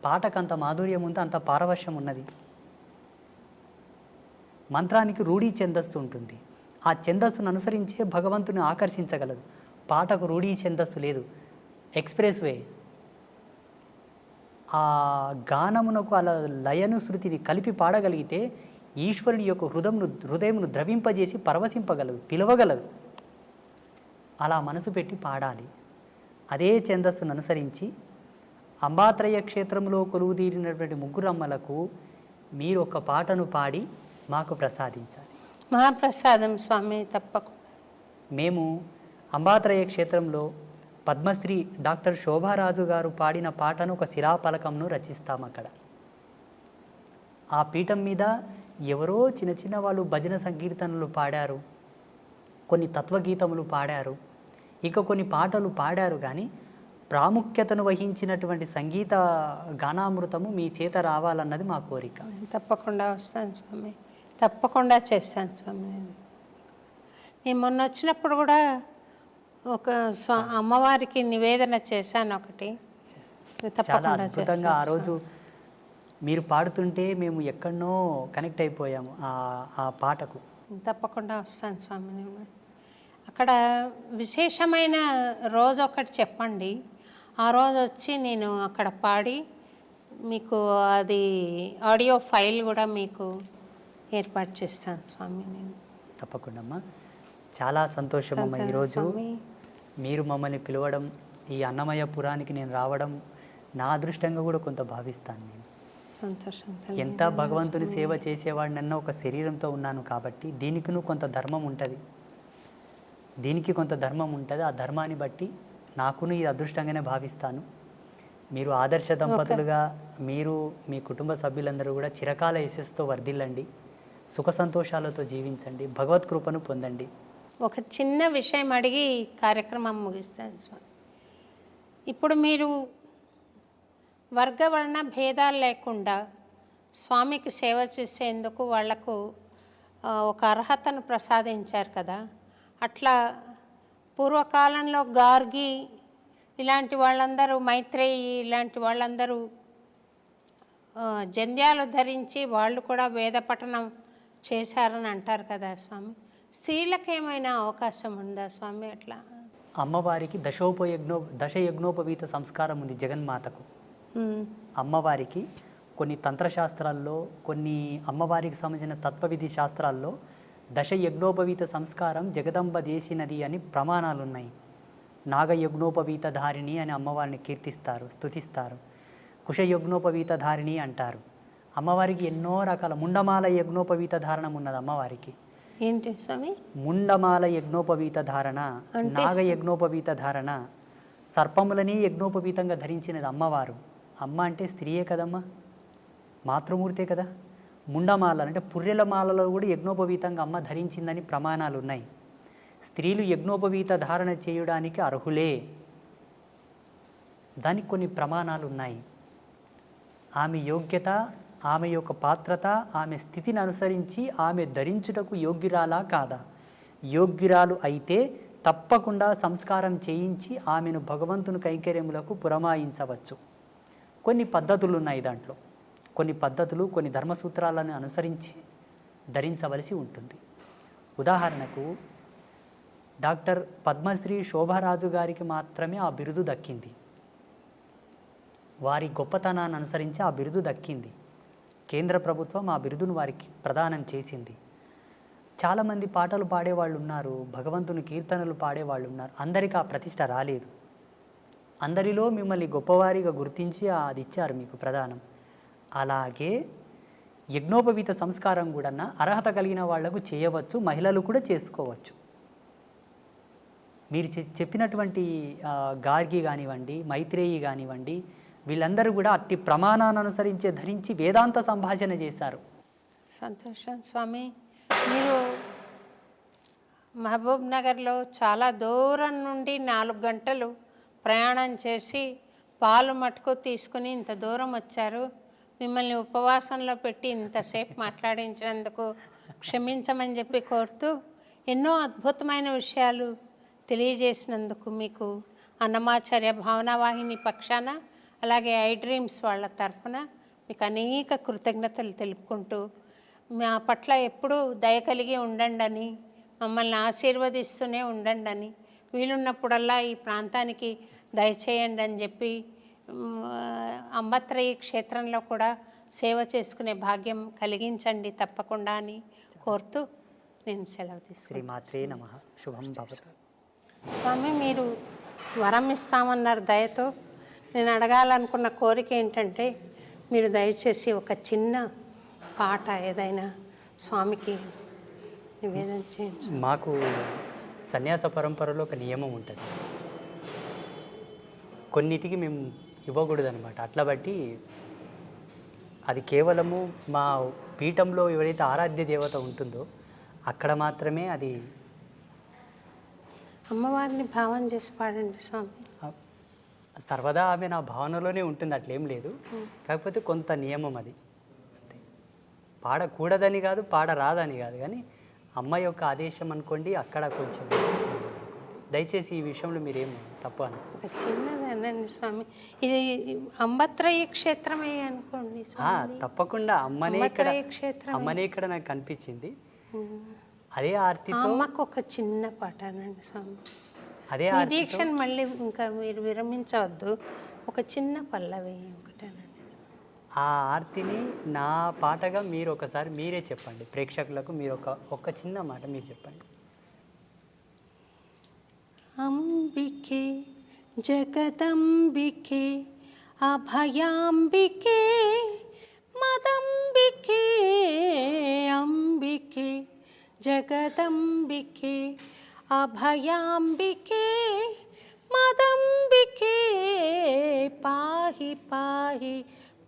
పాటకంత మాధుర్యం ఉంది, అంత పారవశ్యం ఉన్నది. మంత్రానికి రూఢీ ఛందస్సు ఉంటుంది. ఆ ఛందస్సును అనుసరించే భగవంతుని ఆకర్షించగలదు. పాటకు రూఢీ ఛందస్సు లేదు, ఎక్స్ప్రెస్ వే. ఆ గానమునకు అలా లయను శృతిని కలిపి పాడగలిగితే ఈశ్వరుని యొక్క హృదయమును ద్రవింపజేసి పరవశింపగలదు, పిలవగలదు. అలా మనసు పెట్టి పాడాలి. అదే ఛందస్సును అనుసరించి అంబాత్రయ క్షేత్రంలో కొలువుదీరినటువంటి ముగ్గురమ్మలకు మీరు ఒక పాటను పాడి మాకు ప్రసాదించాలి. మహాప్రసాదం స్వామి, తప్పకుండా. మేము అంబాత్రయ క్షేత్రంలో పద్మశ్రీ డాక్టర్ శోభారాజు గారు పాడిన పాటను ఒక శిలాపలకంను రచిస్తాం. అక్కడ ఆ పీఠం మీద ఎవరో చిన్న చిన్న వాళ్ళు భజన సంకీర్తనలు పాడారు, కొన్ని తత్వగీతములు పాడారు, ఇంకా కొన్ని పాటలు పాడారు. కానీ ప్రాముఖ్యతను వహించినటువంటి సంగీత గానామృతము మీ చేత రావాలన్నది మా కోరిక. తప్పకుండా వస్తాను స్వామి, తప్పకుండా చేస్తాను స్వామి. నేను మొన్న వచ్చినప్పుడు కూడా ఒక అమ్మవారికి నివేదన చేశాను ఒకటి. చాలా అద్భుతంగా ఆ రోజు మీరు పాడుతుంటే మేము ఎక్కడనో కనెక్ట్ అయిపోయాము ఆ పాటకు. తప్పకుండా వస్తాను స్వామి. నేను అక్కడ విశేషమైన రోజు ఒకటి చెప్పండి, ఆ రోజు వచ్చి నేను అక్కడ పాడి మీకు అది ఆడియో ఫైల్ కూడా మీకు ఏర్పాటు చేస్తాను స్వామి. నేను తప్పకుండా అమ్మా. చాలా సంతోషం అమ్మ, ఈరోజు మీరు మమ్మల్ని పిలవడం, ఈ అన్నమయ్య పురానికి నేను రావడం నా అదృష్టంగా కూడా కొంత భావిస్తాను. నేను సంతోషం. ఎంత భగవంతుని సేవ చేసేవాడినన్నా ఒక శరీరంతో ఉన్నాను కాబట్టి దీనికి కొంత ధర్మం ఉంటుంది, దీనికి కొంత ధర్మం ఉంటుంది. ఆ ధర్మాన్ని బట్టి నాకును ఇది అదృష్టంగానే భావిస్తాను. మీరు ఆదర్శ దంపతులుగా మీరు మీ కుటుంబ సభ్యులందరూ కూడా చిరకాల యశస్సుతో వర్ధిల్లండి, సుఖ సంతోషాలతో జీవించండి, భగవత్ కృపను పొందండి. ఒక చిన్న విషయం అడిగి కార్యక్రమం ముగిస్తాను స్వామి. ఇప్పుడు మీరు వర్గవర్ణ భేదాలు లేకుండా స్వామికి సేవ చేసేందుకు వాళ్లకు ఒక అర్హతను ప్రసాదించారు కదా. అట్లా పూర్వకాలంలో గార్గి ఇలాంటి వాళ్ళందరూ, మైత్రేయి ఇలాంటి వాళ్ళందరూ జంధ్యాలు ధరించి వాళ్ళు కూడా వేద పఠనం చేశారని అంటారు కదా స్వామి. స్త్రీలకు ఏమైనా అవకాశం ఉందా స్వామి అట్లా? అమ్మవారికి దశయజ్ఞోపవీత సంస్కారం ఉంది జగన్మాతకు. అమ్మవారికి కొన్ని తంత్రశాస్త్రాల్లో, కొన్ని అమ్మవారికి సంబంధించిన తత్వవిధి శాస్త్రాల్లో దశయజ్ఞోపవీత సంస్కారం జగదంబ చేసినది అని ప్రమాణాలు ఉన్నాయి. నాగయజ్ఞోపవీత ధారిణి అని అమ్మవారిని కీర్తిస్తారు, స్తుతిస్తారు. కుశయజ్ఞోపవీత ధారిణి అంటారు. అమ్మవారికి ఎన్నో రకాల ముండమాల యజ్ఞోపవీత ధారణం ఉన్నది అమ్మవారికి. ఏంటి స్వామి? ముండమాల యజ్ఞోపవీత ధారణ, నాగ యజ్ఞోపవీత ధారణ, సర్పములని యజ్ఞోపవీతంగా ధరించినది అమ్మవారు. అమ్మ అంటే స్త్రీయే కదమ్మా, మాతృమూర్తే కదా. ముండమాల అంటే పుర్రెల మాలలో కూడా యజ్ఞోపవీతంగా అమ్మ ధరించిందని ప్రమాణాలు ఉన్నాయి. స్త్రీలు యజ్ఞోపవీత ధారణ చేయడానికి అర్హులే, దానికి కొన్ని ప్రమాణాలు ఉన్నాయి. ఆమె యోగ్యత, ఆమె యొక్క పాత్రత, ఆమె స్థితిని అనుసరించి ఆమె ధరించుటకు యోగ్యురాలా కాదా? యోగ్యురాలు అయితే తప్పకుండా సంస్కారం చేయించి ఆమెను భగవంతుని కైంకర్యములకు పురమాయించవచ్చు. కొన్ని పద్ధతులు ఉన్నాయి దాంట్లో, కొన్ని పద్ధతులు, కొన్ని ధర్మసూత్రాలను అనుసరించి ధరించవలసి ఉంటుంది. ఉదాహరణకు డాక్టర్ పద్మశ్రీ శోభారాజు గారికి మాత్రమే ఆ బిరుదు దక్కింది. వారి గొప్పతనాన్ని అనుసరించి ఆ బిరుదు దక్కింది. కేంద్ర ప్రభుత్వం ఆ బిరుదును వారికి ప్రదానం చేసింది. చాలామంది పాటలు పాడేవాళ్ళు ఉన్నారు, భగవంతుని కీర్తనలు పాడేవాళ్ళు ఉన్నారు, అందరికీ ఆ ప్రతిష్ట రాలేదు. అందరిలో మిమ్మల్ని గొప్పవారిగా గుర్తించి అది ఇచ్చారు మీకు ప్రదానం. అలాగే యజ్ఞోపవీత సంస్కారం కూడా అర్హత కలిగిన వాళ్లకు చేయవచ్చు, మహిళలు కూడా చేసుకోవచ్చు. మీరు చెప్పినటువంటి గార్గి కానివ్వండి, మైత్రేయి కానివ్వండి, వీళ్ళందరూ కూడా అట్టి ప్రమాణాన్ని అనుసరించే ధరించి వేదాంత సంభాషణ చేశారు. సంతోషం స్వామి. మీరు మహబూబ్ నగర్లో చాలా దూరం నుండి 4 గంటలు ప్రయాణం చేసి పాలు మటుకు తీసుకుని ఇంత దూరం వచ్చారు. మిమ్మల్ని ఉపవాసంలో పెట్టి ఇంతసేపు మాట్లాడించినందుకు క్షమించమని చెప్పి కోరుతూ, ఎన్నో అద్భుతమైన విషయాలు తెలియజేసినందుకు మీకు అన్నమాచార్య భావనావాహిని పక్షాన, అలాగే ఐ డ్రీమ్స్ వాళ్ళ తరఫున మీకు అనేక కృతజ్ఞతలు తెలుపుకుంటూ, మా పట్ల ఎప్పుడూ దయ కలిగి ఉండండి, మమ్మల్ని ఆశీర్వదిస్తూనే ఉండండి, వీలున్నప్పుడల్లా ఈ ప్రాంతానికి దయచేయండి అని చెప్పి అంబత్రయి క్షేత్రంలో కూడా సేవ చేసుకునే భాగ్యం కలిగించండి తప్పకుండా అని కోరుతూ నేను సెలవు తీసుకున్నాను. శ్రీమాత్రే నమః. శుభం భవతు. స్వామి, మీరు వరం ఇస్తామన్నారు దయతో. నేను అడగాలనుకున్న కోరిక ఏంటంటే, మీరు దయచేసి ఒక చిన్న పాట ఏదైనా స్వామికి నివేదన చేయండి. మాకు సన్యాస పరంపరలో ఒక నియమం ఉంటుంది, కొన్నిటికి మేము ఇవ్వకూడదు అనమాట. అట్లా బట్టి అది కేవలము మా పీఠంలో ఎవరైతే ఆరాధ్య దేవత ఉంటుందో అక్కడ మాత్రమే అది. అమ్మవారిని భావన చేసి పాడండి స్వామి. సర్వదా ఆమె నా భావనలోనే ఉంటుంది, అట్లేం లేదు. కాకపోతే కొంత నియమం అది. అంతే. పాడకూడదని కాదు, పాడరాదని కాదు, కానీ అమ్మ యొక్క ఆదేశం అనుకోండి. అక్కడ కొంచెం దయచేసి ఈ విషయంలో మీరేం తప్పు అని. ఒక చిన్నది అనండి స్వామి. ఇది అంబత్రయ క్షేత్రమే అనుకోండి స్వామి. తప్పకుండా అమ్మనే ఇక్కడ, అంబత్రయ క్షేత్రం. అమ్మనే ఇక్కడ నాకు కనిపించింది. అదే ఆర్తితో అమ్మకు ఒక చిన్న పాట అనండి స్వామి. అదే ఈ దీక్షను మళ్ళీ ఇంకా మీరు విరమించవద్దు. ఒక చిన్న పల్లవి ఒకటి అనండి. ఆ ఆర్తిని నా పాటగా మీరు ఒకసారి మీరే చెప్పండి ప్రేక్షకులకు. మీరు ఒక చిన్న మాట మీరు చెప్పండి. అంబికే జగదంబికే అభయాంబికే మదంబికే అంబికే జగదంబికే అభయాంబికే మదంబికే పాహి పాహి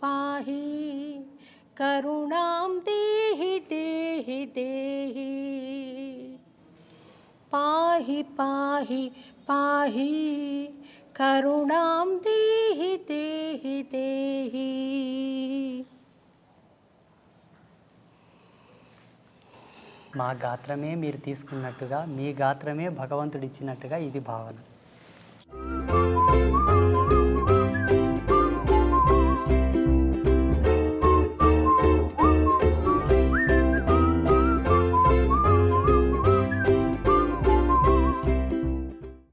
పాహి కరుణాం దేహి దేహి దేహి పాహి పాహి పాహి కరుణాం దేహి దేహి దేహి. మా గాత్రమే మీరు తీసుకున్నట్టుగా, మీ గాత్రమే భగవంతుడు ఇచ్చినట్టుగా ఇది భావన.